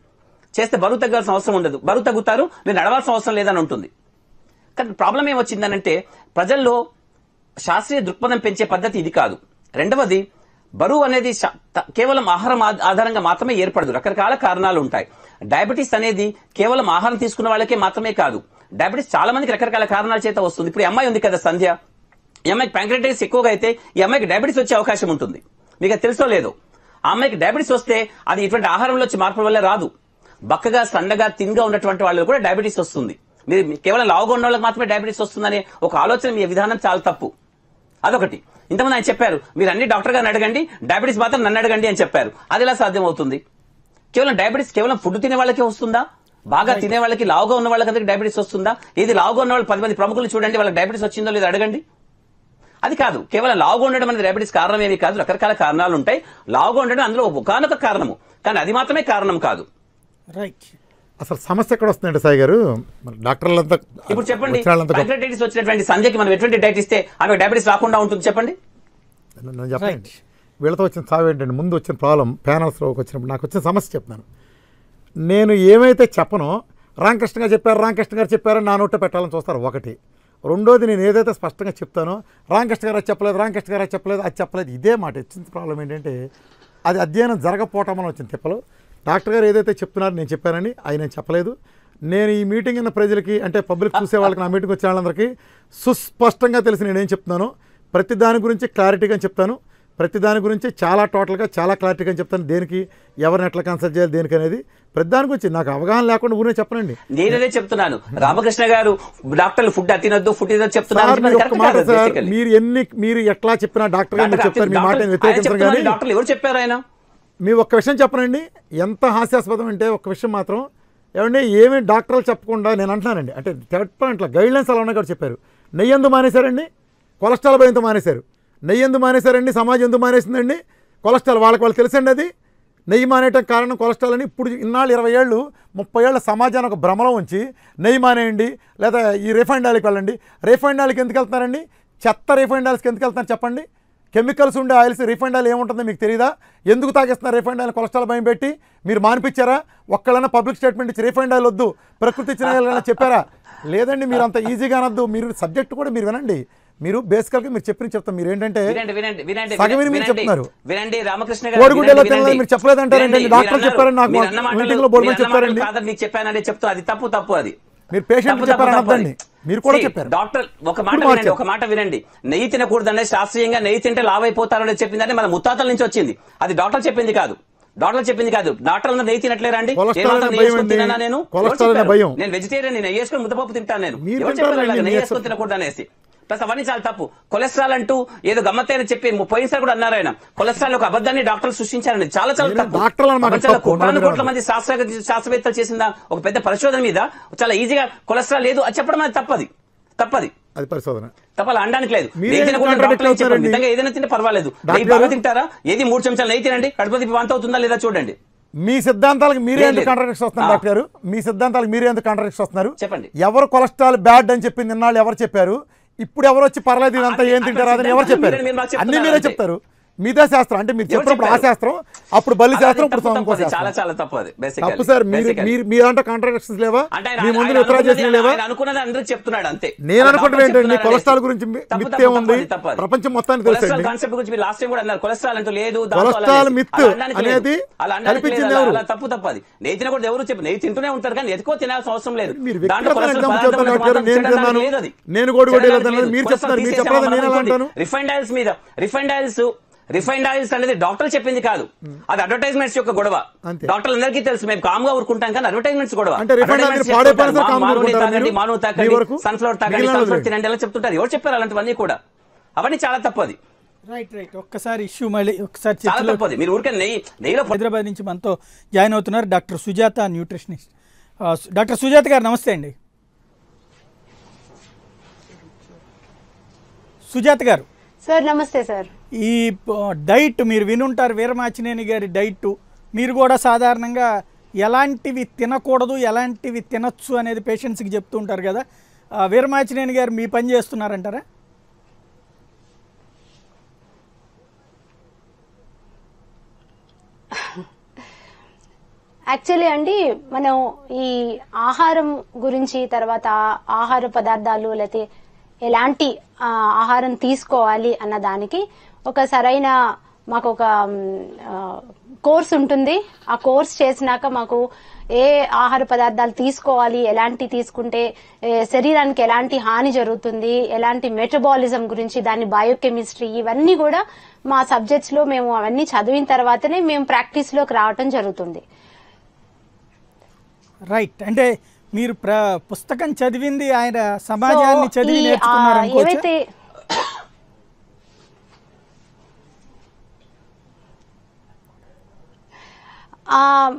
చేస్తే బరువు తగ్గాల్సిన అవసరం ఉండదు, బరువు తగ్గుతారు, మీరు నడవాల్సిన అవసరం లేదని ఉంటుంది. కానీ ప్రాబ్లం ఏమొచ్చిందనంటే ప్రజల్లో శాస్త్రీయ దృక్పథం పెంచే పద్ధతి ఇది కాదు. రెండవది, బరువు అనేది కేవలం ఆహారం ఆధారంగా మాత్రమే ఏర్పడదు, రకరకాల కారణాలు ఉంటాయి. డయాబెటీస్ అనేది కేవలం ఆహారం తీసుకున్న వాళ్ళకే మాత్రమే కాదు, డయాబెటీస్ చాలా మందికి రకరకాల కారణాల చేత వస్తుంది. ఇప్పుడు ఈ అమ్మాయి ఉంది కదా సంధ్య, ఈ అమ్మాయికి ప్యాంక్రటైటిస్ ఎక్కువగా అయితే ఈ అమ్మాయికి డయాబెటీస్ వచ్చే అవకాశం ఉంటుంది. మీకు అది తెలుసో లేదో, ఆ అమ్మాయికి డయాబెటీస్ వస్తే అది ఇటువంటి ఆహారంలో వచ్చి మార్పుల వల్ల రాదు. బక్కగా సన్నగా తిన్గా ఉన్నటువంటి వాళ్ళు కూడా డయాబెటీస్ వస్తుంది. మీరు కేవలం లావుగా ఉన్న వాళ్ళకి మాత్రమే డయాబెటీస్ వస్తుందనే ఒక ఆలోచన, మీ విధానం చాలా తప్పు. అదొకటి. ఇంతమంది ఆయన చెప్పారు, మీరు అన్ని డాక్టర్ గారిని అడగండి, డయాబెటీస్ మాత్రం నన్ను అడగండి అని చెప్పారు. అది ఎలా సాధ్యం అవుతుంది? కేవలం డయాబెటీస్ కేవలం ఫుడ్ తినే వాళ్ళకే వస్తుందా? బాగా తినే వాళ్ళకి, లావుగా ఉన్న వాళ్ళకి డయాబెటీస్ వస్తుందా? ఇది లావుగా ఉన్న వాళ్ళు 10 మంది ప్రముఖులు చూడండి, వాళ్ళకి డయాబెటీస్ వచ్చిందో లేదో అడగండి. అది కాదు, కేవలం లావుగా ఉండడం అనేది డయాబెటీస్ కారణం ఏమీ కాదు, రకరకాల కారణాలు ఉంటాయి. లావుగా ఉండడం అందులో ఒకనొక కారణము, కానీ అది మాత్రమే కారణం కాదు. రైట్. అసలు సమస్య ఎక్కడ వస్తుందంటే సాయి గారు, డాక్టర్లంతా ఇప్పుడు చెప్పండి, ప్యాంక్రటైటిస్ వచ్చినటువంటి సంధ్యకి మనం ఎటువంటి డైట్ ఇస్తే ఆమె డయాబెటీస్ రాకుండా ఉంటుంది చెప్పండి? నేను చెప్పండి, వీళ్ళతో వచ్చిన సాగు ఏంటంటే, ముందు వచ్చిన ప్రాబ్లం ప్యానల్స్లోకి వచ్చినప్పుడు నాకు వచ్చిన సమస్య చెప్తున్నాను. నేను ఏమైతే చెప్పనో రామకృష్ణ గారు చెప్పారు, రామకృష్ణ గారు చెప్పారని నా నోట్లో పెట్టాలని చూస్తారు ఒకటి. రెండోది, నేను ఏదైతే స్పష్టంగా చెప్తానో రామకృష్ణ గారు చెప్పలేదు, రామకృష్ణ గారు చెప్పలేదు, అది చెప్పలేదు, ఇదే మాట. వచ్చిన ప్రాబ్లం ఏంటంటే అది అధ్యయనం జరగపోవటం అని వచ్చిన తిప్పలు. డాక్టర్ గారు ఏదైతే చెప్తున్నారో నేను చెప్పానని ఆయన చెప్పలేదు. నేను ఈ మీటింగ్ ఉన్న ప్రజలకి, అంటే పబ్లిక్ చూసే వాళ్ళకి, నా మీటింగ్ వచ్చే వాళ్ళందరికీ సుస్పష్టంగా తెలిసి నేనేం చెప్తున్నానో ప్రతి దాని గురించి క్లారిటీగా చెప్తాను. ప్రతి దాని గురించి చాలా టోటల్గా చాలా క్లారిటీగా చెప్తాను. దేనికి ఎవరిని ఎట్లా కన్సల్ట్ చేయాలి, దేనికి అనేది ప్రతి దాని గురించి నాకు అవగాహన లేకుండా ఊరే చెప్పనండి. నేనే చెప్తున్నాను, రామకృష్ణ గారు డాక్టర్లు ఫుడ్ తినొద్దు, ఫుడ్ చెప్తున్నారు. మీరు ఎట్లా చెప్పినా డాక్టర్ గారు చెప్తారు, మీ మాట వ్యతిరేకించరు. కానీ డాక్టర్లు ఎవరు చెప్పారు? ఆయన మీ ఒక్క విషయం చెప్పనండి, ఎంత హాస్యాస్పదం అంటే ఒక్క విషయం మాత్రం ఏమంటే, ఏమీ డాక్టర్లు చెప్పకుండా నేను అంటున్నానండి, అంటే చెప్పండి గైడ్ లైన్స్ అలా ఉన్నాయి కూడా చెప్పారు. నెయ్యి ఎందుకు మానేశారండి? కొలెస్ట్రాల్ భయంతో మానేశారు. నెయ్యి ఎందుకు మానేశారండి? సమాజం ఎందుకు మానేసిందండి? కొలెస్ట్రాల్ వాళ్ళకి తెలుసండి. అది నెయ్యి మానేయటం కారణం కొలెస్ట్రాల్ అని. ఇప్పుడు ఇన్నాళ్ళు 20 ఏళ్ళు 30 ఏళ్ళ సమాజాన్ని ఒక భ్రమలో ఉంచి నెయ్యి మానేయండి, లేదా ఈ రిఫైండ్ ఆయిల్కి వెళ్ళండి. రిఫైండ్ ఆయిల్కి ఎందుకు వెళ్తున్నారండి? చెత్త రిఫైండ్ ఆయిల్స్కి ఎందుకు వెళ్తున్నారు చెప్పండి? కెమికల్స్ ఉండే ఆయిల్స్, రిఫైండ్ ఆయిల్ ఏముంటుందో మీకు తెలియదా? ఎందుకు తాగేస్తున్నారు రిఫైండ్ ఆయిల్? కొలెస్ట్రాల్ భయం పెట్టి. మీరు మానిపించారా? ఒక్కళ్ళైనా పబ్లిక్ స్టేట్మెంట్ ఇచ్చి రిఫైండ్ ఆయిల్ వద్దు, ప్రకృతి ఇచ్చిన చెప్పారా? లేదండి, మీరు అంత ఈజీగా అనొద్దు. మీరు సబ్జెక్ట్ కూడా మీరు వినండి. మీరు బేసికల్ గా మీరు చెప్తారు. మీరు ఏంటంటే చెప్తున్నారు, కోడిగుడ్డలో తినాలని మీరు చెప్పలేదంటారండి. డాక్టర్ చెప్పారని నాకు మీటింగ్ లో బోర్డు చెప్పారండి. మీకు చెప్పానని చెప్తా, అది తప్పు. అది మీరు పేషెంట్ చెప్పారు అనొద్దండి, మీరు కూడా చెప్పారు. డాక్టర్ ఒక మాట వినండి. నెయ్యి తినకూడదనే శాస్త్రీయంగా నెయ్యి తింటే లావ్ అయిపోతారని చెప్పిందని మన ముత్తాతల నుంచి వచ్చింది. అది డాక్టర్ చెప్పింది కాదు. డాక్టర్లు నెయ్యి తినట్లేరండి. నేను వెజిటేరియన్, నెయ్యి వేసుకొని ముద్దపప్పు తింటాను. నేను ఎవరు చెప్పారు నెయ్యి వేసుకొని తినకూడదు అనేసి? ప్లస్ అవన్నీ చాలా తప్పు. కొలెస్ట్రాల్ అంటూ ఏదో గమ్మత్తైన చెప్పి పోయినసారి కూడా అన్నారు ఆయన, కొలెస్ట్రాల్ ఒక అబద్ధాన్ని డాక్టర్లు సృష్టించారని. చాలా చాలా తప్పు. కోట్ల మంది శాస్త్రవేత్తలు చేసిన ఒక పెద్ద పరిశోధన మీద చాలా ఈజీగా కొలెస్ట్రాల్ లేదు అది చెప్పడం అది తప్పది. అది పరిశోధన తప్ప అనడానికి లేదు. నిజంగా ఏదైనా తింటే పర్వాలేదు. నెయ్యి బాగా తింటారా? ఏది 3 చెంచాలు నెయ్యి తినండి, కడుపు తిప్పి వాంతి అవుతుందా లేదా చూడండి. మీ సిద్ధాంతాలకు మీరే ఎందుకు కాంట్రాడిక్షన్ వస్తున్నారు డాక్టర్ గారు? మీ సిద్ధాంతాలకు మీరే ఎందుకు కాంట్రాడిక్షన్ వస్తున్నారు? చెప్పండి. ఎవరు కొలెస్ట్రాల్ బ్యాడ్ అని చెప్పింది నిన్నాళ్ళు ఎవరు చెప్పారు? ఇప్పుడు ఎవరు వచ్చి పర్లేదు ఇదంతా ఏం తింటారు అని ఎవరు చెప్పారు? అన్ని మీరే చెప్తారు. మీదే శాస్త్రం అంటే మీరు చెప్పినప్పుడు ఆ శాస్త్రం, అప్పుడు బల్లి శాస్త్రం, ఇప్పుడు చాలా చాలా తప్పు. అది తప్పు సార్. మీరంటే కాంట్రాడిక్షన్స్ లేవా? మీ ముందు విత్డ్రా చేసిన లేవా? అనుకున్నది అందరూ చెప్తున్నాడు అంతే. నేను అనుకుంటున్నా ఏంటండి, కొలెస్ట్రాల్ గురించి మిత్ ఏముంది? ప్రపంచం మొత్తానికి తెలుసు. కాన్సెప్ట్ గురించి లాస్ట్ టైం కూడా అన్నారు, కొలెస్ట్రాల్ అంటూ లేదు. కొలెస్ట్రాల్ మిత్ అనేది కల్పించింది ఎవరు? తప్పు అది. నెయ్యి తినకూడదు ఎవరు చెప్పి, నెయ్యి తింటూనే ఉంటారు కానీ ఎక్కువ తినాల్సిన అవసరం లేదు. నేను కూడా మీరు చెప్తున్నారు, మీరు చెప్పలేదు, నేను ఎలా అంటాను? రిఫైండ్ ఆయిల్స్ అనేది డాక్టర్ చెప్పింది కాదు, అది అడ్వర్టైజ్మెంట్స్ యొక్క గొడవ. డాక్టర్లు అందరికీ తెలుసు, మేము కామ్గా ఊరుకుంటాం కానీ అడ్వర్టైజ్మెంట్స్ గొడవ. మానవ తాకండి, సన్ఫ్లవర్ తాకండి, సన్ఫ్లవర్ తినండి ఎలా చెప్తుంటారు. ఎవరు చెప్పారు అలాంటివన్నీ కూడా? అవన్నీ చాలా తప్పది. రైట్ ఒక్కసారి ఇష్యూ మళ్ళీ ఒకసారి చాలా తప్పది. మీరు ఊరికే నెయ్యిలో హైదరాబాద్ నుంచి మనతో జాయిన్ అవుతున్నారు doctor Sujatha, nutritionist. Doctor Sujatha గారు నమస్తే అండి. సుజాత గారు సార్ నమస్తే సార్. ఈ డైట్ మీరు వినుంటారు, వీరమాచినేని గారి డైట్. మీరు కూడా సాధారణంగా ఎలాంటివి తినకూడదు, ఎలాంటివి తినచ్చు అనేది పేషెంట్స్కి చెప్తూ ఉంటారు కదా. వీరమాచినేని గారు మీ పని చేస్తున్నారంటారా? యాక్చువల్లీ అండి, మనం ఈ ఆహారం గురించి, తర్వాత ఆహార పదార్థాలు లేకపోతే ఎలాంటి ఆహారం తీసుకోవాలి అన్న దానికి ఒక సరైన మాకు ఒక కోర్స్ ఉంటుంది. ఆ కోర్స్ చేసినాక మాకు ఏ ఆహార పదార్థాలు తీసుకోవాలి, ఎలాంటి తీసుకుంటే శరీరానికి ఎలాంటి హాని జరుగుతుంది, ఎలాంటి మెటబాలిజం గురించి, దాని బయోకెమిస్ట్రీ, ఇవన్నీ కూడా మా సబ్జెక్ట్స్ లో మేము అవన్నీ చదివిన తర్వాతనే మేము ప్రాక్టీస్ లోకి రావటం జరుగుతుంది. రైట్. అంటే మీరు పుస్తకం చదివింది ఆయన సమాజాన్ని చదివి నేర్చుకున్నారు. ఏవైతే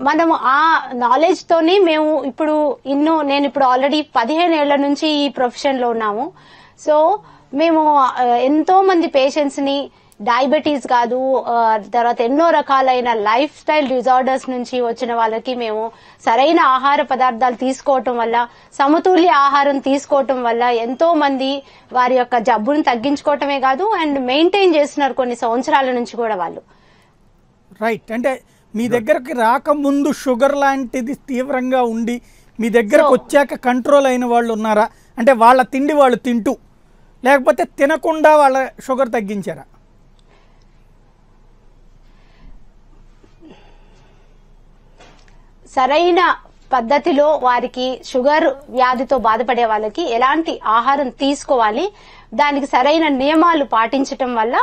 మనము ఆ నాలెడ్జ్ తోని మేము ఇప్పుడు నేను ఇప్పుడు ఆల్రెడీ 15 ఏళ్ల నుంచి ఈ ప్రొఫెషన్ లో ఉన్నాము. సో మేము ఎంతో మంది పేషెంట్స్ ని డయాబెటీస్ కాదు, తర్వాత ఎన్నో రకాలైన లైఫ్ స్టైల్ డిజార్డర్స్ నుంచి వచ్చిన వాళ్ళకి మేము సరైన ఆహార పదార్థాలు తీసుకోవటం వల్ల, సమతుల్య ఆహారం తీసుకోవటం వల్ల ఎంతో మంది వారి యొక్క జబ్బును తగ్గించుకోవటమే కాదు అండ్ మెయింటైన్ చేస్తున్నారు కొన్ని సంవత్సరాల నుంచి కూడా వాళ్ళు. రైట్. అంటే మీ దగ్గరకు రాకముందు షుగర్ లాంటిది తీవ్రంగా ఉండి మీ దగ్గరకు వచ్చాక కంట్రోల్ అయిన వాళ్ళు ఉన్నారా? అంటే వాళ్ళ తిండి వాళ్ళు తింటూ, లేకపోతే తినకుండా వాళ్ళ షుగర్ తగ్గించారా? సరైన పద్ధతిలో వారికి షుగర్ వ్యాధితో బాధపడే వాళ్ళకి ఎలాంటి ఆహారం తీసుకోవాలి, దానికి సరైన నియమాలు పాటించటం వల్ల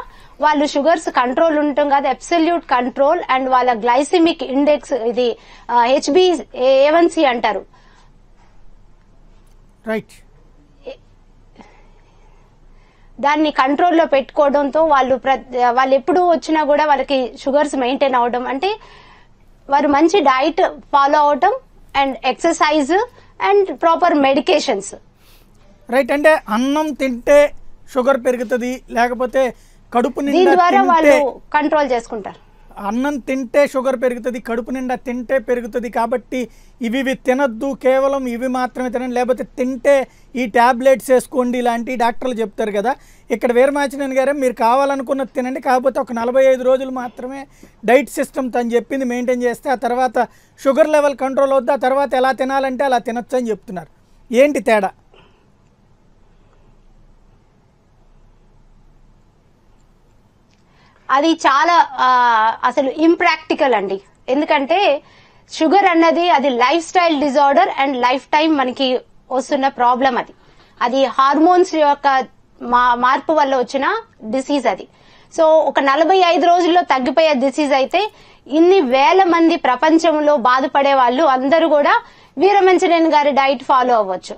వాళ్ళు షుగర్స్ కంట్రోల్ ఉండటం కాదు, అబ్సల్యూట్ కంట్రోల్, అండ్ వాళ్ళ గ్లైసిమిక్ ఇండెక్స్, ఇది HbA1c అంటారు. రైట్. దాన్ని కంట్రోల్లో పెట్టుకోవడంతో వాళ్ళు ఎప్పుడు వచ్చినా కూడా వాళ్ళకి షుగర్స్ మెయింటైన్ అవడం, అంటే వారు మంచి డైట్ ఫాలో అవటం and exercise and proper medications. Right. అంటే అన్నం తింటే షుగర్ పెరుగుతుంది, లేకపోతే కడుపు నిండా దీని ద్వారా వాళ్ళు కంట్రోల్ చేసుకుంటారు. అన్నం తింటే షుగర్ పెరుగుతుంది, కడుపు నిండా తింటే పెరుగుతుంది, కాబట్టి ఇవి తినద్దు, కేవలం ఇవి మాత్రమే తినండి, లేకపోతే తింటే ఈ ట్యాబ్లెట్స్ వేసుకోండి ఇలాంటి డాక్టర్లు చెప్తారు కదా. ఇక్కడ వీరమాచినేని గారే మీరు కావాలనుకున్నది తినండి, కాకపోతే ఒక 45 రోజులు మాత్రమే డైట్ సిస్టమ్ తను చెప్పింది మెయింటైన్ చేస్తే ఆ తర్వాత షుగర్ లెవెల్ కంట్రోల్ అవుద్ది, ఆ తర్వాత ఎలా తినాలంటే అలా తినొచ్చు అని చెప్తున్నారు. ఏంటి తేడా? అది చాలా అసలు ఇంప్రాక్టికల్ అండి. ఎందుకంటే షుగర్ అన్నది అది life style disorder and life time మనకి వస్తున్న ప్రాబ్లం అది హార్మోన్స్ యొక్క మార్పు వల్ల వచ్చిన డిసీజ్ అది. సో ఒక 45 రోజుల్లో తగ్గిపోయే డిసీజ్ అయితే ఇన్ని వేల మంది ప్రపంచంలో బాధపడే వాళ్ళు అందరూ కూడా వీరమంచినేని గారి డైట్ ఫాలో అవ్వచ్చు.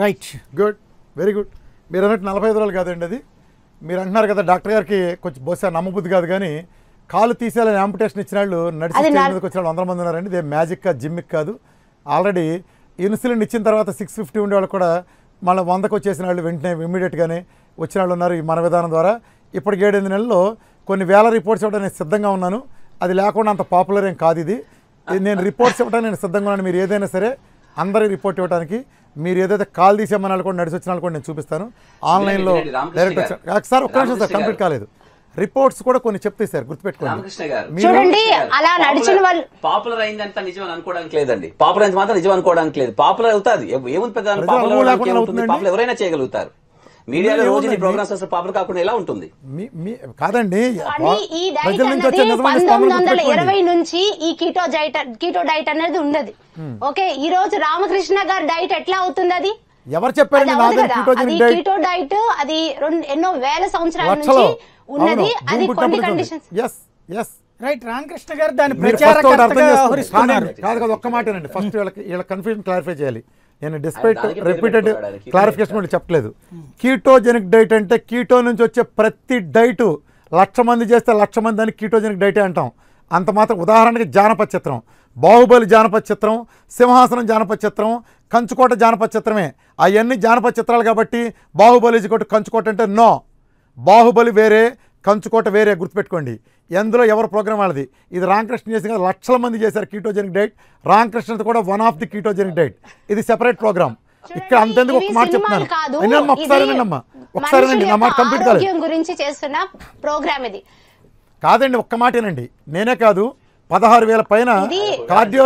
Right, good, very good. మీరు అన్నట్టు 45 రోజులు కాదండి అది. మీరు అంటున్నారు కదా డాక్టర్ గారికి కొంచెం బహుశా నమ్మబుద్ధి కాదు, కానీ కాలు తీసేయాలని యాంపుటేషన్ ఇచ్చిన వాళ్ళు నడిచి స్టేజ్ మీదకి వచ్చిన వాళ్ళు 100 మంది ఉన్నారండి. ఇదే మ్యాజిక్ జిమ్మిక్ కాదు. ఆల్రెడీ ఇన్సులిన్ ఇచ్చిన తర్వాత 650 ఉండే వాళ్ళు కూడా మళ్ళీ 100కు వచ్చేసిన వాళ్ళు వెంటనే ఇమ్మీడియట్గానే వచ్చిన వాళ్ళు ఉన్నారు ఈ మన విధానం ద్వారా. ఇప్పటికి 7-8 నెలల్లో కొన్ని వేల రిపోర్ట్స్ ఇవ్వడానికి సిద్ధంగా ఉన్నాను. అది లేకుండా అంత పాపులర్ ఏం కాదు ఇది. నేను రిపోర్ట్స్ ఇవ్వడానికి నేను సిద్ధంగా ఉన్నాను. మీరు ఏదైనా సరే అందరి రిపోర్ట్ ఇవ్వడానికి, మీరు ఏదైతే కాల్ తీసేమని వాళ్ళు కూడా నడిచి వచ్చిన వాళ్ళు కూడా నేను చూపిస్తాను ఆన్లైన్లో డైరెక్ట్. సార్ ఒక్క నిమిషం సార్, కంప్లీట్ కాలేదు. రిపోర్ట్స్ కూడా కొన్ని చెప్తాయి సార్, గుర్తుపెట్టుకోండి. చూడండి, అలా నడిచిన వాళ్ళు పాపులర్ అయిందంత నిజం అనుకోవడానికి లేదండి. పాపులర్ అయింది మాత్రం నిజం అనుకోవడానికి లేదు. పాపులర్ అవుతుంది, ఏముంది పెద్ద పాపులర్ ఎవరైనా చేయగలుగుతారు. మీడియాలో రోజు నీ ప్రోగ్రామ్స్ అసలు పాపులర్ కాకుండా ఎలా ఉంటుంది? కాదండి, ఈ డైట్ అనేది 1920 నుంచి ఈ కీటో డైట్ అనేది ఉన్నది. ఓకే, ఈ రోజు రామకృష్ణ గారి డైట్ ఎట్లా అవుతుంది? అది ఎవరు చెప్పారండి? కీటో డైట్ అది ఎన్నో వేల సంవత్సరాల నుంచి ఉన్నది. అది కొన్ని కండిషన్స్. రైట్, రామకృష్ణ గారు దాని ప్రచారకర్తగా వ్యవహరిస్తున్నారు. కాదు, ఒక్క మాటేనండి. ఫస్ట్ వీళ్ళ కన్ఫ్యూజన్ క్లారిఫై చేయాలి. నేను డిస్పైట్ రిపీటెడ్ క్లారిఫికేషన్ కూడా చెప్పలేదు. కీటోజెనిక్ డైట్ అంటే కీటో నుంచి వచ్చే ప్రతి డైటు 1,00,000 మంది చేస్తే 1,00,000 మంది అని కీటోజెనిక్ డైటే అంటాం. అంత మాత్రం. ఉదాహరణకి జానపద చిత్రం, బాహుబలి జానపద చిత్రం, సింహాసనం జానపద చిత్రం, కంచుకోట జానపద చిత్రమే. అవన్నీ జానపద చిత్రాలు కాబట్టి బాహుబలి కంచుకోట అంటే నో. బాహుబలి వేరే, కంచుకోట వేరే, గుర్తుపెట్టుకోండి. ఎందులో ఎవరు ప్రోగ్రామ్ వాళ్ళది. ఇది రామకృష్ణ చేసి 1,00,000 మంది చేశారు కీటోజెనిక్ డైట్. రామకృష్ణ కూడా one of the ketogenic diet. ఇది సెపరేట్ ప్రోగ్రామ్. ఇక్కడ అంతెందుకు ఒక మాట చెప్తున్నాను, ఒకసారి నా మాట కంప్లీట్ కాలేదు గురించి చేస్తున్న ప్రోగ్రామ్ ఇది కాదండి. ఒక్క మాటేనండి. నేనే కాదు, 16,000 పైన కార్డియో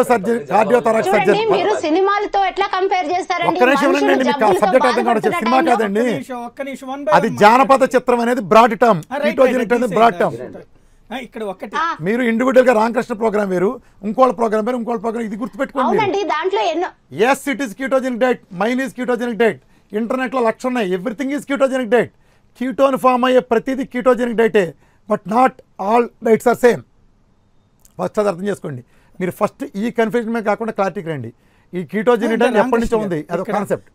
థొరాసిక్ సర్జన్. మీరు సినిమాలతో ఎట్లా కంపేర్ చేస్తారండి? ఒక్క నిమిషం ఉండండి, మీకు సబ్జెక్ట్ అర్థం కావచ్చు. సినిమా కాదండి, అది జానపద చిత్రం అనేది బ్రాడ్ టర్మ్, కీటోజెనిక్ అనేది బ్రాడ్ టర్మ్. ఇక్కడ ఒకటి, మీరు ఇండివిజువల్ గా రామకృష్ణ ప్రోగ్రామ్ వేరు, ఇంకోళ్ళ ప్రోగ్రామ్ వేరు, ఇంకోళ్ళ ప్రోగ్రామ్. ఇది గుర్తుపెట్టుకోండి. దాంట్లో ఎన్నో yes it is ketogenic diet, mine is ketogenic diet. Internet లో 1,00,000 ఉన్నాయి. Everything is ketogenic diet. Ketone form అయ్యే ప్రతిదీ ketogenic డైటే, but not all diets are same. First అది అర్థం చేసుకోండి. మీరు ఫస్ట్ ఈ కన్ఫ్యూజన్ మీద కాకుండా క్లారిటీకి రండి. ఈ కీటోజెనిక్ డైట్ ఎప్పటి నుంచో ఉంది, అదొక కాన్సెప్ట్.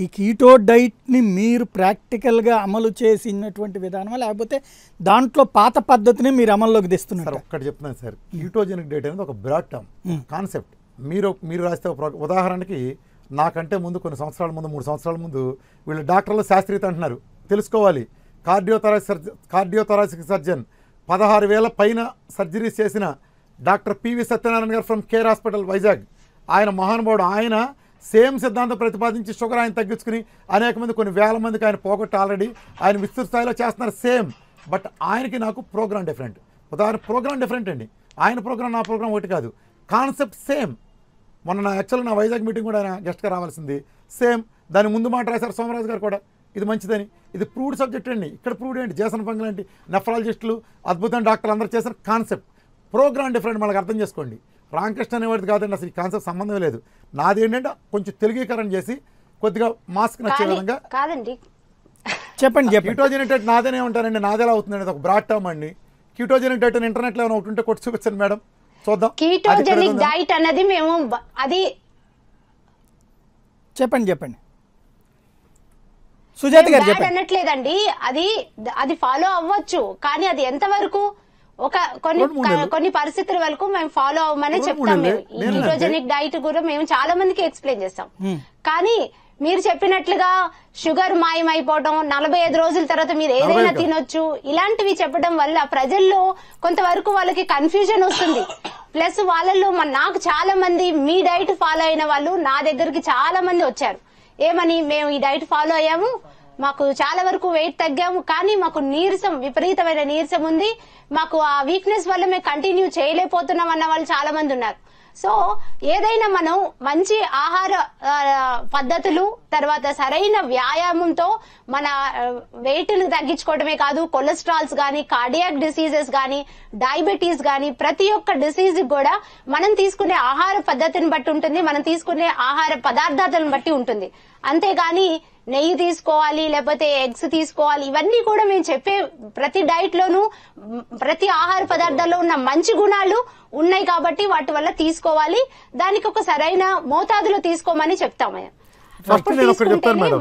ఈ కీటో డైట్ని మీరు ప్రాక్టికల్గా అమలు చేసినటువంటి విధానమా, లేకపోతే దాంట్లో పాత పద్ధతిని మీరు అమల్లోకి తెస్తున్నారు? ఒక్కటి చెప్తున్నాను సార్, కీటోజెనిక్ డైట్ అనేది ఒక బ్రాడ్ టర్మ్ కాన్సెప్ట్. మీరు రాస్తే ఉదాహరణకి నాకంటే ముందు కొన్ని సంవత్సరాల ముందు, 3 సంవత్సరాల ముందు వీళ్ళు డాక్టర్లు శాస్త్రీయత అంటున్నారు. తెలుసుకోవాలి. కార్డియో థొరాసిక్ సర్జన్ 16,000 పైన సర్జరీస్ చేసిన డాక్టర్ పివి సత్యనారాయణ గారు ఫ్రమ్ కేర్ హాస్పిటల్ వైజాగ్. ఆయన మహానుభావుడు. ఆయన సేమ్ సిద్ధాంతం ప్రతిపాదించి షుగర్ ఆయన తగ్గించుకుని అనేక మంది, కొన్ని వేల మందికి ఆయన పోగొట్టి ఆల్రెడీ ఆయన విస్తృత స్థాయిలో చేస్తున్నారు సేమ్. బట్ ఆయనకి నాకు ప్రోగ్రామ్ డిఫరెంట్. ఉదాహరణ ప్రోగ్రామ్ డిఫరెంట్ అండి. ఆయన ప్రోగ్రామ్ నా ప్రోగ్రామ్ ఒకటి కాదు, కాన్సెప్ట్ సేమ్. మొన్న నా వైజాగ్ మీటింగ్ కూడా ఆయన గెస్ట్గా రావాల్సింది సేమ్. దాని ముందు మాట రాశారు సోమరాజు గారు కూడా, ఇది మంచిదని. ఇది ప్రూవ్డ్ సబ్జెక్ట్ అండి. ఇక్కడ ప్రూవ్డ్ ఏంటి, జేసన్ ఫంగ్ లాంటి నెఫ్రాలజిస్టులు, అద్భుతమైన డాక్టర్లు అందరూ చేసిన కాన్సెప్ట్. ప్రోగ్రామ్ డిఫరెంట్, మనకు అర్థం చేసుకోండి. రామకృష్ణ అనేవాడిది కాదండి, అసలు ఈ కాన్సెప్ట్ సంబంధం లేదు. నాది ఏంటంటే కొంచెం తెలుగీకరణ చేసి కొద్దిగా మాస్క్ నచ్చే విధంగా కాదండి. చెప్పండి. కీటోజెనిక్ డైట్ నాదేనే ఉంటానండి, నాదేలా అవుతుందండి, ఒక బ్రాడ్ టర్మ్ అండి. కీటోజెనిక్ డైట్ ఇంటర్నెట్లో ఏమైనా ఒకటి ఉంటే కొట్టి చూపించండి మేడం, చూద్దాం. కీటోజెనిక్ డైట్ అనేది మేము అది చెప్పండి సుజాత గారు చెప్పండి. అనట్లేదండి, అది ఫాలో అవ్వచ్చు, కానీ అది ఎంతవరకు ఒక కొన్ని పరిస్థితుల వరకు మేము ఫాలో అవ్వమని చెప్తాం. మేము ఈ కీటోజెనిక్ డైట్ కూడా మేము చాలా మందికి ఎక్స్ప్లెయిన్ చేస్తాం. కానీ మీరు చెప్పినట్లుగా షుగర్ మాయమైపోవడం, 45 రోజుల తర్వాత మీరు ఏదైనా తినొచ్చు, ఇలాంటివి చెప్పడం వల్ల ప్రజల్లో కొంతవరకు వాళ్ళకి కన్ఫ్యూజన్ వస్తుంది. ప్లస్ వాళ్ళల్లో నాకు చాలా మంది మీ డైట్ ఫాలో అయిన వాళ్ళు నా దగ్గరికి చాలా మంది వచ్చారు. ఏమని, మేము ఈ డైట్ ఫాలో అయ్యాము, మాకు చాలా వరకు వెయిట్ తగ్గాము, కానీ మాకు నీరసం, విపరీతమైన నీరసం ఉంది, మాకు ఆ వీక్నెస్ వల్ల మేము కంటిన్యూ చేయలేకపోతున్నాం అన్న వాళ్ళు చాలా మంది ఉన్నారు. సో ఏదైనా మనం మంచి ఆహార పద్ధతులు, తర్వాత సరైన వ్యాయామంతో మన వెయిట్ను తగ్గించుకోవడమే కాదు, కొలెస్ట్రాల్స్ గానీ, కార్డియాక్ డిసీజెస్ గానీ, డయాబెటీస్ గానీ, ప్రతి ఒక్క డిసీజ్ కూడా మనం తీసుకునే ఆహార పద్ధతిని బట్టి ఉంటుంది, మనం తీసుకునే ఆహార పదార్థాలను బట్టి ఉంటుంది. అంతేగాని నెయ్యి తీసుకోవాలి, లేకపోతే ఎగ్స్ తీసుకోవాలి, ఇవన్నీ కూడా మేము చెప్పే ప్రతి డైట్ లోనూ ప్రతి ఆహార పదార్థాల్లో ఉన్న మంచి గుణాలు ఉన్నాయి కాబట్టి వాటి వల్ల తీసుకోవాలి. దానికి ఒక సరైన మోతాదులో తీసుకోమని చెప్తాము.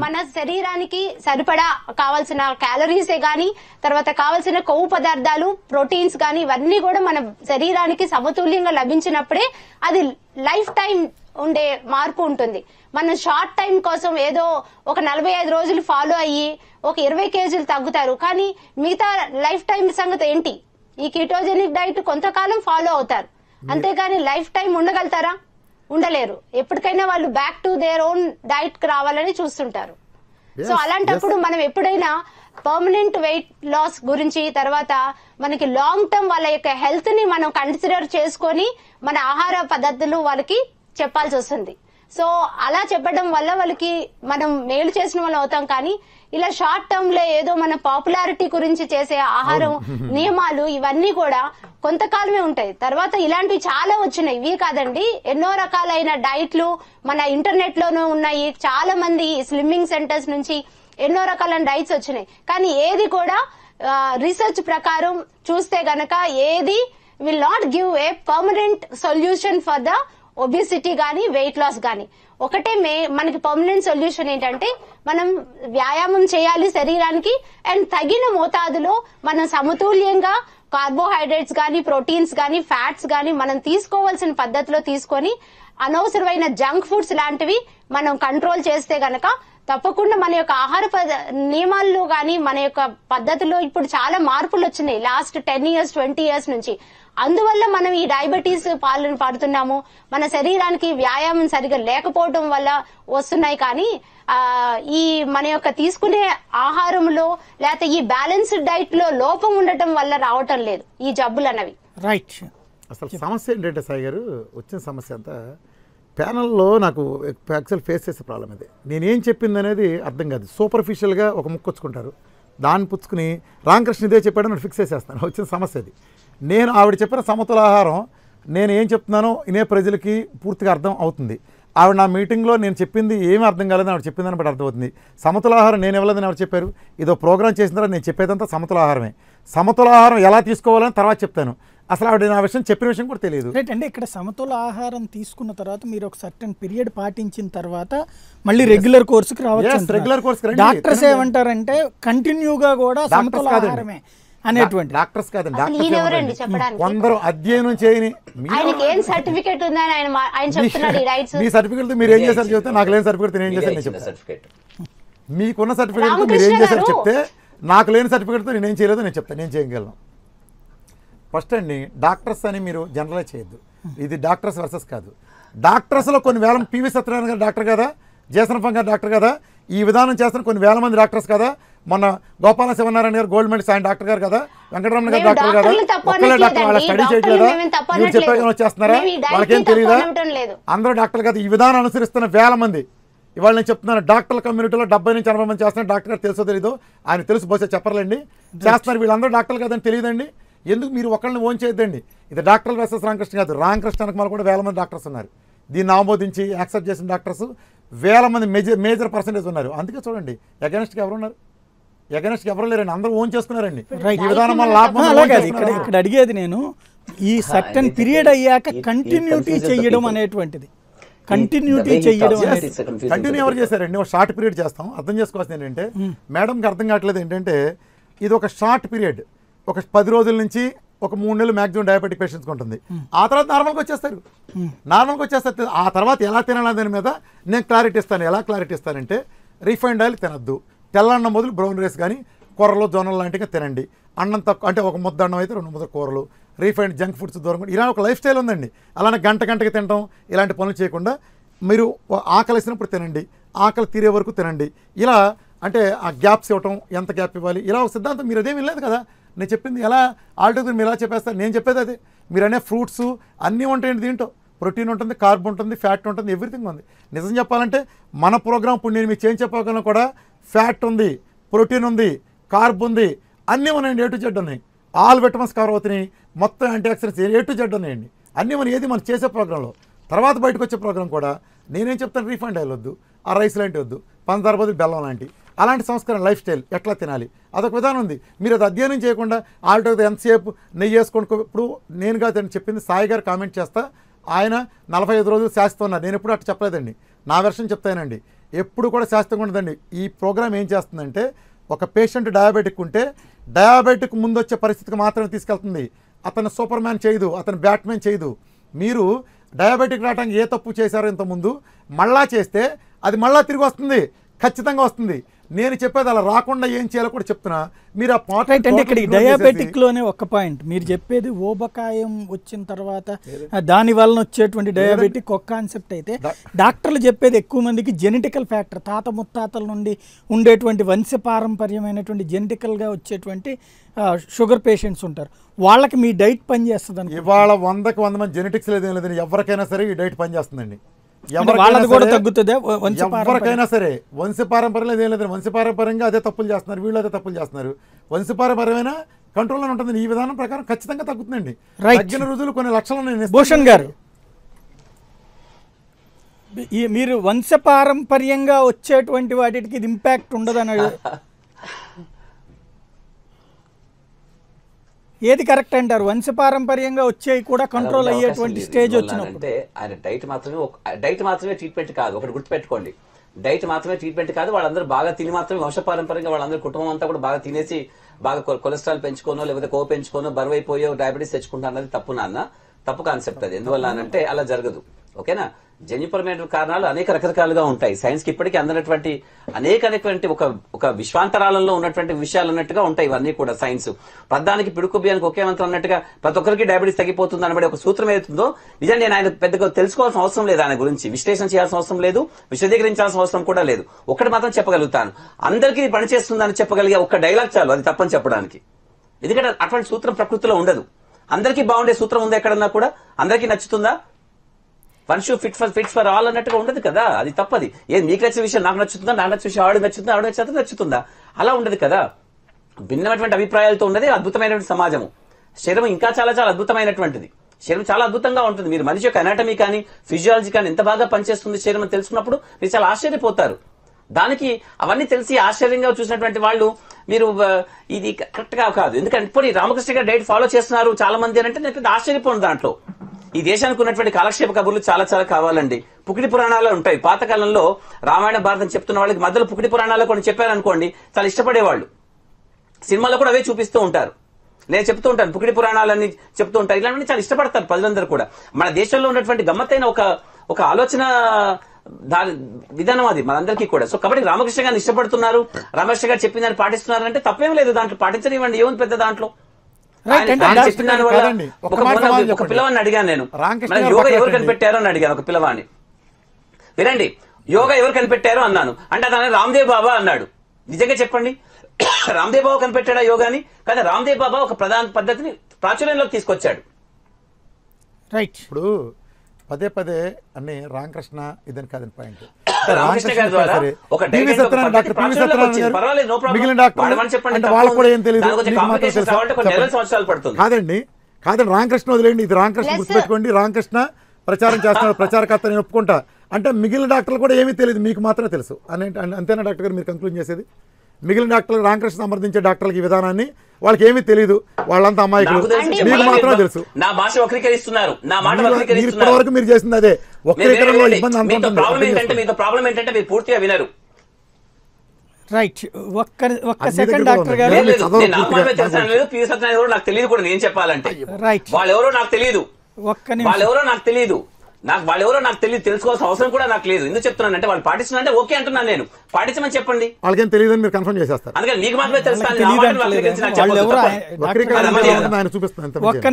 మన శరీరానికి సరిపడా కావాల్సిన క్యాలరీసే గాని, తర్వాత కావాల్సిన కొవ్వు పదార్థాలు, ప్రోటీన్స్ గాని, ఇవన్నీ కూడా మన శరీరానికి సమతుల్యంగా లభించినప్పుడే అది లైఫ్ టైం ఉండే మార్పు ఉంటుంది. మనం షార్ట్ టైం కోసం ఏదో ఒక 45 రోజులు ఫాలో అయ్యి ఒక 20 కేజీలు తగ్గుతారు, కానీ మిగతా లైఫ్ టైం సంగతి ఏంటి? ఈ కీటోజెనిక్ డైట్ కొంతకాలం ఫాలో అవుతారు, అంతేగాని లైఫ్ టైం ఉండగలుగుతారా? ఉండలేరు. ఎప్పటికైనా వాళ్ళు back to their own diet కి రావాలని చూస్తుంటారు. సో అలాంటప్పుడు మనం ఎప్పుడైనా పర్మనెంట్ వెయిట్ లాస్ గురించి, తర్వాత మనకి లాంగ్ టర్మ్ వాళ్ళ యొక్క హెల్త్ ని మనం కన్సిడర్ చేసుకొని మన ఆహార పద్ధతులు వాళ్ళకి చెప్పాల్సి వస్తుంది. సో అలా చెప్పడం వల్ల వాళ్ళకి మనం మేలు చేసిన వాళ్ళు అవుతాం. కానీ ఇలా షార్ట్ టర్మ్ లో ఏదో మన పాపులారిటీ గురించి చేసే ఆహారం నియమాలు ఇవన్నీ కూడా కొంతకాలమే ఉంటాయి. తర్వాత ఇలాంటివి చాలా వచ్చినాయి, ఇవి కాదండి, ఎన్నో రకాలైన డైట్లు మన ఇంటర్నెట్ లోనూ ఉన్నాయి. చాలా మంది స్లిమ్మింగ్ సెంటర్స్ నుంచి ఎన్నో రకాలైన డైట్స్ వచ్చినాయి, కానీ ఏది కూడా రీసెర్చ్ ప్రకారం చూస్తే గనక ఏది will not give a permanent solution for the obesity గానీ, వెయిట్ లాస్ గానీ. ఒకటే మనకి పర్మనెంట్ సొల్యూషన్ ఏంటంటే మనం వ్యాయామం చేయాలి శరీరానికి, అండ్ తగిన మోతాదులో మనం సమతుల్యంగా కార్బోహైడ్రేట్స్ గానీ, ప్రోటీన్స్ గానీ, ఫ్యాట్స్ గానీ మనం తీసుకోవాల్సిన పద్ధతిలో తీసుకొని అనవసరమైన జంక్ ఫుడ్స్ లాంటివి మనం కంట్రోల్ చేస్తే గనక తప్పకుండా మన యొక్క ఆహార నియమాల్లో గానీ, మన యొక్క పద్ధతిలో ఇప్పుడు చాలా మార్పులు వచ్చినాయి లాస్ట్ 10 years 20 years నుంచి. అందువల్ల మనం ఈ డయాబెటీస్ పాలన పడుతున్నాము. మన శరీరానికి వ్యాయామం సరిగా లేకపోవడం వల్ల వస్తున్నాయి. కానీ ఈ మన యొక్క తీసుకునే ఆహారంలో లేకపోతే ఈ బ్యాలెన్స్డ్ డైట్ లో లోపం ఉండటం వల్ల రావటం లేదు ఈ జబ్బులు అన్నవి. రైట్. అసలు సమస్య ఏంటంటే సాయి గారు, వచ్చిన సమస్య అంతా ప్యానల్లో నాకు యాక్చువల్ ఫేస్ చేసే ప్రాబ్లం ఇది. నేనేం చెప్పింది అనేది అర్థం కాదు. సూపర్ఫిషియల్గా ఒక ముక్కొచ్చుకుంటారు, దాన్ని పుచ్చుకుని రామకృష్ణ ఇదే చెప్పాడని నేను ఫిక్స్ చేసేస్తాను. వచ్చిన సమస్య అది. నేను ఆవిడ చెప్పిన సమతుల ఆహారం నేను ఏం చెప్తున్నానో ఇనే ప్రజలకి పూర్తిగా అర్థం అవుతుంది. ఆవిడ నా మీటింగ్లో నేను చెప్పింది ఏమీ అర్థం కాలేదని ఆవిడ చెప్పిందని బట్టి అర్థమవుతుంది. సమతుల ఆహారం నేను ఇవ్వలేదని ఆవిడ చెప్పారు. ఇదో ప్రోగ్రామ్ చేసిన తర్వాత నేను చెప్పేదంతా సమతుల ఆహారమే. సమతుల ఆహారం ఎలా తీసుకోవాలని తర్వాత చెప్తాను. అసలు ఆవిడ నా విషయం చెప్పిన విషయం కూడా తెలియదు. రైట్. అంటే ఇక్కడ సమతుల ఆహారం తీసుకున్న తర్వాత మీరు ఒక సర్టన్ పీరియడ్ పాటించిన తర్వాత మళ్ళీ రెగ్యులర్ కోర్సుకి రావచ్చు. రెగ్యులర్ కోర్సు డాక్టర్స్ ఏమంటారంటే కంటిన్యూగా కూడా సమతుల ఆహారమే అనేటువంటి. డాక్టర్స్ కాదండి, కొందరు అధ్యయనం చేయని సర్టిఫికేట్ ఉందని ఆయన చెప్తున్నాడు. మీ సర్టిఫికేట్ మీరు ఏం చేశారు చెప్తే, నాకు లేని సర్టిఫికేట్ నేను ఏం చేశాను నేను చెప్తాను. మీకున్న సర్టిఫికేట్ మీరు ఏం చేశారు చెప్తే, నాకు లేని సర్టిఫికేట్తో నేను ఏం చేయలేదో నేను చెప్తాను, నేను చేయగలను. ఫస్ట్ అండి, డాక్టర్స్ అని మీరు జనరలైజ్ చేయొద్దు. ఇది డాక్టర్స్ వర్సెస్ కాదు. డాక్టర్స్లో కొన్ని వేల, పివి సత్యనారాయణ గారు డాక్టర్ కదా, జయసనఫం గారు డాక్టర్ కదా, ఈ విధానం చేస్తున్న కొన్ని వేల మంది డాక్టర్స్ కదా, మొన్న గోపాల శివనారాయణ గారు గోల్డ్ మెడల్స్ ఆయన డాక్టర్ గారు కదా, వెంకటరమణ గారు డాక్టర్ కదా, ఒక్కలే డాక్టర్, వాళ్ళ స్టడీ చేయట్లేదా? మీరు చెప్పే వచ్చేస్తున్నారా? వాళ్ళకేం తెలియదా? అందరూ డాక్టర్లు కదా. ఈ విధానం అనుసరిస్తున్న వేల మంది, ఇవాళ నేను చెప్తున్నాను, డాక్టర్ల కమ్యూనిటీలో 70 నుంచి 80 మంది చేస్తున్నారు. డాక్టర్ గారు తెలుసో తెలీదు, ఆయన తెలుసు, బహుశా చెప్పర్లేండి, చేస్తున్నారు. వీళ్ళందరూ డాక్టర్లు కదని తెలియదండి. ఎందుకు మీరు ఒకళ్ళని ఓన్ చేయొద్దండి. ఇది డాక్టర్ వర్సెస్ రామకృష్ణ కాదు. రామకృష్ణ వెనక కూడా వేల మంది డాక్టర్స్ ఉన్నారు. దీన్ని ఆమోదించి యాక్సెప్ట్ చేసిన డాక్టర్స్ వేల మంది, మేజర్ పర్సెంటేజ్ ఉన్నారు. అందుకే చూడండి, ఎగనెస్ట్గా ఎవరున్నారు? ఎగనెస్ట్గా ఎవరు లేరండి, అందరూ ఓన్ చేసుకున్నారండి. ఈ విధానం వల్ల లాభం. ఇక్కడ అడిగేది నేను, ఈ సర్టన్ పీరియడ్ అయ్యాక కంటిన్యూటీ చేయడం అనేటువంటిది, కంటిన్యూటీ చేయడం కంటిన్యూ ఎవరు చేశారండి? ఒక షార్ట్ పీరియడ్ చేస్తాం. అర్థం చేసుకోవాల్సింది ఏంటంటే, మేడంకి అర్థం కావట్లేదు ఏంటంటే, ఇది ఒక షార్ట్ పీరియడ్, ఒక 10 రోజుల నుంచి ఒక 3 నెలలు మ్యాక్సిమం డయాబెటిక్ పేషెంట్స్కి ఉంటుంది. ఆ తర్వాత నార్మల్గా వచ్చేస్తారు. ఆ తర్వాత ఎలా తినాలి దాని మీద నేను క్లారిటీ ఇస్తాను. ఎలా క్లారిటీ ఇస్తానంటే, రిఫైండ్ ఆయిల్ తినద్దు, తెల్లన్నం మొదలు బ్రౌన్ రైస్ కానీ, కూరలు జొన్నలు లాంటివి తినండి. అన్నం తక్కువ, అంటే ఒక ముద్ద అన్నం అయితే 2 ముద్ద కూరలు, రీఫైండ్ జంక్ ఫుడ్స్ దూరం. ఇలా ఒక లైఫ్ స్టైల్ ఉందండి. అలానే గంటకి తినడం, ఇలాంటి పనులు చేయకుండా మీరు ఆకలిసినప్పుడు తినండి, ఆకలి తీరే వరకు తినండి. ఇలా అంటే ఆ గ్యాప్స్ ఇవ్వటం, ఎంత గ్యాప్ ఇవ్వాలి, ఇలా ఒక సిద్ధాంతం. మీరు అదేమి లేదు కదా, నేను చెప్పింది ఎలా ఆల్టోగా మీరు ఎలా చెప్పేస్తారు. నేను చెప్పేది అదే. మీరు అనే ఫ్రూట్స్ అన్నీ ఉంటాయండి దీంట్లో. ప్రోటీన్ ఉంటుంది, కార్బ్ ఉంటుంది, ఫ్యాట్ ఉంటుంది, ఎవ్రీథింగ్ ఉంది. నిజం చెప్పాలంటే మన ప్రోగ్రామ్ ఇప్పుడు నేను మీకు చేంజ్ చెప్పగలను కూడా ఫ్యాట్ ఉంది, ప్రోటీన్ ఉంది, కార్బ్ ఉంది, అన్నీ ఉన్నాయండి. A to Z ఉన్నాయి, ఆల్ విటమిన్స్ కవర్ అవుతున్నాయి, మొత్తం antioxidants A to Z ఉన్నాయండి. అన్నీ మనం ఏది మనం చేసే ప్రోగ్రాంలో. తర్వాత బయటకు వచ్చే ప్రోగ్రాం కూడా నేనేం చెప్తాను, రీఫండ్ ఆయిల్ వద్దు, ఆ రైస్ లాంటివి వద్దు, పంచదార బదులు బెల్లం లాంటి అలాంటి సంస్కరణ లైఫ్ స్టైల్ ఎట్లా తినాలి అదొక విధానం ఉంది. మీరు అది అధ్యయనం చేయకుండా ఆల్టో ఎంతసేపు నెయ్యి వేసుకోండి. ఇప్పుడు నేను కాదు చెప్పింది, సాయి గారు కామెంట్ చేస్తా, ఆయన 45 రోజులు శాస్త్రం ఉన్నారు. నేను ఎప్పుడు అట్లా చెప్పలేదండి, నా వెర్షన్ చెప్తానండి. ఎప్పుడు కూడా శాస్త్రంగా ఉండదండి. ఈ ప్రోగ్రామ్ ఏం చేస్తుందంటే, ఒక పేషెంట్ డయాబెటిక్ ఉంటే డయాబెటిక్ ముందు వచ్చే పరిస్థితికి మాత్రమే తీసుకెళ్తుంది. అతను సూపర్ మ్యాన్ చేయదు, అతను బ్యాట్మెన్ చేయదు. మీరు డయాబెటిక్ రావడానికి ఏ తప్పు చేశారో ఇంతకుముందు మళ్ళా చేస్తే అది మళ్ళా తిరిగి వస్తుంది, ఖచ్చితంగా వస్తుంది. నేను చెప్పేది అలా రాకుండా ఏం చేయాలో కూడా చెప్తున్నా. మీరు ఆ పార్ట్ అంటే ఇక్కడ డయాబెటిక్ లోనే ఒక పాయింట్ మీరు చెప్పేది, ఊబకాయం వచ్చిన తర్వాత దాని వలన వచ్చేటువంటి డయాబెటిక్ ఒక కాన్సెప్ట్ అయితే, డాక్టర్లు చెప్పేది ఎక్కువ మందికి జెనెటికల్ ఫ్యాక్టర్, తాత ముత్తాతల నుండి ఉండేటువంటి వంశపారంపర్యమైనటువంటి జెనెటికల్గా వచ్చేటువంటి షుగర్ పేషెంట్స్ ఉంటారు, వాళ్ళకి మీ డైట్ పనిచేస్తుంది. ఇవాళ 100కి 100 మంది జెనెటిక్స్ లేదేం లేదని ఎవరికైనా సరే ఈ డైట్ పనిచేస్తుందండి. ఎవరికైనా సరే వంశపారంపర్యం ఏం లేదని, వంశపారంపర్యంగా అదే తప్పులు చేస్తున్నారు, వీళ్ళు అదే తప్పులు చేస్తున్నారు. వంశపారంపర్యమైన కంట్రోల్లో ఉంటుంది. ఈ విధానం ప్రకారం ఖచ్చితంగా తగ్గుతుందండి. తగ్గిన రోజులు కొన్ని లక్షలు. భూషణ్ గారు, మీరు వంశపారంపర్యంగా వచ్చేటువంటి వాటికి ఇది ఇంపాక్ట్ ఉండదని ఏది కరెక్ట్ అంటారు? వంశపారంపర్యంగా వచ్చేవి కూడా కంట్రోల్ అయ్యేటువంటి స్టేజ్ వచ్చినప్పుడు అంటే ఆయన డైట్ మాత్రమే ట్రీట్మెంట్ కాదు. ఒకటి గుర్తుపెట్టుకోండి, డైట్ మాత్రమే ట్రీట్మెంట్ కాదు. వాళ్ళందరూ బాగా తిని మాత్రమే వంశపారంపర్యంగా వాళ్ళందరూ కుటుంబం అంతా కూడా బాగా తినేసి బాగా కొలెస్ట్రాల్ పెంచుకోనో లేకపోతే కొవ్వు పెంచుకోనో బరువు అయిపోయో డయాబెటీస్ తెచ్చుకుంటా అన్నది తప్పు నాన్న, తప్పు కాన్సెప్ట్ అది. ఎందువల్ల అంటే అలా జరగదు. ఓకేనా? జన్యుపరమైన కారణాలు అనేక రకరకాలుగా ఉంటాయి. సైన్స్ కి ఇప్పటికీ అందనటువంటి అనేకటువంటి ఒక విశ్వాంతరాలంలో ఉన్నటువంటి విషయాలు అన్నట్టుగా ఉంటాయి ఇవన్నీ కూడా. సైన్స్ ప్రధానికి పిడుకు బియ్యానికి ఒకే మంత్రం అన్నట్టుగా ప్రతి ఒక్కరికి డయాబెటీస్ తగ్గిపోతుంది అనబడి ఒక సూత్రం ఏతుందో నిజంగా నేను ఆయన పెద్దగా తెలుసుకోవాల్సిన అవసరం లేదు, ఆయన గురించి విశ్లేషణ చేయాల్సిన అవసరం లేదు, విశదీకరించాల్సిన అవసరం కూడా లేదు. ఒకటి మాత్రం చెప్పగలుగుతాను, అందరికీ పనిచేస్తుందని చెప్పగలిగే ఒక్క డైలాగ్ చాలు అది తప్పని చెప్పడానికి. ఎందుకంటే అటువంటి సూత్రం ప్రకృతిలో ఉండదు. అందరికీ బాగుండే సూత్రం ఉంది ఎక్కడన్నా కూడా? అందరికీ నచ్చుతుందా? One shoe fits for all అన్నట్టుగా ఉండదు కదా, అది తప్పది. ఏది మీకు నచ్చిన విషయం నాకు నచ్చుతుందా, నాకు నచ్చిన విషయం ఆవిడ నచ్చుతుందా, ఆవిడ నచ్చుతుందా, అలా ఉండదు కదా. భిన్నమైనటువంటి అభిప్రాయాలతో ఉన్నది అద్భుతమైనటువంటి సమాజము. శరీరం ఇంకా చాలా చాలా అద్భుతమైనటువంటిది. శరీరం చాలా అద్భుతంగా ఉంటుంది. మీరు మనిషి యొక్క అనాటమీ కానీ ఫిజియాలజీ కానీ ఎంత బాగా పనిచేస్తుంది శరీరం అని తెలుసుకున్నప్పుడు మీరు చాలా ఆశ్చర్యపోతారు. దానికి అవన్నీ తెలిసి ఆశ్చర్యంగా చూసినటువంటి వాళ్ళు మీరు ఇది కరెక్ట్ గా కాదు. ఎందుకంటే ఇప్పుడు రామకృష్ణ గారు డైట్ ఫాలో చేస్తున్నారు చాలా మంది అని అంటే నేను పెద్ద ఆశ్చర్యపోను. దాంట్లో ఈ దేశానికి ఉన్నటువంటి కాలక్షేప కబుర్లు చాలా చాలా కావాలండి. పుకిడి పురాణాలు ఉంటాయి. పాతకాలంలో రామాయణ భారతం చెప్తున్న వాళ్ళకి మధ్యలో పుకిడి పురాణాలు కొన్ని చెప్పారనుకోండి చాలా ఇష్టపడేవాళ్ళు. సినిమాలో కూడా అవే చూపిస్తూ ఉంటారు. నేను చెప్తూ ఉంటాను, పుకిడి పురాణాలని చెప్తూ ఉంటారు. ఇలాంటివన్నీ చాలా ఇష్టపడతారు ప్రజలందరూ కూడా. మన దేశంలో ఉన్నటువంటి గమ్మత్తైన ఒక ఆలోచన విధానం అది మనందరికీ కూడా. సో కాబట్టి రామకృష్ణ గారిని ఇష్టపడుతున్నారు, రామకృష్ణ గారు చెప్పిన దాన్ని పాటిస్తున్నారు అంటే తప్పేం లేదు. దాంట్లో పాటించనివ్వండి, ఏముంది పెద్ద దాంట్లో. ఒక పిల్లవాడిని అడిగాను నేను, యోగా ఎవరు కనిపెట్టారో అని అడిగాను ఒక పిల్లవాడిని. వినండి, యోగా ఎవరు కనిపెట్టారో అన్నాను. అంటే అతను రామ్దేవ్ బాబా అన్నాడు. నిజంగా చెప్పండి, రామ్దేవ్ బాబా కనిపెట్టాడా యోగాని? కానీ రామ్దేవ్ బాబా ఒక ప్రధాన పద్ధతిని ప్రాచుర్యంలోకి తీసుకొచ్చాడు. రైట్. ఇప్పుడు పదే పదే అన్ని రామకృష్ణ ఇదని కాదని పాయింట్. రామకృష్ణ గారి ద్వారా ఒక కాదండి రామకృష్ణ వదిలేండి, ఇది రామకృష్ణ గుర్తుపెట్టుకోండి. రామకృష్ణ ప్రచారం చేస్తున్నారు, ప్రచారకర్త నేను ఒప్పుకుంటా. అంటే మిగిలిన డాక్టర్లు కూడా ఏమీ తెలియదు, మీకు మాత్రమే తెలుసు అని అంతేనా డాక్టర్ గారు మీరు కంక్లూడ్ చేసేది? మిగిలిన డాక్టర్లు రామకృష్ణ సమర్థించే డాక్టర్లకి ఈ విధానాన్ని వాళ్ళకి ఏమీ తెలియదు, వాళ్ళంతా అమాయకులు, మీకు మాత్రమే తెలుసు. నా భాష వక్రీకరిస్తున్నారు, నా మాట వక్రీకరిస్తున్నారు. ఇప్పటి వరకు మీరు చేసింది అదే. వక్రీకరణలో ఇబ్బంది అంత మీతో ప్రాబ్లం ఏంటంటే మీరు పూర్తిగా వినరు. రైట్. ఒక్క సెకండ్ డాక్టర్ గారు, నాకు తెలియదు కూడా నేను చెప్పాలంటే. వాళ్ళెవరో నాకు తెలియదు, వాళ్ళెవరో నాకు తెలియదు, వాళ్ళెవరో నాకు తెలియదు, తెలుసుకోవాల్సిన అవసరం కూడా నాకు లేదు. ఎందుకు చెప్తున్నాను అంటే వాళ్ళు పాటిస్తున్నారంటే ఓకే అంటున్నాను నేను, పాటించమని చెప్పండి. వాళ్ళకేం తెలియదు అని మీరు కన్ఫర్మ్ చేసేస్తారు. అందుకని మీకు మాత్రమే తెలుసు. ఒక్క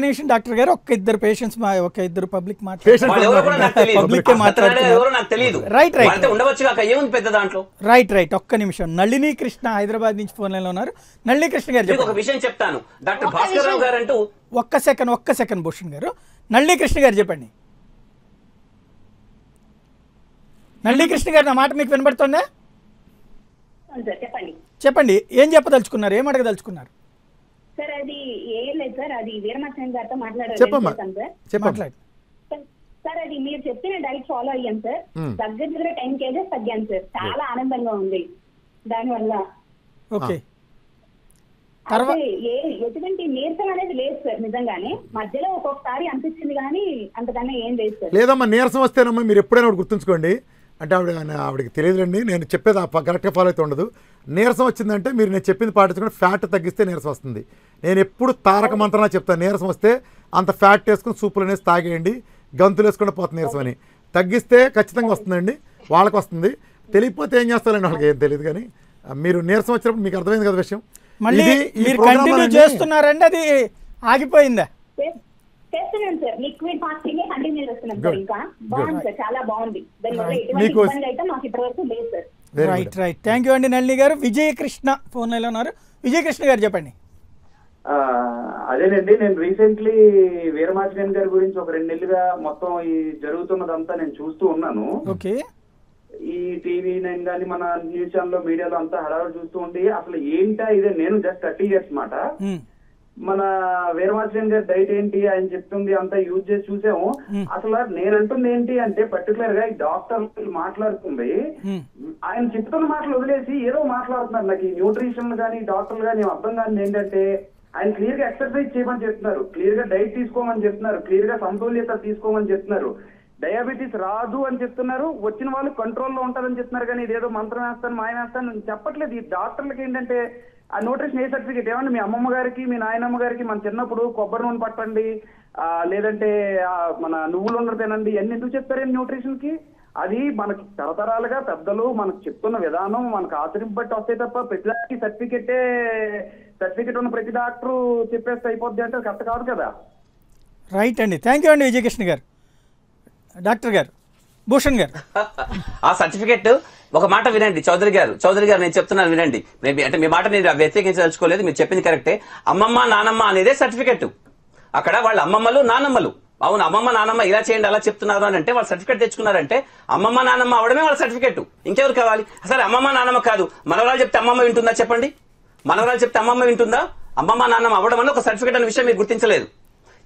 నిమిషం డాక్టర్ గారు, ఇద్దరు పేషెంట్స్, ఇద్దరు పబ్లిక్ ఉండవచ్చు కాక ఏముంది పెద్ద దాంట్లో. రైట్. ఒక్క నిమిషం. నళిని కృష్ణ హైదరాబాద్ నుంచి ఫోన్ లైన్ లో ఉన్నారు. నళిని కృష్ణ గారు ఒక విషయం చెప్తాను. డాక్టర్ భాస్కర్ రావు గారు అంటూ ఒక్క సెకండ్ భూషణ్ గారు. నళిని కృష్ణ గారు చెప్పండి. నళినీకృష్ణ గారు, నా మాట మీకు వినబడుతుందా? చెప్పండి. చెప్పండి, ఏం చెప్పదలుచుకున్నారు, ఏం అడగదలుచుకున్నారు? సార్ అది ఏం లేదు సార్, అది వీరమాచార్య గారితో చెప్పమ్మా. మాట్లాడారు సార్. అది మీరు చెప్పిన డైట్ ఫాలో అయ్యాం సార్. దగ్గర 10 kgs తగ్గాను సార్. చాలా ఆనందంగా ఉంది దానివల్ల. ఓకే. ఎటువంటి నీరసం అనేది లేదు సార్. నిజంగానే మధ్యలో ఒక్కొక్కసారి అనిపించింది కానీ అంతకన్నా ఏం లేదు సార్. లేదమ్మా, నీరసం వస్తేనమ్మా మీరు ఎప్పుడైనా ఒకటి గుర్తుంచుకోండి. అంటే ఆవిడకి తెలియదులండి, నేను చెప్పేది కరెక్ట్గా ఫాలో అయితే ఉండదు. నీరసం వచ్చిందంటే మీరు నేను చెప్పింది పాటించుకుని ఫ్యాట్ తగ్గిస్తే నీరసం వస్తుంది. నేను ఎప్పుడు తారక మంత్రంలా చెప్తాను, నీరసం వస్తే అంత ఫ్యాట్ వేసుకుని సూపులు అనేసి తాగేయండి, గంతులు వేసుకుంటే పోతుంది నీరసం అని. తగ్గిస్తే ఖచ్చితంగా వస్తుందండి, వాళ్ళకి వస్తుంది. తెలియకపోతే ఏం చేస్తారండి, వాళ్ళకి ఏం తెలియదు. కానీ మీరు నీరసం వచ్చినప్పుడు మీకు అర్థమైంది కదా విషయం. మళ్ళీ మీరు కంటిన్యూ చేస్తున్నారండి, అది ఆగిపోయిందా? చేస్తున్నాను సార్, లిక్విడ్ ఫాస్టింగ్ కంటిన్యూ చేస్తున్నాం సార్. ఇంకా బాగుంది సార్, చాలా బాగుంది. దానివల్ల ఎటువంటి ఇబ్బంది అయితే మాకు ఇప్పటివరకు లేదు sir. Right right, thank you అండి. నళిని గారు. విజయకృష్ణ ఫోన్ లైన్లో ఉన్నారు. విజయకృష్ణ గారు చెప్పండి. అదేనండి, నేను రీసెంట్లీ వీరమాచార్య గారి గురించి ఒక 2 నెలలుగా మొత్తం ఈ జరుగుతున్నదంతా నేను చూస్తూ ఉన్నాను. ఓకే. ఈ టీవీ నైన్ కానీ మన న్యూస్ ఛానల్ మీడియాలో అంతా హడావుడి చూస్తూ ఉండి అసలు ఏంటా ఇదే. నేను జస్ట్ 30 years మాట. మన వీరమాచార్య గారి డైట్ ఏంటి ఆయన చెప్తుంది అంతా యూజ్ చేసి చూసాము. అసలు నేనంటుంది ఏంటి అంటే పర్టికులర్ గా ఈ డాక్టర్ మాట్లాడుతుంది, ఆయన చెప్తున్న మాటలు వదిలేసి ఏదో మాట్లాడుతున్నారు. నాకు ఈ న్యూట్రిషన్ కానీ డాక్టర్లు కానీ అర్థం కానీ ఏంటంటే ఆయన క్లియర్ గా ఎక్సర్సైజ్ చేయమని చెప్తున్నారు, క్లియర్ గా డైట్ తీసుకోమని చెప్తున్నారు, క్లియర్ గా సమతుల్యత తీసుకోమని చెప్తున్నారు. డయాబెటీస్ రాదు అని చెప్తున్నారు, వచ్చిన వాళ్ళు కంట్రోల్లో ఉంటారని చెప్తున్నారు. కానీ ఇదేదో మంత్రం వేస్తాను మాయం వేస్తాను చెప్పట్లేదు. ఈ డాక్టర్లకి ఏంటంటే ఆ న్యూట్రిషన్ ఏ సర్టిఫికేట్ ఏమంటే మీ అమ్మమ్మ గారికి మీ నాయనమ్మ గారికి మన చిన్నప్పుడు కొబ్బరి నూనె పట్టండి, లేదంటే మన నువ్వులు ఉండరు తినండి, అన్ని ఎందుకు చెప్తారేం న్యూట్రిషన్ కి? అది మనకి తరతరాలుగా పెద్దలు మనకు చెప్తున్న విధానం మనకు ఆచరింపబట్టి వస్తాయి తప్ప ప్రతి దానికి సర్టిఫికేట్ ఉన్న ప్రతి డాక్టరు చెప్పేస్తే అయిపోద్ది అంటే కరెక్ట్ కాదు కదా. రైట్ అండి, థ్యాంక్ యూ అండి విజయకృష్ణ గారు. డాక్టర్ గారు, భూషణ్ గారు, ఆ సర్టిఫికెట్ ఒక మాట వినండి. చౌదరి గారు నేను చెప్తున్నాను వినండి. అంటే మీ మాట నేను వ్యతిరేకించదలుచుకోలేదు, మీరు చెప్పింది కరెక్టే. అమ్మమ్మ నానమ్మ అనేదే సర్టిఫికెట్. అక్కడ వాళ్ళ అమ్మమ్మలు నానమ్మలు, అవును అమ్మమ్మ నానమ్మ ఇలా చేయండి అలా చెప్తున్నారు అని అంటే వాళ్ళు సర్టిఫికెట్ తెచ్చుకున్నారంటే అమ్మమ్మ నానమ్మ అవడమే వాళ్ళ సర్టిఫికెట్. ఇంకెవరు కావాలి? అసలు అమ్మమ్మ నానమ్మ కాదు, మనవరాలు చెప్తే అమ్మమ్మ వింటుందా చెప్పండి? మనవరాలు చెప్తే అమ్మమ్మ వింటుందా? అమ్మమ్మ నానమ్మ అవ్వడం వల్ల ఒక సర్టిఫికెట్ అనే విషయం మీరు గుర్తించలేదు.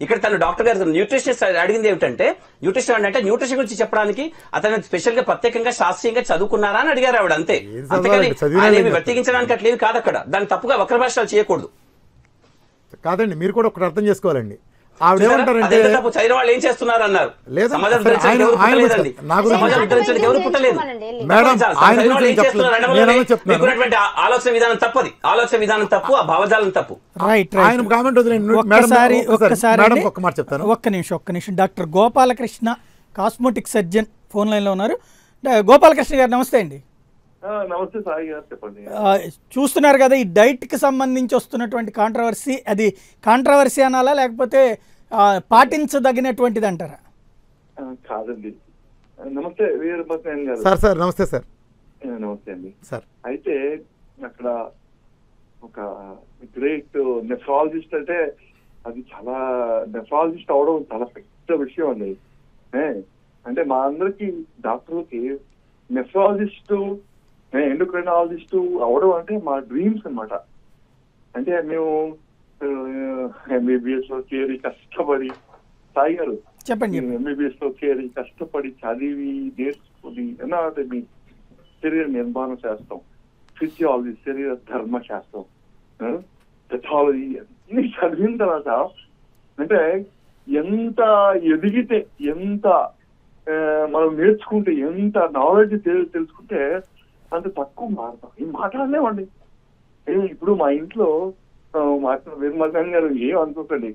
ఇక్కడ తను డాక్టర్ గారు న్యూట్రిషనిస్ట్ అడిగింది ఏమిటంటే న్యూట్రిషన్ అంటే న్యూట్రిషన్ గురించి చెప్పడానికి అతను స్పెషల్ గా ప్రత్యేకంగా శాస్త్రీయంగా చదువుకున్నారా అని అడిగారు ఆవిడ. అంతే, అంతేకాని ఆయన వ్యక్తిగించడానికి అట్లేదు కాదు. అక్కడ దాన్ని తప్పుగా వక్ర భాషలు చేయకూడదు. కాదండి, మీరు కూడా ఒకటి అర్థం చేసుకోవాలండి. ఆవిడ ఏమంటారంటే చదివిన వాళ్ళు ఏం చేస్తున్నారు అన్నారు. ఆలోచన విధానం తప్పది, ఆలోచన విధానం తప్పు, ఆ భావజాలం తప్పు. ఒక్క నిమిషం. Doctor Gopalakrishna cosmetic surgeon phone line లో ఉన్నారు. గోపాలకృష్ణ గారు నమస్తే అండి. నమస్తే సాయి గారు, చెప్పండి. చూస్తున్నారు కదా ఈ డైట్ కి సంబంధించి వస్తున్నటువంటి కాంట్రవర్సీ, అది కాంట్రవర్సీ అనాలా లేకపోతే పాటించదగినటువంటిది అంటారా? కాదండి. నమస్తే వీరభద్రన్ గారు. సార్ నమస్తే సార్. నమస్తే అండి సార్. అయితే అక్కడ ఒక గ్రేట్ నెఫ్రాలజిస్ట్ అంటే అది చాలా నెఫ్రాలజిస్ట్ అవడం చాలా పెద్ద విషయం అండి. అంటే మా అందరికి డాక్టర్లకి నెఫ్రాలజిస్టు ఎండోక్రైనాలజిస్టు అవడం అంటే మా డ్రీమ్స్ అనమాట. అంటే మేము ఎంబీబీఎస్ లో చేరి కష్టపడి, సాయి గారు చెప్పండి, ఎంబీబీఎస్ లో చేరి కష్టపడి చదివి నేర్చుకుని మీ శరీర నిర్మాణ శాస్త్రం, ఫిజియాలజీ శరీర ధర్మ శాస్త్రం, పెథాలజీ అన్ని చదివిన తర్వాత అంటే ఎంత ఎదిగితే, ఎంత మనం నేర్చుకుంటే, ఎంత నాలెడ్జ్ తెలుసుకుంటే అంత తక్కువ మారుతాం. ఈ మాట్లాడలేమండి. ఇప్పుడు మా ఇంట్లో వీరమాచార్య గారు ఏం అనుకోకండి,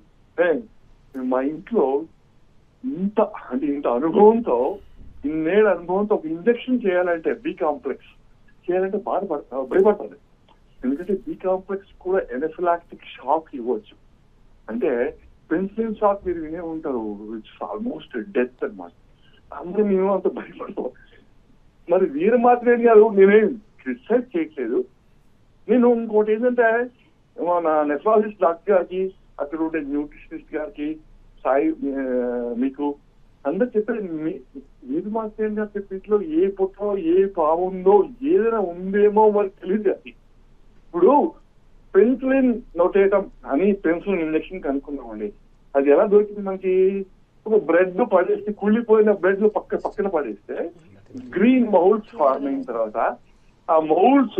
మా ఇంట్లో ఇంత అనుభవంతో, ఇన్నేళ్ళ అనుభవంతో ఒక ఇంజక్షన్ చేయాలంటే బి కాంప్లెక్స్ చేయాలంటే భయపడతారు. ఎందుకంటే బి కాంప్లెక్స్ కూడా ఎనఫిలాక్టిక్ షాక్ ఇవ్వచ్చు. అంటే పెన్సిలిన్ షాక్ మీరు వినే ఉంటారు, ఇట్స్ ఆల్మోస్ట్ డెత్ అన్నమాట. అందరూ మేము అంత భయపడతాం. మరి వీరమాచార్య గారు నేనేం క్రిటిసైజ్ చేయట్లేదు. నేను ఇంకోటి ఏంటంటే మన నెఫ్రాలజిస్ట్ డాక్టర్ గారికి, అక్కడ ఉండే న్యూట్రిషనిస్ట్ గారికి, సాయి మీకు అందరు చెప్పేది మీరు మాత్రం చెప్పేట్లో ఏ పుట్టో ఏ పాము ఉందో ఏదైనా ఉందేమో మరి తెలియదు. అది ఇప్పుడు పెన్సిలిన్ నొటేటం అని పెన్సిలిన్ ఇంజెక్షన్ కనుక్కున్నామండి. అది ఎలా దొరికింది మనకి? ఒక బ్రెడ్ పడేస్తే కుళ్ళిపోయిన బ్రెడ్ పక్కన పడేస్తే గ్రీన్ మౌల్స్ ఫార్మ్ అయిన తర్వాత ఆ మౌల్స్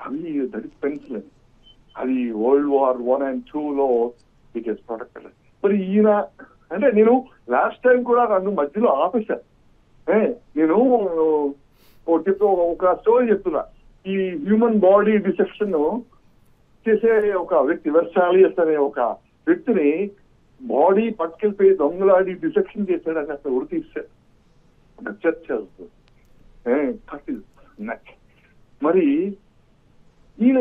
అవి దట్ ఇస్ పెన్సిలిన్. అది World War I and II biggest product. మరి ఈయన అంటే నేను లాస్ట్ టైం కూడా నన్ను మధ్యలో ఆపేశాను. నేను ఒక స్టోరీ చెప్తున్నా. ఈ హ్యూమన్ బాడీ డిసెక్షన్ చేసే ఒక వ్యక్తి వెర్సాలియస్ అనే ఒక వ్యక్తిని బాడీ పట్టుకెళ్ళిపోయి దొంగలాడి డిసెక్షన్ చేశాడని అసలు ఉరి తీశాడు. చర్చ మరి ఈయన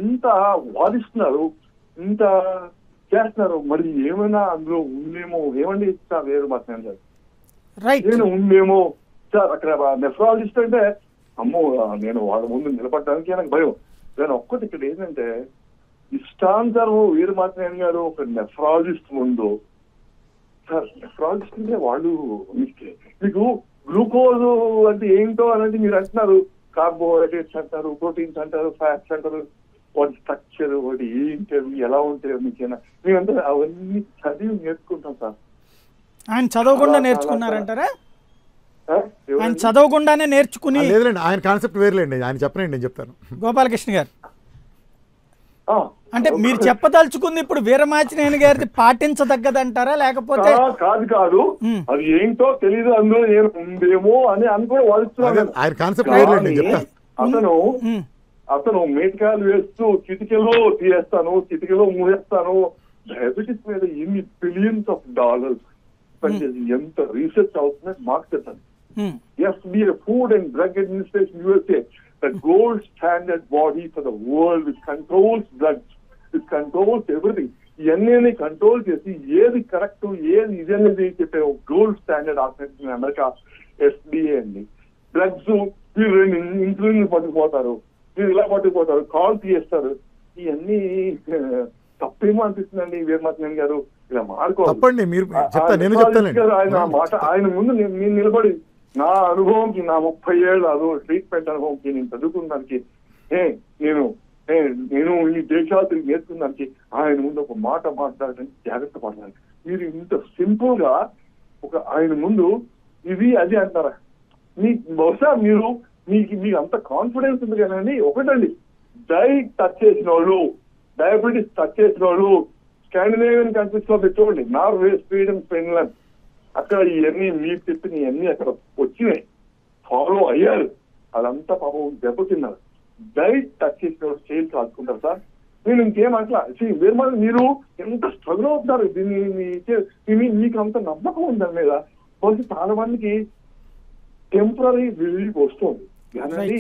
ఇంత వాదిస్తున్నారు, ఇంత చేస్తున్నారు, మరి ఏమైనా అందులో ఉందేమో. ఏమండి సార్ వేరు మాత్రం సార్ నేను ఉందేమో సార్. అక్కడ నెఫ్రాలజిస్ట్ అంటే అమ్మో నేను వాళ్ళ ముందు నిలబడడానికి నాకు భయం. కానీ ఒక్కటి ఇక్కడ ఏంటంటే ఇష్టాంతరం వీరు మాత్రం గారు ఒక నెఫ్రాలజిస్ట్ ముందు సార్, నెఫ్రాలజిస్ట్ అంటే వాళ్ళు మీకు గ్లూకోజ్ అంటే ఏంటో అనేది మీరు అంటున్నారు. కార్బోహైడ్రేట్స్ అంటారు, ప్రోటీన్స్ అంటారు, ఫ్యాట్స్ అంటారు, వాటి స్ట్రక్చర్, వాటి ఏంటి, ఎలా ఉంటాయో మీకేనా మేమంతా అవన్నీ చదివి నేర్చుకుంటాం సార్. ఆయన చదవకుండా నేర్చుకున్నారంటారా? ఆయన చదవకుండానే నేర్చుకుని? లేదండి, ఆయన కాన్సెప్ట్ వేరులేండి. ఆయన చెప్పనండి, నేను చెప్తాను. గోపాలకృష్ణ గారు అంటే మీరు చెప్పదలుచుకుంది ఇప్పుడు వీరమాచినేని గారిది పాటించదగ్గదంటారా లేకపోతే? కాదు అది ఏంటో తెలీదు, అందులో నేను ఉందేమో అని అనుకో వాదిస్తున్నాను. ఆయన కాన్సెప్ట్ వేరులేండి, చెప్తాను. అతను మేటకాయలు వేస్తూ చిటికెలో తీయేస్తాను, చిటికెలో మూసేస్తాను. డయాబెటీస్ మీద ఎన్ని బిలియన్స్ ఆఫ్ డాలర్స్ ఎంత రీసెర్చ్ అవుతుందని మాకు తెలుసు. FDA, Food and Drug Administration, USA, the gold standard body for the world, which controls drugs, which controls everything. ఇవన్నీ కంట్రోల్ చేసి ఏది కరెక్ట్ ఏది ఇదనేది చెప్పే gold standard organization America FDA అండి. డ్రగ్స్ మీరు ఇన్సులిన్ పట్టుకుపోతారు, మీరు ఇలా పట్టుకుపోతారు, కాల్ తీయేస్తారు. ఇవన్నీ తప్పేమో అనిపిస్తుందండి వీరమాచినేని గారు. ఇలా మాట్లాడుకోండి. ఆయన మాట ఆయన ముందు నేను నిలబడి నా అనుభవంకి, నా 30 ఏళ్ళ ట్రీట్మెంట్ అనుభవంకి, నేను చదువుకున్నానికి, నేను ఈ దేశాలు తిరిగి నేర్చుకున్నానికి ఆయన ముందు ఒక మాట మాట్లాడడానికి జాగ్రత్త పడాలి. మీరు ఇంత సింపుల్ గా ఆయన ముందు ఇది అది అంటారా? బహుశా మీకు అంత కాన్ఫిడెన్స్ ఉంది కదండి. ఒకటండి, డైట్ టచ్ చేసిన వాళ్ళు, డయాబెటీస్ టచ్ చేసిన వాళ్ళు స్కాండినేవియన్ కంట్రీస్ లో చూడండి, నార్వే, స్వీడన్, ఫిన్లాండ్, అక్కడ ఇవన్నీ మీరు చెప్పిన ఇవన్నీ అక్కడ వచ్చినాయి, ఫాలో అయ్యారు. అదంతా పాపం దెబ్బతిన్నారు. డైట్ టచ్ చేసిన వాళ్ళు చేసి కాల్చుకుంటారు సార్. నేను ఇంకేమంటా మీరు ఎంత స్ట్రగుల్ అవుతున్నారు దీన్ని, మీకు అంత నమ్మకం ఉంది దాని మీద. బహుశా చాలా మందికి టెంపరీ రిలీఫ్ వస్తుంది. కానీ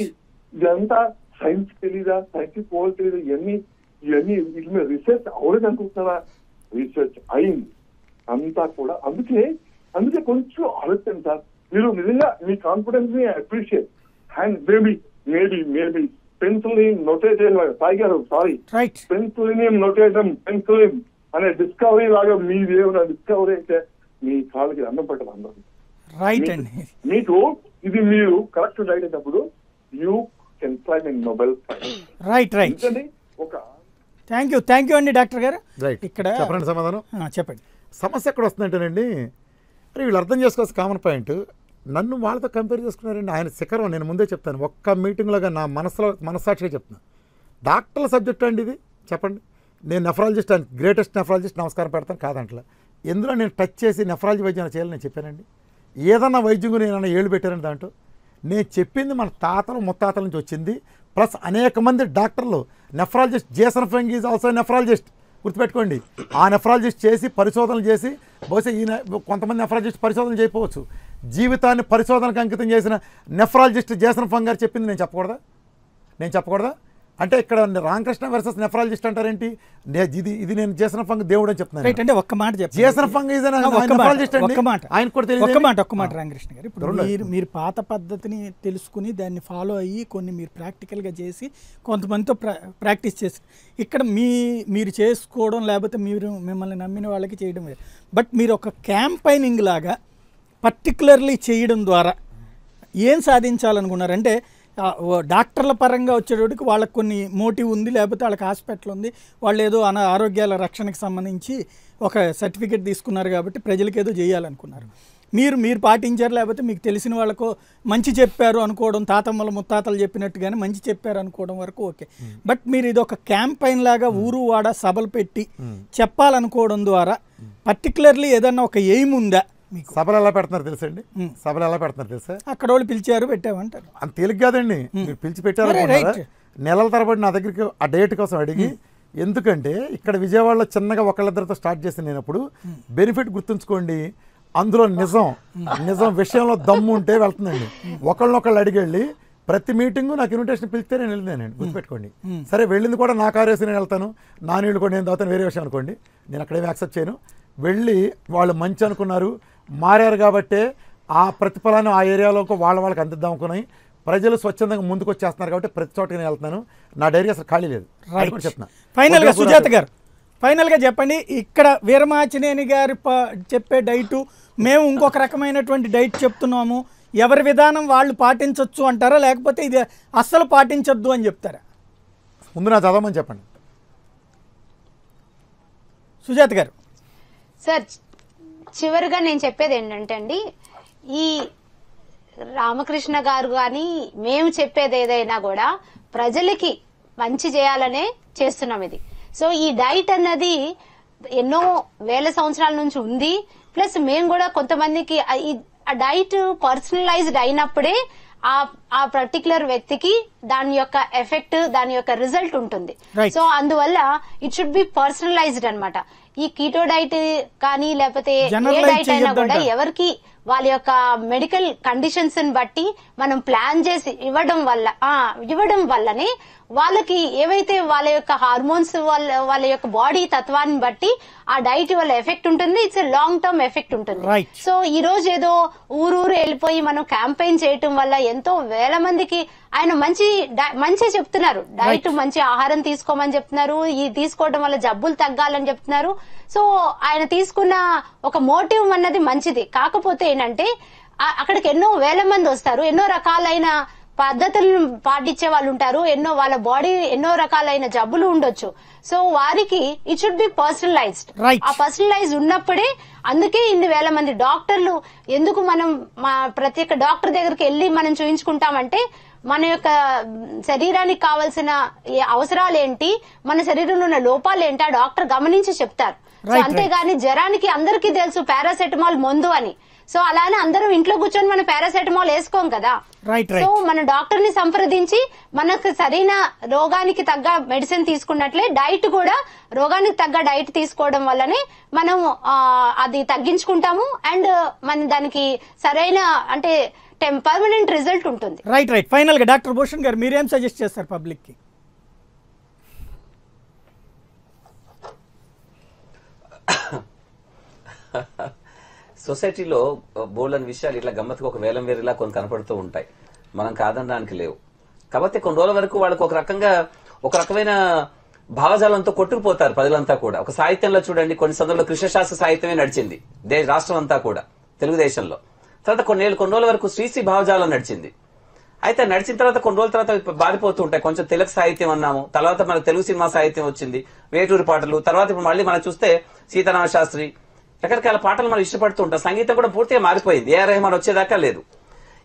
ఇదంతా సైన్స్ తెలీదా, సైంటిఫిక్ పోల్ తెలీదా, ఇవన్నీ వీటి మీద రీసెర్చ్ అవలేదు అనుకుంటున్నారా? రీసెర్చ్ అయింది అంతా కూడా. అందుకే కొంచెం ఆలోచన సార్. మీరు నిజంగా మీ కాన్ఫిడెన్స్ ని appreciate. And maybe penicillin నొటేటం, Sai గారు సారీ, పెన్సిలినియం నొటేటం, పెన్సిలిన్ అనే డిస్కవరీ లాగా మీదేమైనా డిస్కవరీ అయితే మీ కాళ్ళకి అన్నం పెట్టదు అందరూ. రైట్ అండి. మీకు ఇది మీరు కరెక్ట్ డైట్ అయినప్పుడు you can claim in Nobel prize. Right. ఒక థ్యాంక్ యూ అండి డాక్టర్ గారు. ఇక్కడ చెప్పండి సమాధానం. చెప్పండి. సమస్య ఎక్కడ వస్తుందంటేనండి, మరి వీళ్ళు అర్థం చేసుకోవాల్సిన కామన్ పాయింట్, నన్ను వాళ్ళతో కంపేర్ చేసుకున్నారండి. ఆయన శిఖరం. నేను ముందే చెప్తాను, ఒక్క మీటింగ్లోగా నా మనస్సాక్షిగా చెప్తున్నాను. డాక్టర్ల సబ్జెక్ట్ అండి ఇది. చెప్పండి, నేను నెఫ్రాలజిస్ట్ అని గ్రేటెస్ట్ నెఫ్రాలజిస్ట్ నమస్కారం పెడతాను కాదంటలా. ఎందులో నేను టచ్ చేసి నెఫ్రాలజీ వైద్యం చేయాలని నేను చెప్పానండి. ఏదన్నా వైద్యం నేను ఏళ్ళు పెట్టారండి దాంట్లో. నేను చెప్పింది మన తాతలు ముత్తాతల నుంచి వచ్చింది. ప్లస్ అనేక మంది డాక్టర్లు nephrologist, Jason feng is also nephrologist, గుర్తుపెట్టుకోండి. ఆ నెఫ్రాలజిస్ట్ చేసి పరిశోధనలు చేసి, బహుశా ఈయన కొంతమంది నెఫ్రాలజిస్ట్ పరిశోధనలు చేయకపోవచ్చు, జీవితాన్ని పరిశోధనకు అంకితం చేసిన నెఫ్రాలజిస్ట్ జేసన్ ఫెంగ్ గారు చెప్పింది నేను చెప్పకూడదా? అంటే ఇక్కడ రామకృష్ణ వర్సెస్ నెఫ్రాలజిస్ట్ అంటారేంటి? ఇది నేను జేసన్ ఫంగ్ దేవుడు అని చెప్తున్నాను. అంటే ఒక్క మాట చెప్పండి, జేసన్ ఫంగ్ ఆయన కూడా ఒక్క మాట రామకృష్ణ గారు, ఇప్పుడు మీరు పాత పద్ధతిని తెలుసుకుని దాన్ని ఫాలో అయ్యి కొన్ని మీరు ప్రాక్టికల్గా చేసి కొంతమందితో ప్రాక్టీస్ చేసి ఇక్కడ మీరు చేసుకోవడం లేకపోతే మీరు మిమ్మల్ని నమ్మిన వాళ్ళకి చేయడం వేరు. బట్ మీరు ఒక క్యాంపైనింగ్ లాగా పర్టికులర్లీ చేయడం ద్వారా ఏం సాధించాలనుకున్నారంటే డాక్టర్ల పరంగా వచ్చేటోటికి వాళ్ళకి కొన్ని మోటివ్ ఉంది, లేకపోతే వాళ్ళకి హాస్పిటల్ ఉంది, వాళ్ళు ఏదో ఆరోగ్యాల రక్షణకు సంబంధించి ఒక సర్టిఫికేట్ తీసుకున్నారు కాబట్టి ప్రజలకు ఏదో చేయాలనుకున్నారు. మీరు పాటించారు, లేకపోతే మీకు తెలిసిన వాళ్ళకో మంచి చెప్పారు అనుకోవడం, తాతమ్మల ముత్తాతలు చెప్పినట్టుగానే మంచి చెప్పారు అనుకోవడం వరకు ఓకే. బట్ మీరు ఇది ఒక క్యాంపైన్ లాగా ఊరు వాడ సభలు పెట్టి చెప్పాలనుకోవడం ద్వారా పర్టికులర్లీ ఏదన్నా ఒక ఎయిమ్ ఉందా? సభలు ఎలా పెడుతున్నారు తెలుసండి? సభలు ఎలా పెడుతున్నారు తెలుసా? అక్కడ వాళ్ళు పిలిచారు పెట్టామంటారు, అంత తేలిక కాదండి. మీరు పిలిచి పెట్టారు, నెలల తరబడి నా దగ్గరికి ఆ డేట్ కోసం అడిగి, ఎందుకంటే ఇక్కడ విజయవాడలో చిన్నగా ఒకళ్ళిద్దరితో స్టార్ట్ చేసి నేనప్పుడు బెనిఫిట్ గుర్తుంచుకోండి, అందులో నిజం విషయంలో దమ్ము ఉంటే వెళ్తుందండి. ఒకళ్ళనొకళ్ళు అడిగెళ్ళి ప్రతి మీటింగు నాకు ఇన్విటేషన్ పిలిస్తే నేను వెళ్ళింది, గుర్తుపెట్టుకోండి. సరే వెళ్ళింది కూడా నా కారు వేసి నేను వెళ్తాను, నా నీళ్ళు కూడా నేను తాగుతాను, వేరే విషయం అనుకోండి, నేను అక్కడేమి యాక్సెప్ట్ చేయను. వెళ్ళి వాళ్ళు మంచి అనుకున్నారు, మారారు కాబట్టే ఆ ప్రతిఫలాన్ని ఆ ఏరియాలోకి వాళ్ళకి అందిద్దాం అనుకున్నాయి. ప్రజలు స్వచ్ఛందంగా ముందుకు వచ్చేస్తున్నారు కాబట్టి ప్రతి చోటకి నేను వెళ్తున్నాను, నా డైరీ అసలు ఖాళీ లేదు. చెప్తున్నా. ఫైనల్గా సుజాత గారు, ఫైనల్గా చెప్పండి, ఇక్కడ వీరమాచినేని గారు చెప్పే డైటు మేము ఇంకొక రకమైనటువంటి డైట్ చెప్తున్నాము, ఎవరి విధానం వాళ్ళు పాటించవచ్చు అంటారా, లేకపోతే ఇది అస్సలు పాటించొద్దు అని చెప్తారా? ముందు నా చదవమని చెప్పండి సుజాత గారు. సార్ చివరిగా నేను చెప్పేది ఏంటంటే అండి, ఈ రామకృష్ణ గారు కానీ మేము చెప్పేది ఏదైనా కూడా ప్రజలకి మంచి చేయాలనే చేస్తున్నాం ఇది. సో ఈ డైట్ అన్నది ఎన్నో వేల సంవత్సరాల నుంచి ఉంది. ప్లస్ మేము కూడా కొంతమందికి ఆ డైట్ పర్సనలైజ్డ్ అయినప్పుడే ఆ పర్టికులర్ వ్యక్తికి దాని యొక్క ఎఫెక్ట్, దాని యొక్క రిజల్ట్ ఉంటుంది. సో అందువల్ల ఇట్ షుడ్ బి పర్సనలైజ్డ్ అన్నమాట. ఈ కీటో డైట్ కానీ లేకపోతే ఏ డైట్ అయినా కూడా ఎవరికి వాళ్ళ యొక్క మెడికల్ కండిషన్స్ ని బట్టి మనం ప్లాన్ చేసి ఇవ్వడం వల్లనే వాళ్ళకి ఏవైతే వాళ్ళ యొక్క హార్మోన్స్ వాళ్ళ యొక్క బాడీ తత్వాన్ని బట్టి ఆ డైట్ వల్ల ఎఫెక్ట్ ఉంటుంది. ఇట్స్ లాంగ్ టర్మ్ ఎఫెక్ట్ ఉంటుంది. సో ఈ రోజు ఏదో ఊరు వెళ్ళిపోయి మనం క్యాంపెయిన్ చేయటం వల్ల ఎంతో వేల మందికి ఆయన మంచి చెప్తున్నారు, డైట్ మంచి ఆహారం తీసుకోమని చెప్తున్నారు, ఈ తీసుకోవడం వల్ల జబ్బులు తగ్గాలని చెప్తున్నారు. సో ఆయన తీసుకున్న ఒక మోటివ్ అన్నది మంచిది. కాకపోతే ఏంటంటే అక్కడికి ఎన్నో వేల మంది వస్తారు, ఎన్నో రకాలైన పద్ధతులను పాటించే వాళ్ళు ఉంటారు, వాళ్ళ బాడీ ఎన్నో రకాలైన జబ్బులు ఉండొచ్చు. సో వారికి ఇట్ షుడ్ బి పర్సనలైజ్డ్. ఆ పర్సనలైజ్ ఉన్నప్పుడే, అందుకే ఇన్ని వేల మంది డాక్టర్లు ఎందుకు మనం ప్రతి ఒక్క డాక్టర్ దగ్గరికి వెళ్ళి మనం చూయించుకుంటామంటే మన యొక్క శరీరానికి కావాల్సిన అవసరాలు ఏంటి, మన శరీరంలో ఉన్న లోపాలు ఏంటి ఆ డాక్టర్ గమనించి చెప్తారు. సో అంతేగాని జ్వరానికి అందరికీ తెలుసు పారాసెటమాల్ మందు అని, సో అలానే అందరం ఇంట్లో కూర్చొని మనం పారాసెటమాల్ వేసుకోం కదా. సో మన డాక్టర్ ని సంప్రదించి మనకు సరైన రోగానికి తగ్గ మెడిసిన్ తీసుకున్నట్లే డైట్ కూడా రోగానికి తగ్గ డైట్ తీసుకోవడం వల్లనే మనం అది తగ్గించుకుంటాము అండ్ మన దానికి సరైన అంటే పర్మనెంట్ రిజల్ట్ ఉంటుంది. రైట్. ఫైనల్ గా డాక్టర్ భూషణ్ గారు మీరేం సజెస్ట్ చేస్తారు పబ్లిక్ కి? సొసైటీలో బోల్డని విషయాలు ఇట్లా గమ్మత్తుగా ఒక వేలం వేరేలా కొన్ని కనపడుతూ ఉంటాయి, మనం కాదనడానికి లేవు. కాబట్టి కొన్ని రోజుల వరకు వాళ్ళకు ఒక రకమైన భావజాలంతో కొట్టుకుపోతారు ప్రజలంతా కూడా. ఒక సాహిత్యంలో చూడండి, కొన్ని సందర్భంలో కృష్ణశాస్త్ర సాహిత్యమే నడిచింది రాష్ట్రం అంతా కూడా తెలుగుదేశంలో. తర్వాత కొన్ని రోజుల వరకు శ్రీశ్రీ భావజాలం నడిచింది. అయితే నడిచిన తర్వాత కొన్ని రోజుల తర్వాత బారిపోతూ ఉంటాయి. కొంచెం తెలుగు సాహిత్యం అన్నాము, తర్వాత మనకు తెలుగు సినిమా సాహిత్యం వచ్చింది, వేటూరి పాటలు, తర్వాత ఇప్పుడు మళ్ళీ మనం చూస్తే సీతారామ శాస్త్రి, రకరకాల పాటలు మనం ఇష్టపడుతూ ఉంటాం. సంగీతం కూడా పూర్తిగా మారిపోయింది, ఏఆర్ రెహమాన్ వచ్చేదాకా లేదు.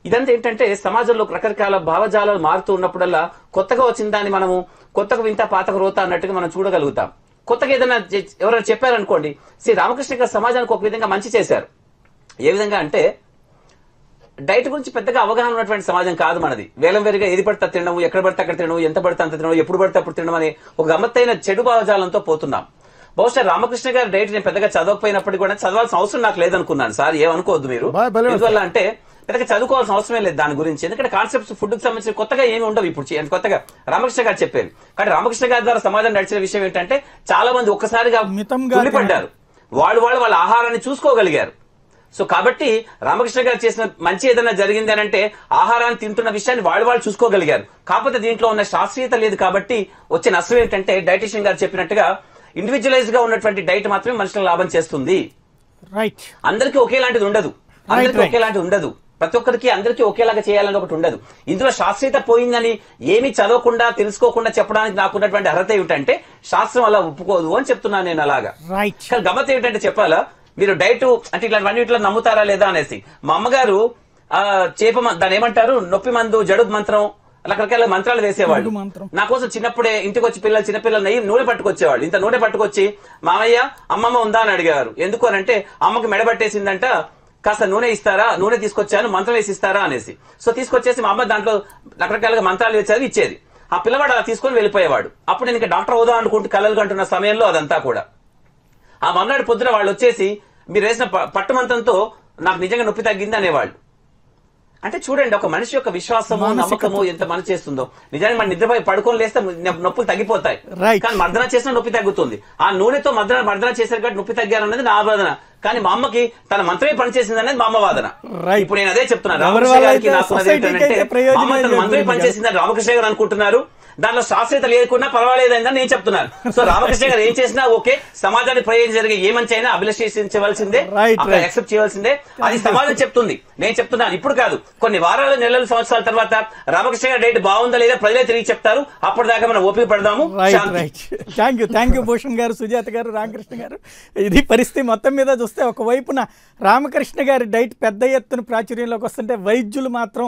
ఇదంతా ఏంటంటే సమాజంలో రకరకాల భావజాలాలు మారుతూ ఉన్నప్పుడల్లా కొత్తగా వచ్చిన దాన్ని మనము కొత్తగా వింత పాతకు రోత అన్నట్టుగా మనం చూడగలుగుతాం. కొత్తగా ఏదైనా ఎవరైనా చెప్పారనుకోండి, శ్రీ రామకృష్ణ గారు సమాజానికి ఒక విధంగా మంచి చేశారు. ఏ విధంగా అంటే డైట్ గురించి పెద్దగా అవగాహన ఉన్నటువంటి సమాజం కాదు మనది. వేలం వేరుగా ఏది పడితే తినడం, ఎక్కడ పడితే అక్కడ తినడం, ఎంత పడితే అంత తినడం, ఎప్పుడు పడితే అప్పుడు తినడం అనే ఒక గమ్మత్తైన చెడు భావజాలంతో పోతున్నాం. బహుశా రామకృష్ణ గారి డైట్ నేను పెద్దగా చదవకపోయినప్పటికీ కూడా చదవాల్సిన అవసరం నాకు లేదనుకున్నాను సార్, ఏమనుకోవద్దు మీరు. ఎందువల్ల అంటే పెద్దగా చదువుకోవాల్సిన అవసరమే లేదు దాని గురించి. ఎందుకంటే కాన్సెప్ట్స్ ఫుడ్ కి సంబంధించి కొత్తగా ఏమి ఉండవు ఇప్పుడు కొత్తగా. రామకృష్ణ గారు చెప్పారు. కానీ రామకృష్ణ గారి ద్వారా సమాజం నడిచిన విషయం ఏంటంటే చాలా మంది ఒక్కసారిగా తుల్లిపడ్డారు. వాళ్ళ ఆహారాన్ని చూసుకోగలిగారు. సో కాబట్టి రామకృష్ణ గారు చేసిన మంచి ఏదైనా జరిగింది అని అంటే ఆహారాన్ని తింటున్న విషయాన్ని వాళ్ళు చూసుకోగలిగారు. కాకపోతే దీంట్లో ఉన్న శాస్త్రీయత లేదు కాబట్టి వచ్చే నష్టం ఏంటంటే డైటీషియన్ గారు చెప్పినట్టుగా ఇండివిజువలైజ్ గా ఉన్నటువంటి డైట్ మాత్రమే మనుషులకు లాభం చేస్తుంది. రైట్. అందరికీ ఒకేలాంటిది ఉండదు. ప్రతి ఒక్కరికి అందరికీ ఒకేలాగా చేయాలని ఒకటి ఉండదు. ఇందులో శాస్త్రీయత పోయిందని ఏమీ చదవకుండా తెలుసుకోకుండా చెప్పడానికి నాకున్నటువంటి అర్హత ఏమిటంటే శాస్త్రం అలా ఒప్పుకోదు అని చెప్తున్నాను నేను. అలాగా కానీ గమ్మత్ ఏమిటంటే చెప్పాలా, మీరు డైట్ అంటే ఇట్లా నమ్ముతారా లేదా అనేసి. మా అమ్మగారు దాని ఏమంటారు నొప్పి మందు, జడుబు మంత్రం, రకరకాల మంత్రాలు వేసేవాళ్ళు. నా కోసం చిన్నప్పుడే ఇంటికి వచ్చి చిన్నపిల్లలు నెయ్యి నూనె పట్టుకొచ్చేవాళ్ళు. ఇంత నూనె పట్టుకొచ్చి మామయ్య అమ్మమ్మ ఉందా అని అడిగారు. ఎందుకు అని అంటే అమ్మకి మెడబట్టేసిందంట, కాస్త నూనె ఇస్తారా, నూనె తీసుకొచ్చాను మంత్రం వేసి ఇస్తారా అనేసి. సో తీసుకొచ్చేసి మా అమ్మ దాంట్లో రకరకాలుగా మంత్రాలు వేసేది ఇచ్చేది. ఆ పిల్లవాడు అలా తీసుకొని వెళ్ళిపోయేవాడు. అప్పుడు నేను ఇంకా డాక్టర్ అవుదాం అనుకుంటూ కలలు కంటున్న సమయంలో అదంతా కూడా ఆ మర్నాడు పొద్దున వాళ్ళు వచ్చేసి మీరు వేసిన పట్టుమంతంతో నాకు నిజంగా నొప్పి తగ్గింది అనేవాళ్ళు. అంటే చూడండి ఒక మనిషి యొక్క విశ్వాసము నమ్మకము ఎంత మనసు చేస్తుందో. నిజానికి మన నిద్రపోయి పడుకొని లేస్తే నొప్పులు తగ్గిపోతాయి, కానీ మర్దన చేసిన నొప్పి తగ్గుతుంది. ఆ నూనెతో మర్దన చేశారు కాబట్టి నొప్పి తగ్గారన్నది నా వాదన. కానీ మా అమ్మకి తన మంత్రమే పనిచేసింది అనేది మా అమ్మ వాదన. ఇప్పుడు నేను అదే చెప్తున్నాను. రామకృష్ణ గారికి నాకు ఏంటంటే మా అమ్మ తన మంత్రమే పనిచేసిందని రామకృష్ణ గారు అనుకుంటున్నారు. దాంట్లో శాస్త్రీయత లేకుండా పర్వాలేదని నేను చెప్తున్నాను. సో రామకృష్ణ గారు ఏం చేసినా ఓకే, సమాజానికి ప్రయోజనం జరిగే ఏ మంచి అయినా అభిలషించవలసిందే, యాక్సెప్ట్ చేయవలసిందే. అది సమాజం చెప్తుంది, నేను చెప్తున్నాను. ఇప్పుడు కాదు, కొన్ని వారాలు నెలలు సంవత్సరాల తర్వాత రామకృష్ణ గారి డైట్ బాగుందా లేదా ప్రజలే తిరిగి చెప్తారు. అప్పటిదాకా మనం ఓపిక పడదాము. థ్యాంక్ యూ భూషణ్ గారు, సుజాత గారు, రామకృష్ణ గారు. ఇది పరిస్థితి మొత్తం మీద చూస్తే ఒకవైపున రామకృష్ణ గారి డైట్ పెద్ద ఎత్తున ప్రాచుర్యంలోకి వస్తుంటే వైద్యులు మాత్రం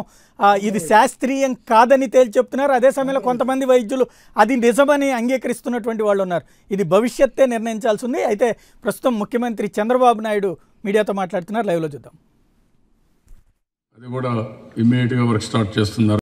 ఇది శాస్త్రీయం కాదని తేల్చి చెప్తున్నారు. అదే సమయంలో కొంతమంది వైద్యులు అది నిజమని అంగీకరిస్తున్నటువంటి వాళ్ళు ఉన్నారు. ఇది భవిష్యత్తే నిర్ణయించాల్సి ఉంది. అయితే ప్రస్తుతం ముఖ్యమంత్రి చంద్రబాబు నాయుడు మీడియాతో మాట్లాడుతున్నారు. లైవ్లో చూద్దాం. అది కూడా ఇమ్మీడియట్గా వర్క్ స్టార్ట్ చేస్తున్నారు.